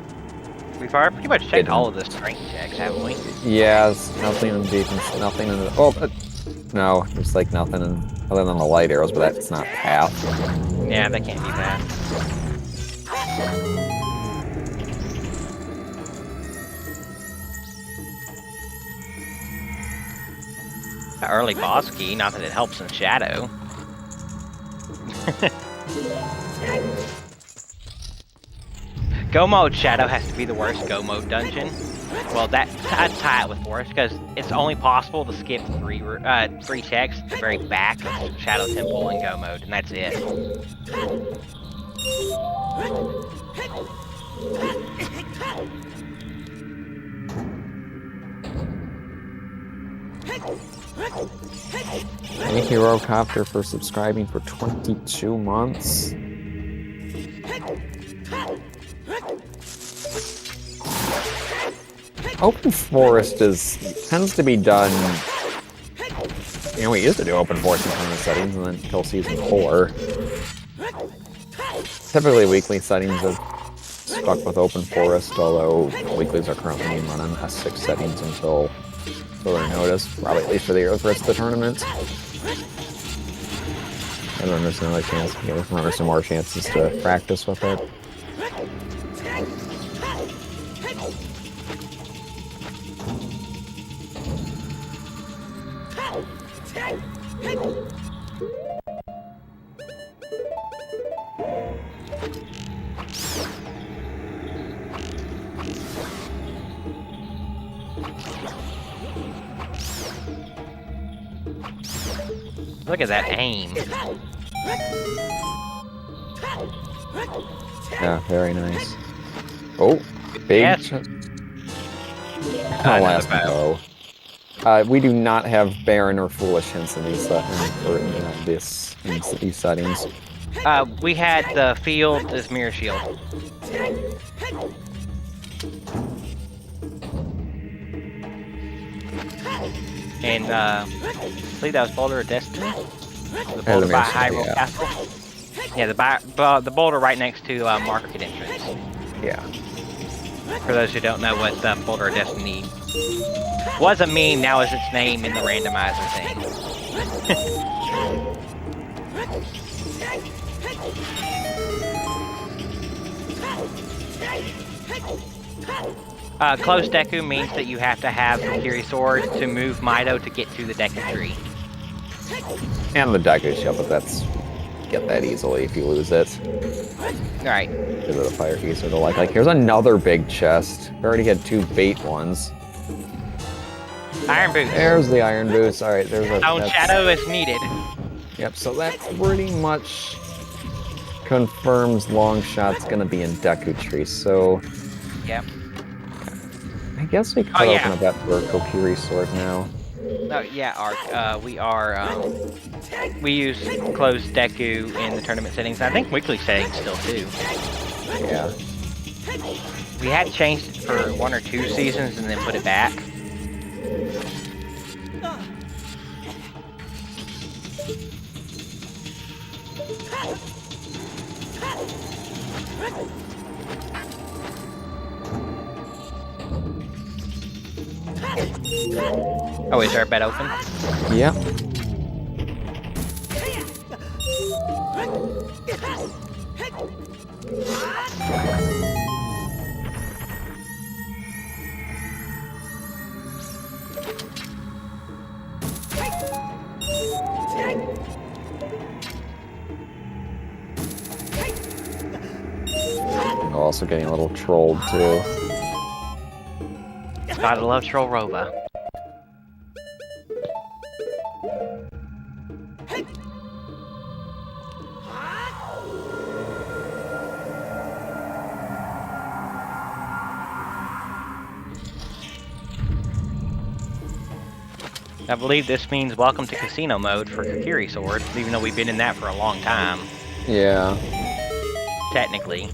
We've already pretty much checked all of the strength checks, haven't we? Yeah, nothing in defense, nothing in the. Oh, no, there's like nothing in, other than the light arrows, but that's not path. Yeah, that can't be bad. Early boss key, not that it helps in Shadow. Go mode Shadow has to be the worst go mode dungeon. Well, I'd tie it with worst because it's only possible to skip three checks at the very back of Shadow Temple in go mode, and that's it. Thank you, Rocopter, for subscribing for 22 months. Open Forest tends to be done. You know, we used to do Open Forest in tournament settings, and then until season 4. Typically, weekly settings have stuck with Open Forest, although weeklies are currently being run on S6 settings until further notice, probably at least for the rest of the tournament. And then there's another chance, there's some more chances to practice with it. Look at that aim. Yeah, very nice. Oh, big. Yes. Last bow. We do not have Baron or Foolish hints in these these settings. We had the field as Mirror Shield. And I believe that was Boulder of Destiny. The boulder by Hyrule Castle. Yeah, the boulder right next to Market Entrance. Yeah. For those who don't know what Boulder of Destiny was a meme, now is its name in the randomizer thing. Close Deku means that you have to have the Kiri Sword to move Mido to get to the Deku tree. And the Deku Shield, but get that easily if you lose it. Alright. Because of the fire keys or the like. Here's another big chest. We already had 2 bait ones. Iron Boots. There's the Iron Boots. Alright, there's a... Stone Shadow is needed. Yep, so that pretty much confirms Longshot's gonna be in Deku Tree, so... Yep. I guess we could open up that Kokiri Sword now. Oh, yeah, Ark. We use closed Deku in the tournament settings. I think weekly settings still too. Yeah. We had changed it for 1 or 2 seasons and then put it back. Oh, is there a bed open? Yep. I'm also getting a little trolled too. Gotta love Troll Rova. I believe this means welcome to casino mode for Kakiri Sword, even though we've been in that for a long time, Yeah. technically.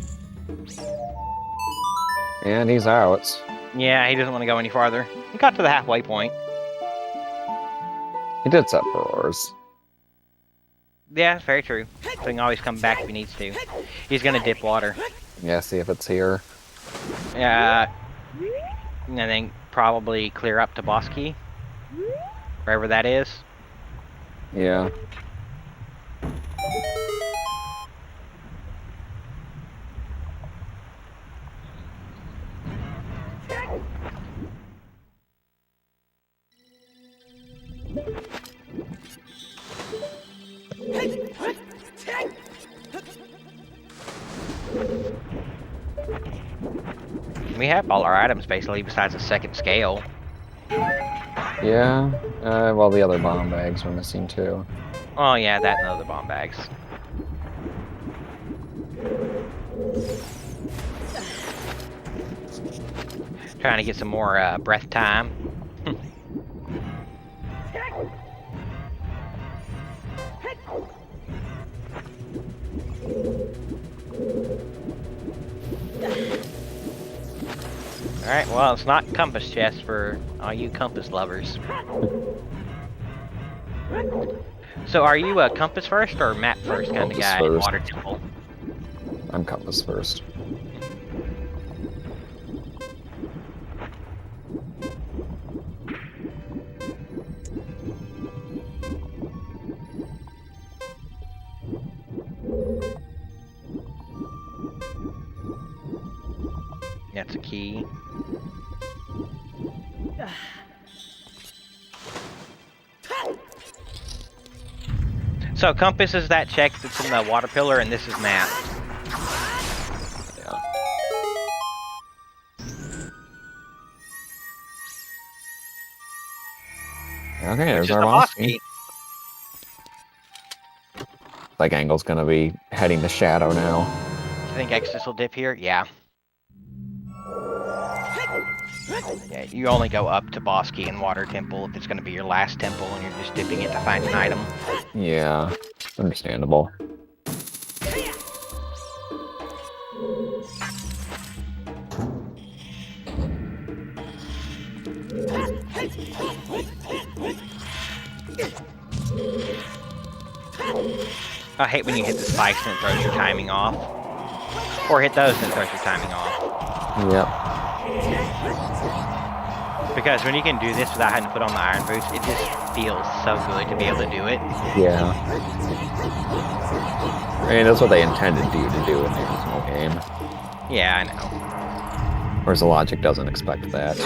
And he's out. Yeah, he doesn't want to go any farther. He got to the halfway point. He did set for oars. Yeah, very true. So he can always come back if he needs to. He's gonna dip water. Yeah, see if it's here. And then probably clear up to Boss Key. Wherever that is. Yeah. We have all our items basically besides a second scale. Yeah. Well, the other bomb bags were missing too. Oh yeah, that and other bomb bags. Trying to get some more breath time. Alright, well, it's not compass chest for all you compass lovers. So are you a compass first or map first kind of Compass guy in first. Water Temple? I'm compass first. That's a key. So compass is that check that's in the water pillar, and this is map. Yeah. Okay, Which there's is our the boss boss key. key. Like Engel's gonna be heading to Shadow now. I think Exodus will dip here. Yeah. Yeah, you only go up to Boss Key and Water Temple if it's going to be your last temple and you're just dipping it to find an item. Yeah, understandable. I hate when you hit the spikes and it throws your timing off. Or hit those and it throws your timing off. Yep. Because when you can do this without having to put on the iron boots, it just feels so good to be able to do it. Yeah. I mean, that's what they intended you to do in the original game. Yeah, I know. Whereas the logic doesn't expect that.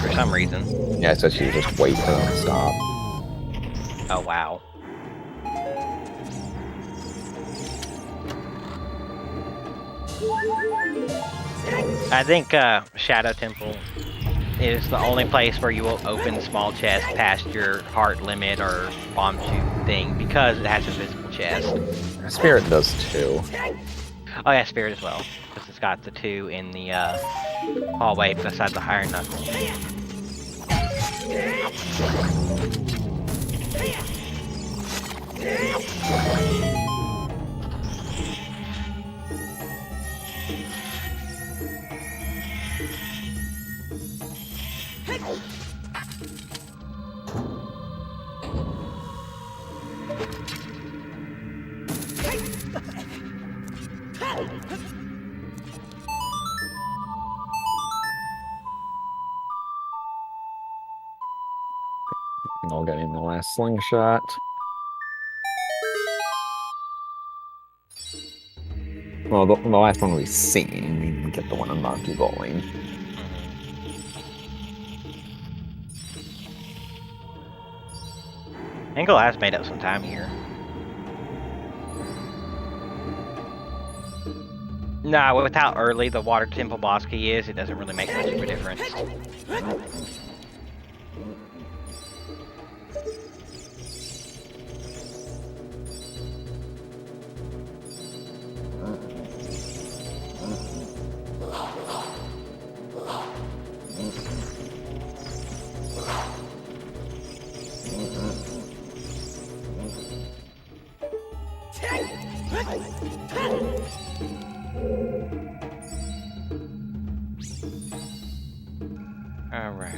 For some reason. Yeah, it's just you just wait for them to stop. Oh, wow. I think Shadow Temple is the only place where you will open small chests past your heart limit or bomb tube thing because it has a visible chest. Spirit does too. Oh yeah, Spirit as well, because it's got the 2 in the hallway beside the Iron Knuckle. Engel getting the last slingshot. Well, the last one we've seen. We didn't get the one on Monkey Bowling. Engel has made up some time here. Nah, with how early the Water Temple boss key is, it doesn't really make much of a difference. Alright.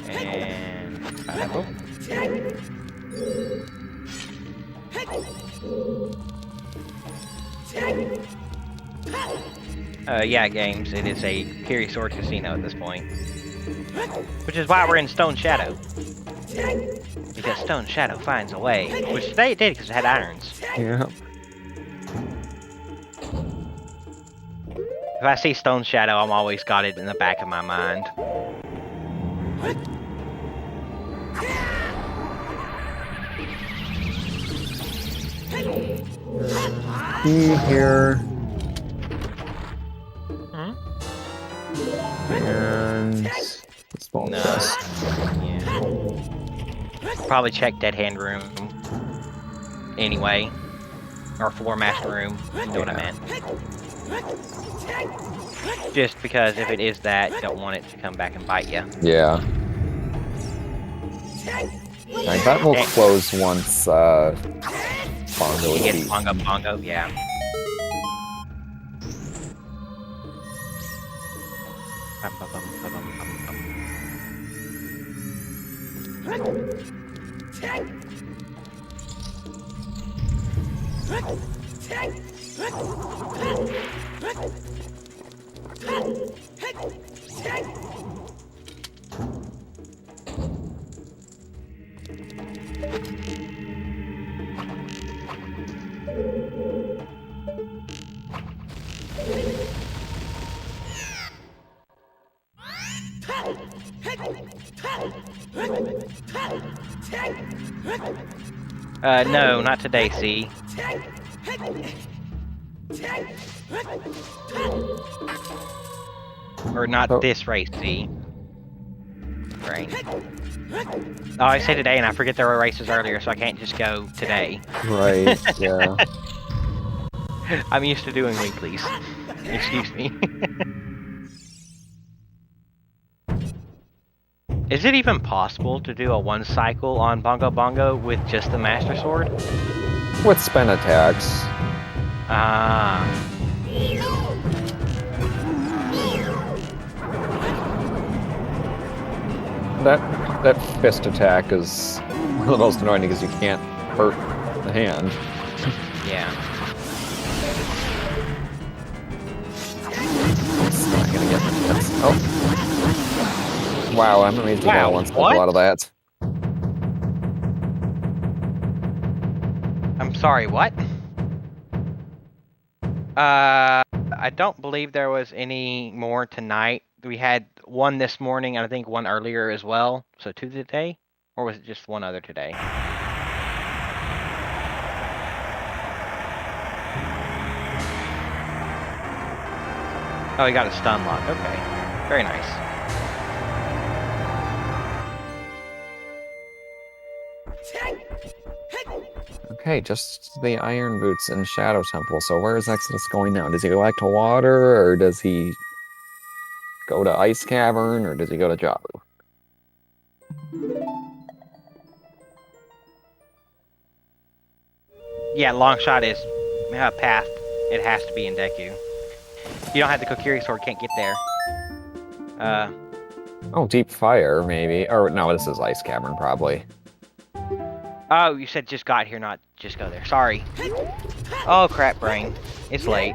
And... yeah, games. It is a Curious Sword Casino at this point. Which is why we're in Stone Shadow. Because Stone Shadow finds a way. Which today it did because it had irons. Yeah. If I see Stone Shadow, I'm always got it in the back of my mind. Here. Hmm? And this ball No. dust. Yeah. Probably check Dead Hand Room. Anyway. Or Floor Master Room. You know what I meant. Just because if it is that, you don't want it to come back and bite you. Yeah. Alright, that will close once Bongo You is get beat. Bongo, yeah. No, not today, see. Or not this race, see. Right. Oh, I say today and I forget there were races earlier, so I can't just go today. Right, yeah. I'm used to doing weeklies. Excuse me. Is it even possible to do a one cycle on Bongo Bongo with just the Master Sword? With spin attacks. Ah. That fist attack is one of the most annoying because you can't hurt the hand. Yeah. It's not gonna get that's, oh. Wow, I'm amazed Wow, wow, once a what? lot of that. I'm sorry, what? I don't believe there was any more tonight. We had one this morning, and I think one earlier as well. So 2 today? Or was it just one other today? Oh, he got a stun lock. Okay. Very nice. Okay, just the Iron Boots and Shadow Temple. So where is Exodus going now? Does he go back to water, or does he go to Ice Cavern, or does he go to Jabu? Yeah, long shot is path. It has to be in Deku. You don't have the Kokiri sword, can't get there. Oh, Deep Fire, maybe. Or no, this is Ice Cavern, probably. Oh, you said just got here, not just go there. Sorry. Oh, crap, brain. It's late.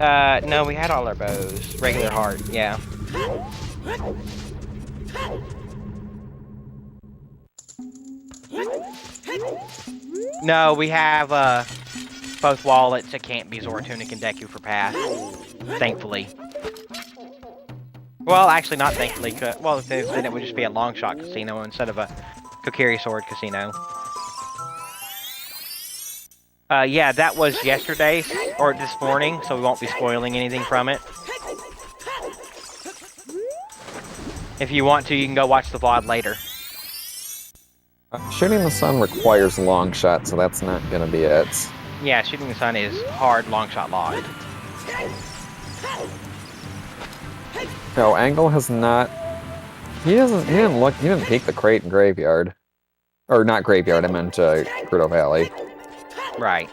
No, we had all our bows. Regular heart, yeah. No, we have, both wallets. It can't be Zora Tunic and Deku for path. Thankfully. Well, actually not thankfully. Well, then it would just be a long shot casino instead of a Kokiri sword casino. Yeah, that was yesterday, or this morning, so we won't be spoiling anything from it. If you want to, you can go watch the VOD later. Shooting the sun requires long shot, so that's not gonna be it. Yeah, shooting the sun is hard long shot locked. No, Engel has not. He didn't peek the crate in Graveyard. Or not Graveyard, I meant Crudo Valley. Right.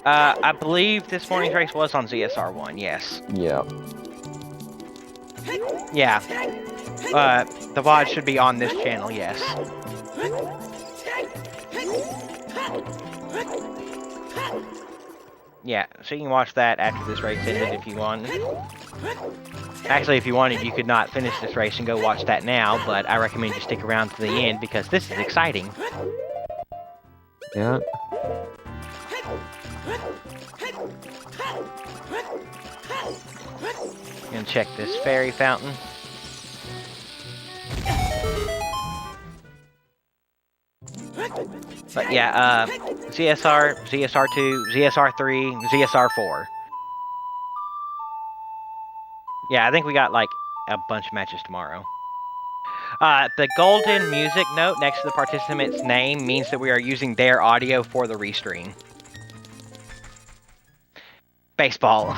I believe this morning's race was on ZSR1, yes. Yeah. Yeah. The VOD should be on this channel, yes. Yeah, so you can watch that after this race ended if you want. Actually, if you wanted, you could not finish this race and go watch that now, but I recommend you stick around to the end because this is exciting. Yeah. And check this fairy fountain. But yeah, ZSR, ZSR2, ZSR3, ZSR4. Yeah, I think we got like a bunch of matches tomorrow. The golden music note next to the participant's name means that we are using their audio for the restream. Baseball.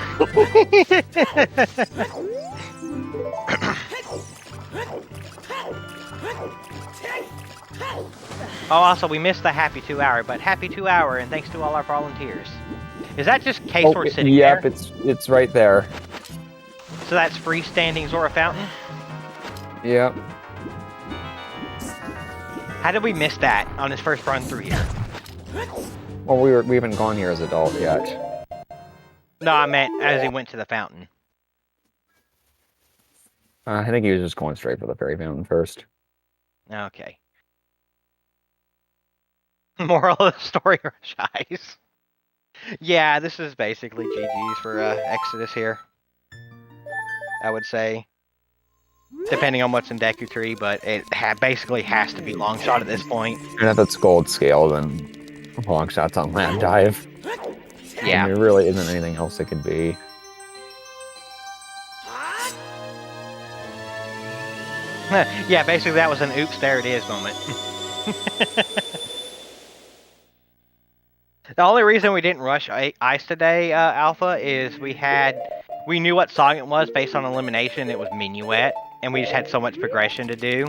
Oh, also, we missed the Happy 2 Hour, but Happy 2 Hour, and thanks to all our volunteers. Is that just K-Sword sitting there? Yep, it's right there. So that's freestanding Zora Fountain? Yep. How did we miss that on his first run through here? Well, we haven't gone here as adult yet. No, I meant as he went to the fountain. I think he was just going straight for the fairy fountain first. Okay. Moral of the story, Rush. Yeah, this is basically GG's for Exodus here. I would say. Depending on what's in Deku Tree, but it basically has to be long shot at this point. And if it's gold scale, then long shots on land dive. Yeah. And there really isn't anything else it could be. Yeah, basically that was an oops, there it is moment. The only reason we didn't rush Ice today, Alpha, is we knew what song it was based on elimination. It was Minuet, and we just had so much progression to do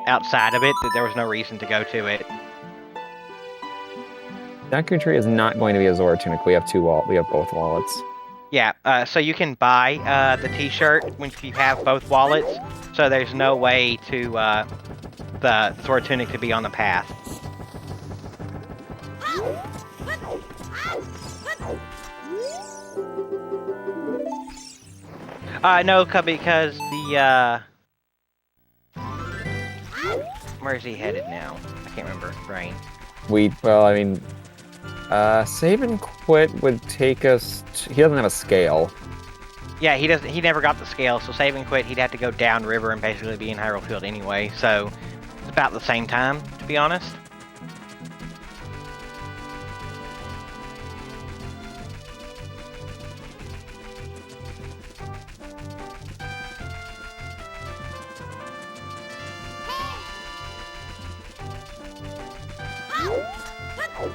outside of it that there was no reason to go to it. Deku Tree is not going to be a Zora Tunic. We have both wallets. Yeah, so you can buy the T-shirt if you have both wallets. So there's no way to the Zora Tunic to be on the path. No, because the where's he headed now? I can't remember. Brain. Save and quit would take us. He doesn't have a scale. Yeah, he doesn't. He never got the scale, so save and quit. He'd have to go downriver and basically be in Hyrule Field anyway. So it's about the same time, to be honest.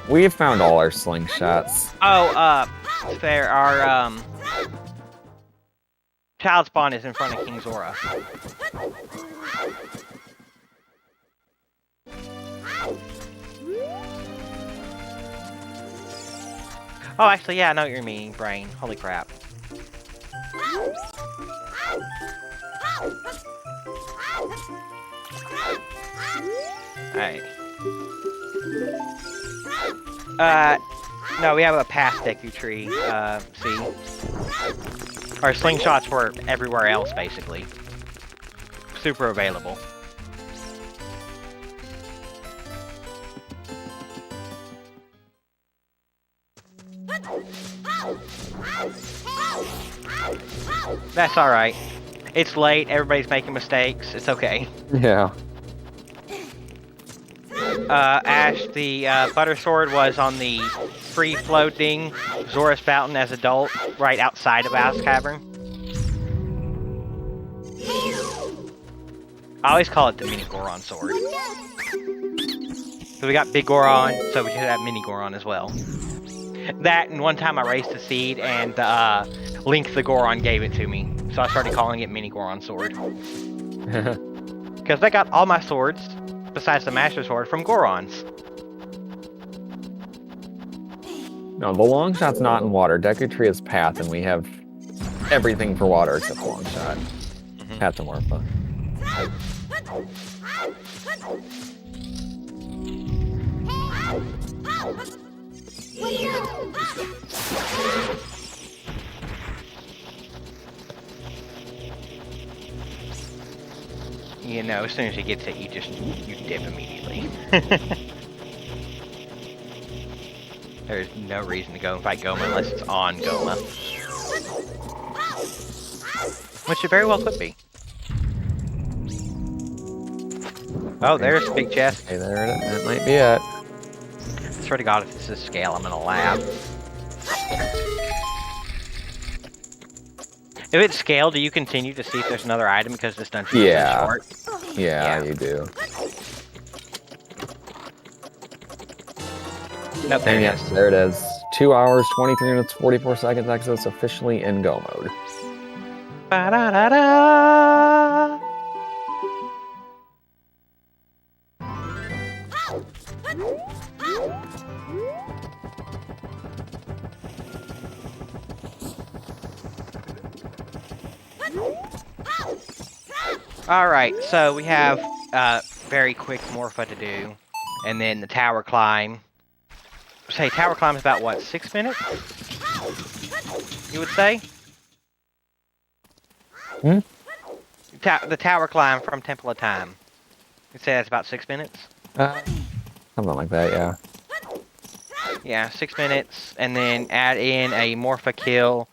We have found all our slingshots. Oh, fair. Our child spawn is in front of King Zora. Oh, actually, yeah, I know what you're meaning, Brain. Holy crap. Alright. No, we have a past Deku Tree, see? Our slingshots were everywhere else, basically. Super available. That's alright. It's late, everybody's making mistakes, it's okay. Yeah. Ash, the Butter Sword was on the free-floating Zora's Fountain as adult, right outside of Owl's Cavern. I always call it the Mini Goron Sword. So we got Big Goron, so we should have Mini Goron as well. That, and one time I raised a seed, and Link the Goron gave it to me. So I started calling it Mini Goron Sword. Because I got all my swords, besides the Master Sword, from Gorons. No, the long shot's not in water. Deku Tree is path, and we have everything for water except the long shot. Path to Morpha. You know, as soon as you get to it, you dip immediately. There's no reason to go and fight Goma unless it's on Goma. Which it very well could be. Oh, there's a big chest. Hey, there it is. That might be it. I swear to God, if this is scale, I'm gonna laugh. If it's scale, do you continue to see if there's another item because this dungeon is Yeah. short? Yeah, you do. Nope, there And it yes, is. there it is. 2 hours, 23 minutes, 44 seconds. Exodus officially in go mode. Ba-da-da-da! Alright, so we have very quick Morpha to do, and then the tower climb. Say, tower climb is about what, 6 minutes? You would say? Hmm? The tower climb from Temple of Time. You'd say that's about 6 minutes? Something like that, yeah. Yeah, 6 minutes, and then add in a Morpha kill.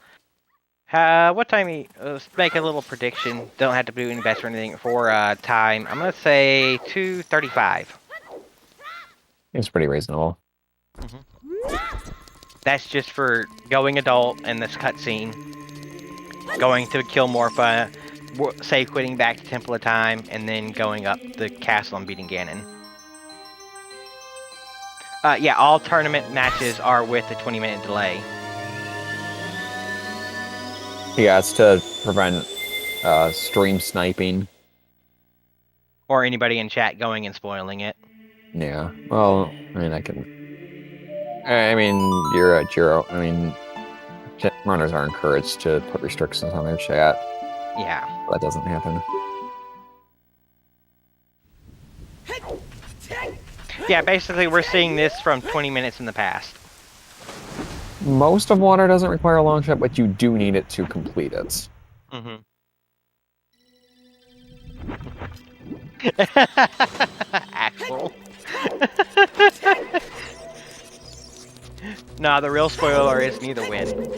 What time? Let's make a little prediction. Don't have to do any bets or anything for time. I'm gonna say 2:35. It's pretty reasonable. That's just for going adult and this cutscene. Going to kill Morpha, save quitting back to Temple of Time, and then going up the castle and beating Ganon. Yeah, all tournament matches are with a 20-minute delay. Yeah, it's to prevent stream sniping. Or anybody in chat going and spoiling it. Yeah. Well, I mean, I mean, you're at zero. I mean, runners are encouraged to put restrictions on their chat. Yeah. That doesn't happen. Yeah, basically we're seeing this from 20 minutes in the past. Most of water doesn't require a long shot, but you do need it to complete it. Actual. Nah, the real spoiler is neither win.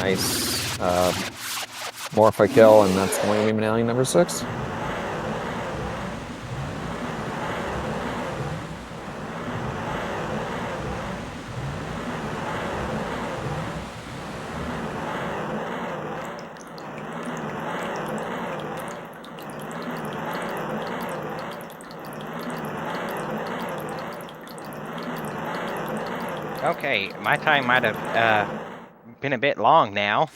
Nice. Morpha kill, and that's going to be medallion number 6. Okay, my time might have been a bit long now.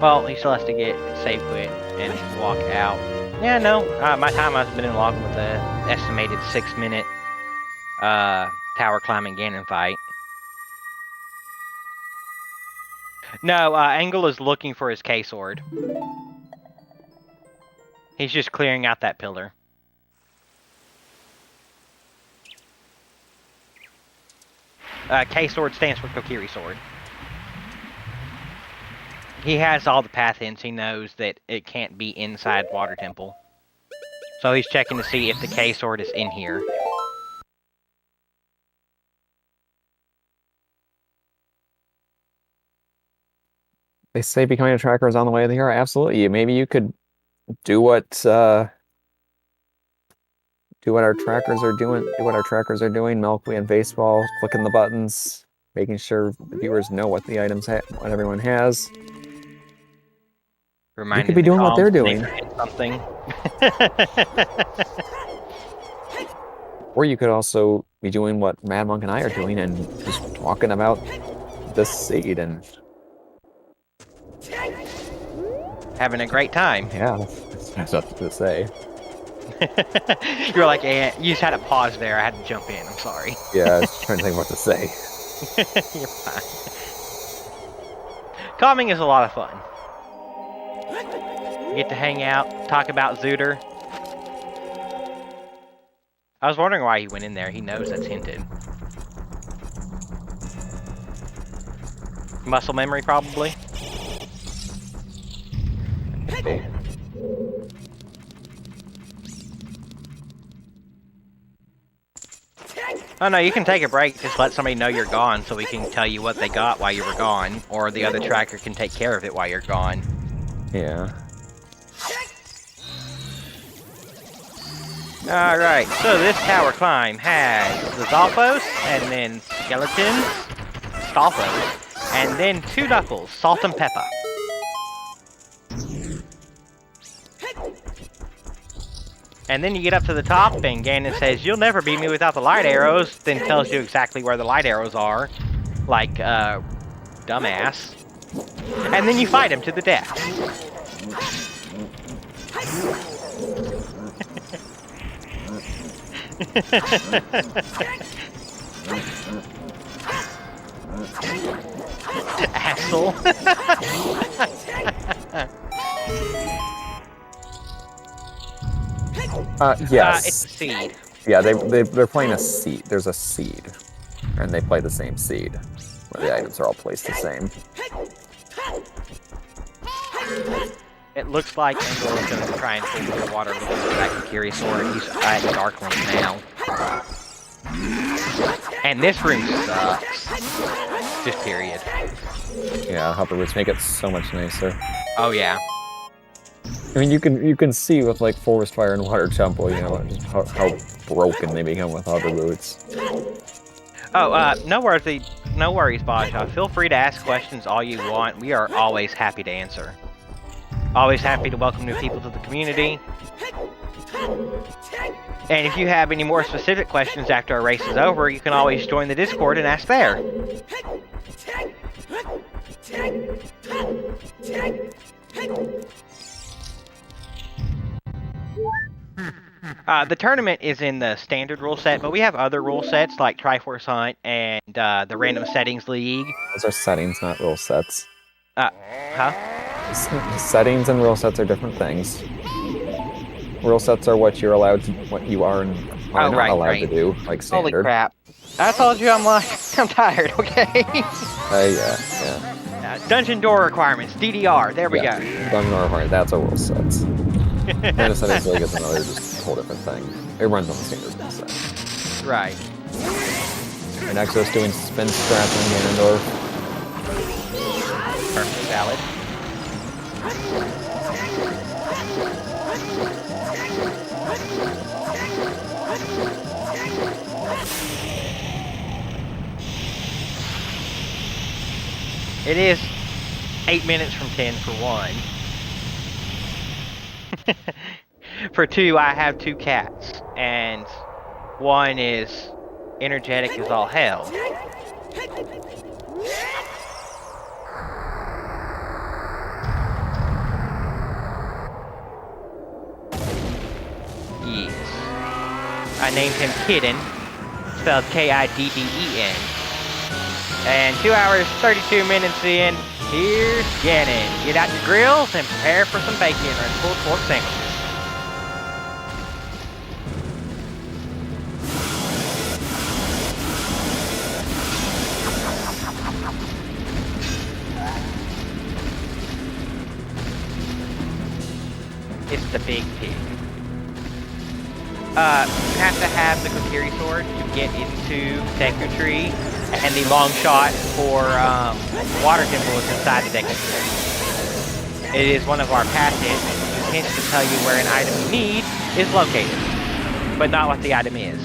Well, he still has to get save quit and walk out. Yeah, no, my time has been long with the estimated 6-minute tower climbing Ganon fight. No, Engel is looking for his K-sword. He's just clearing out that pillar. K-sword stands for Kokiri sword. He has all the path hints. He knows that it can't be inside Water Temple. So he's checking to see if the K-sword is in here. They say becoming a tracker is on the way here. Absolutely. Maybe you could do what our trackers are doing. Do what our trackers are doing. Milkweed and baseball, clicking the buttons, making sure the viewers know what the items what everyone has. Reminding you could be doing what they're doing. Something. Or you could also be doing what Mad Monk and I are doing and just talking about the seed and having a great time. Yeah, that's nothing to say. You're like, you just had a pause there. I had to jump in. I'm sorry. Yeah, I was trying to think what to say. You're fine. Calming is a lot of fun. You get to hang out, talk about Zooter. I was wondering why he went in there. He knows that's hinted. Muscle memory, probably. Okay. Oh no, you can take a break. Just let somebody know you're gone so we can tell you what they got while you were gone. Or the other tracker can take care of it while you're gone. Yeah. Alright, so this tower climb has the Zalfos, and then Skeletons, Stalfos, and then 2 Knuckles, Salt and Pepper. And then you get up to the top, and Ganon says, "You'll never beat me without the light arrows," then tells you exactly where the light arrows are, like, dumbass. And then you fight him to the death. Asshole. Yes. It's a seed. Yeah, they're playing a seed. There's a seed, and they play the same seed, where the items are all placed the same. It looks like Engel is going to try and pull the water looking for that Kokiri sword. He's at Darkling now. And this room sucks. Just period. Yeah, Hopper Roots make it so much nicer. Oh yeah. I mean, you can see with like Forest Fire and Water Temple, you know, just how broken they become with Hopper Roots. Oh, no worries, Baja. Feel free to ask questions all you want. We are always happy to answer. Always happy to welcome new people to the community. And if you have any more specific questions after our race is over, you can always join the Discord and ask there. The tournament is in the standard rule set, but we have other rule sets like Triforce Hunt and the Random Settings League. Those are settings, not rule sets. Huh? Settings and rule sets are different things. Rule sets are what you're allowed to, what you are and are not allowed to do, like standard. Holy crap. I told you I'm tired, okay? Yeah. Dungeon door requirements, DDR, there we go. Dungeon door requirements, that's a rule sets. Random Settings League is another just whole different thing. It runs on the standard rule set. Right. And Exos doing spin strats on Ganondorf. Perfectly valid. It is 8 minutes from 10 for 1. For 2, I have 2 cats, and one is energetic as all hell. Yes. I named him Kidden, spelled Kidden. And 2 hours, 32 minutes in, here's Gannon. Get out your grills and prepare for some bacon or pulled pork sandwiches. It's the big pig. You have to have the Kokiri sword to get into Deku Tree, and the long shot for water temple is inside the Deku Tree. It is one of our passives, whose hints to tell you where an item you need is located, but not what the item is.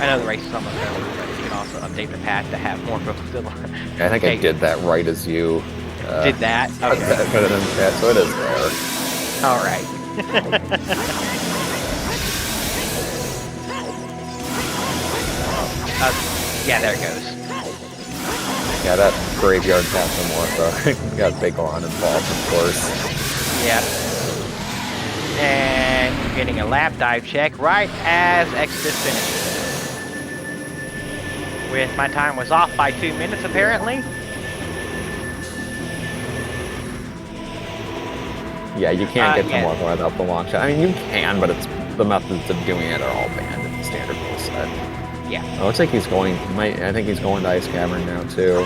I know the race is almost over, but you can also update the path to have more fulfillment. I think I did that right as you did that? Okay. put it in chat, so it is there. All right. Yeah, there it goes. Yeah, that graveyard path and more, so got Big On involved, of course. Yeah. And you're getting a lap dive check right as Exodus finishes. With my time was off by 2 minutes, apparently. Yeah, you can't get to yeah. Morphle without the launch. I mean, you can, but it's the methods of doing it are all banned in the standard rule set. Yeah. It looks like he's going. I think he's going to Ice Cavern now too.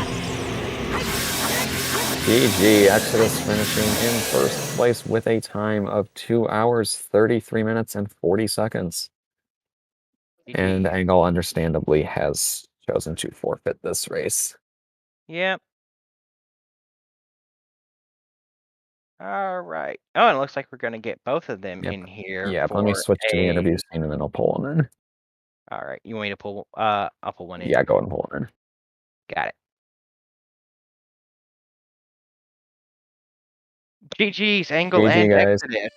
GG, Exodus finishing in first place with a time of 2 hours, 33 minutes, and 40 seconds. And Engel, understandably, has chosen to forfeit this race. Yep. All right. Oh, and it looks like we're going to get both of them in here. Yeah, let me switch to the interview scene and then I'll pull them in. All right. You want me to pull? I'll pull one in. Yeah, go ahead and pull them in. Got it. GG's, Engel GG, and guys. Exodus.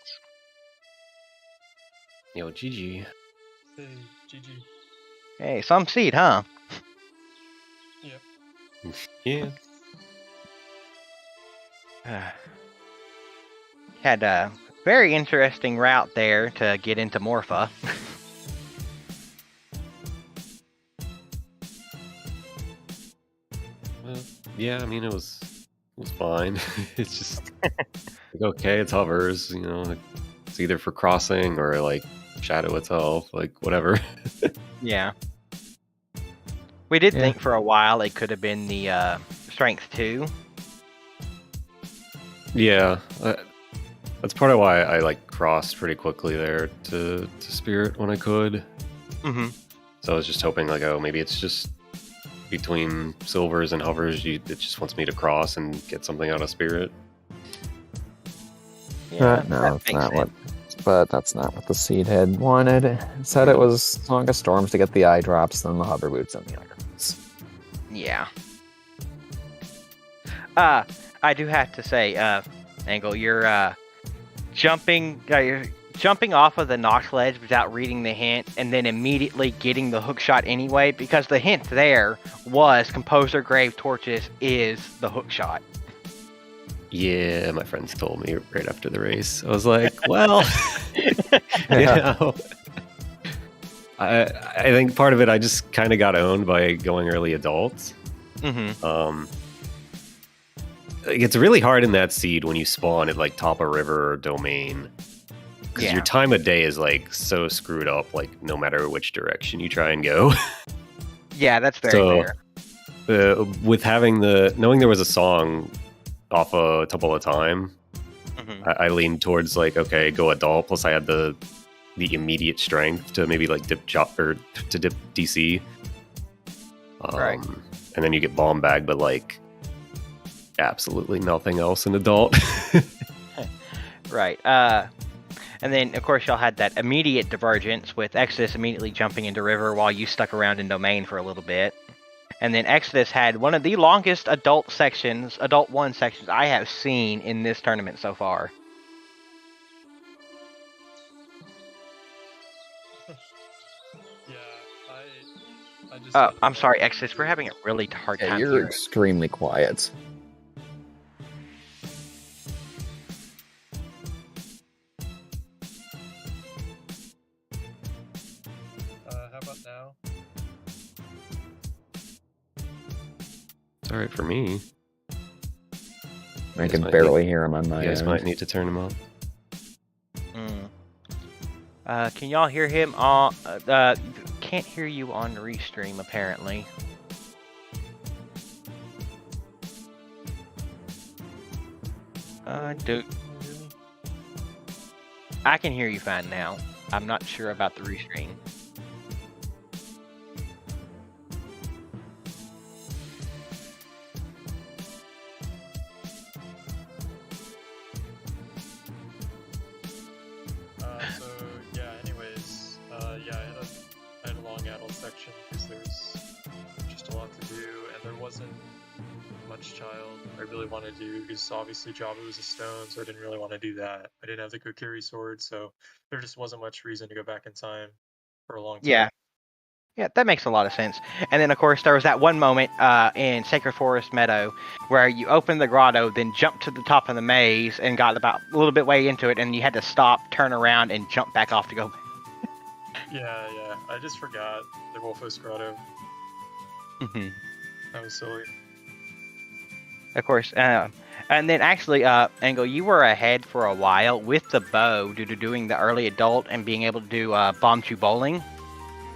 Yo, GG. Hey, GG. Hey, some seed, huh? Yeah. Had a very interesting route there to get into Morpha. Yeah, I mean it was fine. It's just like, okay, it's hovers, you know, like, it's either for crossing or like shadow itself, like whatever. Yeah. We did think for a while it could have been the strength 2. Yeah, that's part of why I like crossed pretty quickly there to spirit when I could. Mm-hmm. So I was just hoping like, oh, maybe it's just between silvers and hovers, it just wants me to cross and get something out of spirit. Yeah, No, it's not what. But that's not what the seed head wanted. It said it was Song of Storms to get the eye drops, then the hover boots and the irons. Yeah. I do have to say, Engel, you're jumping off of the notch ledge without reading the hint, and then immediately getting the hook shot anyway, because the hint there was Composer Grave Torches is the hook shot. Yeah, my friends told me right after the race. I was like, well, you know, I think part of it I just kind of got owned by going early adults. Mm-hmm. Like, it's really hard in that seed when you spawn at like top of river or domain, because your time of day is like so screwed up. Like no matter which direction you try and go. Yeah, that's very fair. With knowing there was a song off a couple of time, I leaned towards like, okay, go adult. Plus, I had the immediate strength to maybe like dip to dip DC. Right. And then you get bomb bag, but like absolutely nothing else in adult. Right. And then of course y'all had that immediate divergence with Exodus immediately jumping into river while you stuck around in domain for a little bit. And then Exodus had one of the longest adult 1 sections I have seen in this tournament so far. I just. I'm sorry, Exodus. We're having a really hard Yeah, time you're hearing. extremely quiet. How about now? It's all right for me. I guys can might barely hear him on my You guys end. might need to turn him up. Can y'all hear him? Can't hear you on Restream apparently. Dude, I can hear you fine now. I'm not sure about the Restream. So yeah. Anyways, yeah, I had a long adult section because there's just a lot to do, and there wasn't much child I really wanted to do because obviously Java was a stone, so I didn't really want to do that. I didn't have the Kokiri sword, so there just wasn't much reason to go back in time for a long time. Yeah. Yeah, that makes a lot of sense. And then, of course, there was that one moment in Sacred Forest Meadow where you opened the grotto, then jumped to the top of the maze and got about a little bit way into it, and you had to stop, turn around, and jump back off to go. Yeah. I just forgot the Wolfos Grotto. Mm-hmm. That was silly. Of course. And then, actually, Engel, you were ahead for a while with the bow due to doing the early adult and being able to do bomb to bowling.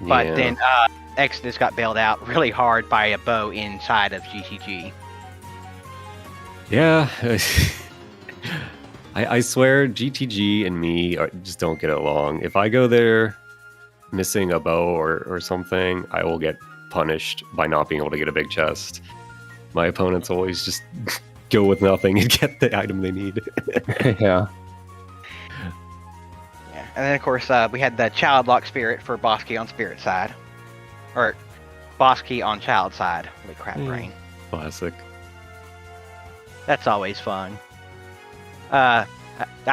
But Yeah. then Exodus got bailed out really hard by a bow inside of GTG. Yeah. I swear GTG and me just don't get along. If I go there missing a bow or something, I will get punished by not being able to get a big chest. My opponents always just go with nothing and get the item they need. Yeah. Yeah. And then, of course, we had the Childlock Spirit for Bosky on Spirit side. Or Bosky on Child side. Holy crap, brain. Classic. That's always fun. I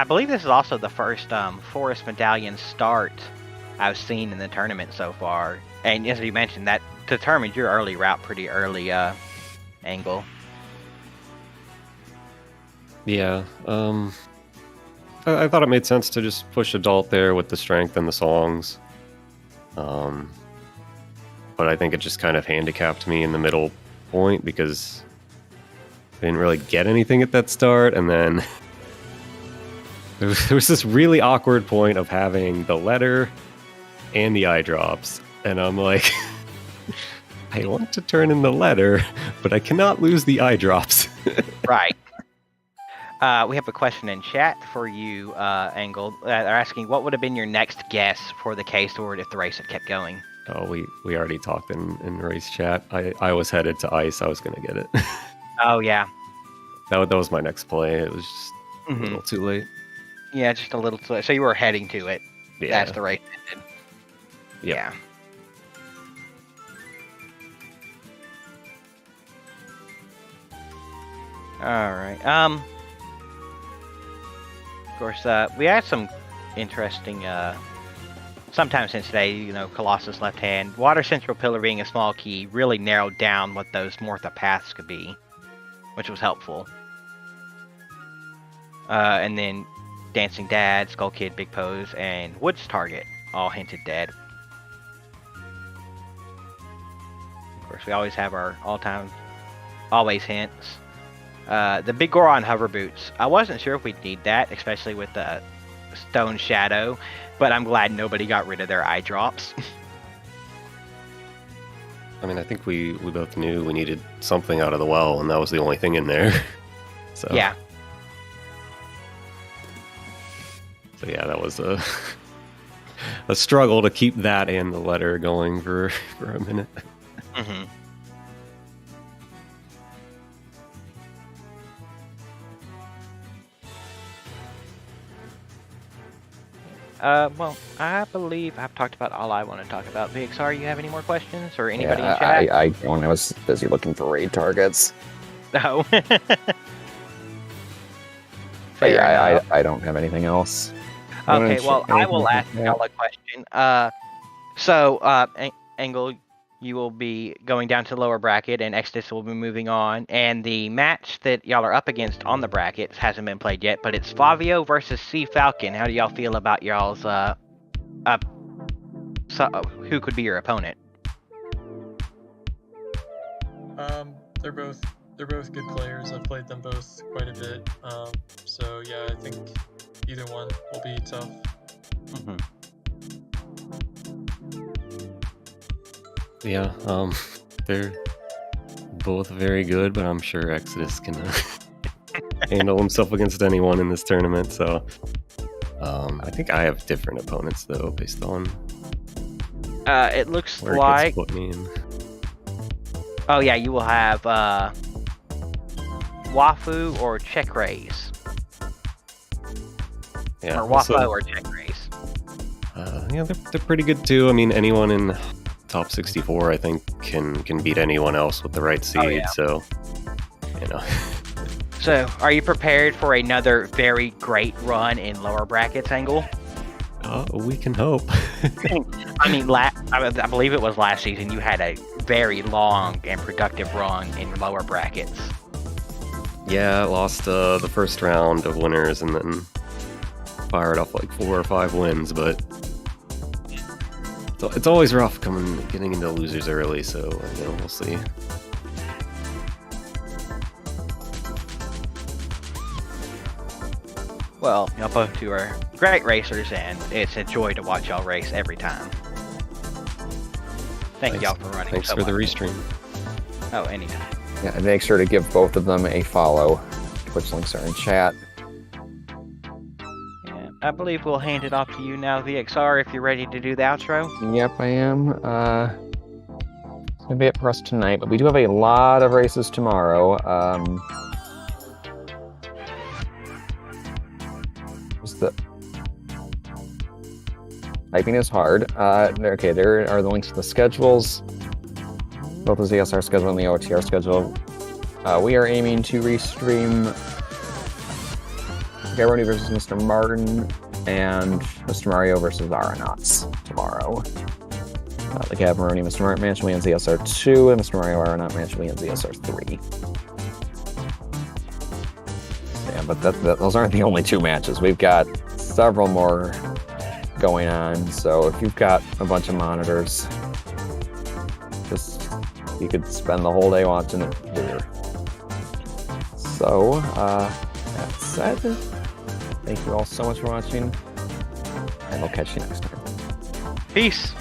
believe this is also the first Forest Medallion start I've seen in the tournament so far. And as you mentioned, that determined your early route pretty early, Engel. Yeah. I thought it made sense to just push adult there with the strength and the songs. But I think it just kind of handicapped me in the middle point because I didn't really get anything at that start, and then there was this really awkward point of having the letter and the eye drops, and I'm like, I want to turn in the letter, but I cannot lose the eye drops. Right. We have a question in chat for you, Engel. They're asking, what would have been your next guess for the K-Sword if the race had kept going? Oh, we already talked in race chat. I was headed to ice. I was going to get it. Oh, yeah. That was my next play. It was just a little too late. Yeah, just a little too. So you were heading to it Yeah. as the race ended. Yep. Yeah. All right. Of course, we had some interesting. Sometime since today, Colossus left hand, Water Central Pillar being a small key really narrowed down what those Mortha paths could be, which was helpful. And then Dancing Dad, Skull Kid, Big Pose, and Woods Target all hinted dead. Of course, we always have our all-time, always hints. The Big Goron Hover Boots. I wasn't sure if we'd need that, especially with the Stone Shadow, but I'm glad nobody got rid of their eye drops. I mean, I think we both knew we needed something out of the well, and that was the only thing in there. So Yeah. So yeah, that was a struggle to keep that and the letter going for a minute. Mm-hmm. Well, I believe I've talked about all I want to talk about. VXR, you have any more questions? Or anybody in chat? I don't. I was busy looking for raid targets. No. But yeah, I don't have anything else. Okay, well, I will ask y'all a question. Engel, you will be going down to the lower bracket, and Exodus will be moving on. And the match that y'all are up against on the brackets hasn't been played yet, but it's Flavio versus Sea Falcon. How do y'all feel about y'all's who could be your opponent? They're both good players. I've played them both quite a bit. So yeah, I think either one will be tough. Yeah, they're both very good, but I'm sure Exodus can handle himself against anyone in this tournament. So I think I have different opponents though, based on It looks where like. it gets put me in. Oh yeah, you will have Wafu or Check Raise. Yeah, Or Wafu or Check Raise. yeah, they're pretty good too. I mean, anyone in top 64, I think, can beat anyone else with the right seed. Oh, yeah. So, you know. So, are you prepared for another very great run in lower brackets, Engel? We can hope. I mean, I believe it was last season you had a very long and productive run in lower brackets. Yeah, I lost the first round of winners and then fired off like 4 or 5 wins, but it's always rough getting into losers early, so you know, we'll see. Well, y'all both two are great racers, and it's a joy to watch y'all race every time. Thank y'all for running. Thanks so for the much. restream. Oh, anytime. Yeah, and make sure to give both of them a follow. Twitch links are in chat. And I believe we'll hand it off to you now, VXR, if you're ready to do the outro. Yep, I am. It's gonna be it for us tonight, but we do have a lot of races tomorrow. Typing is hard. Okay, there are the links to the schedules. Both the ZSR schedule and the OoTR schedule. We are aiming to restream Garoni versus Mr. Martin and Mr. Mario versus Aeronauts tomorrow. The Gaboroni Mr. Martin match will be on ZSR 2, and Mr. Mario Aeronaut match will be on ZSR 3. Yeah, but those aren't the only 2 matches. We've got several more going on, so if you've got a bunch of monitors, you could spend the whole day watching it here. So, that said, thank you all so much for watching, and we'll catch you next time. Peace!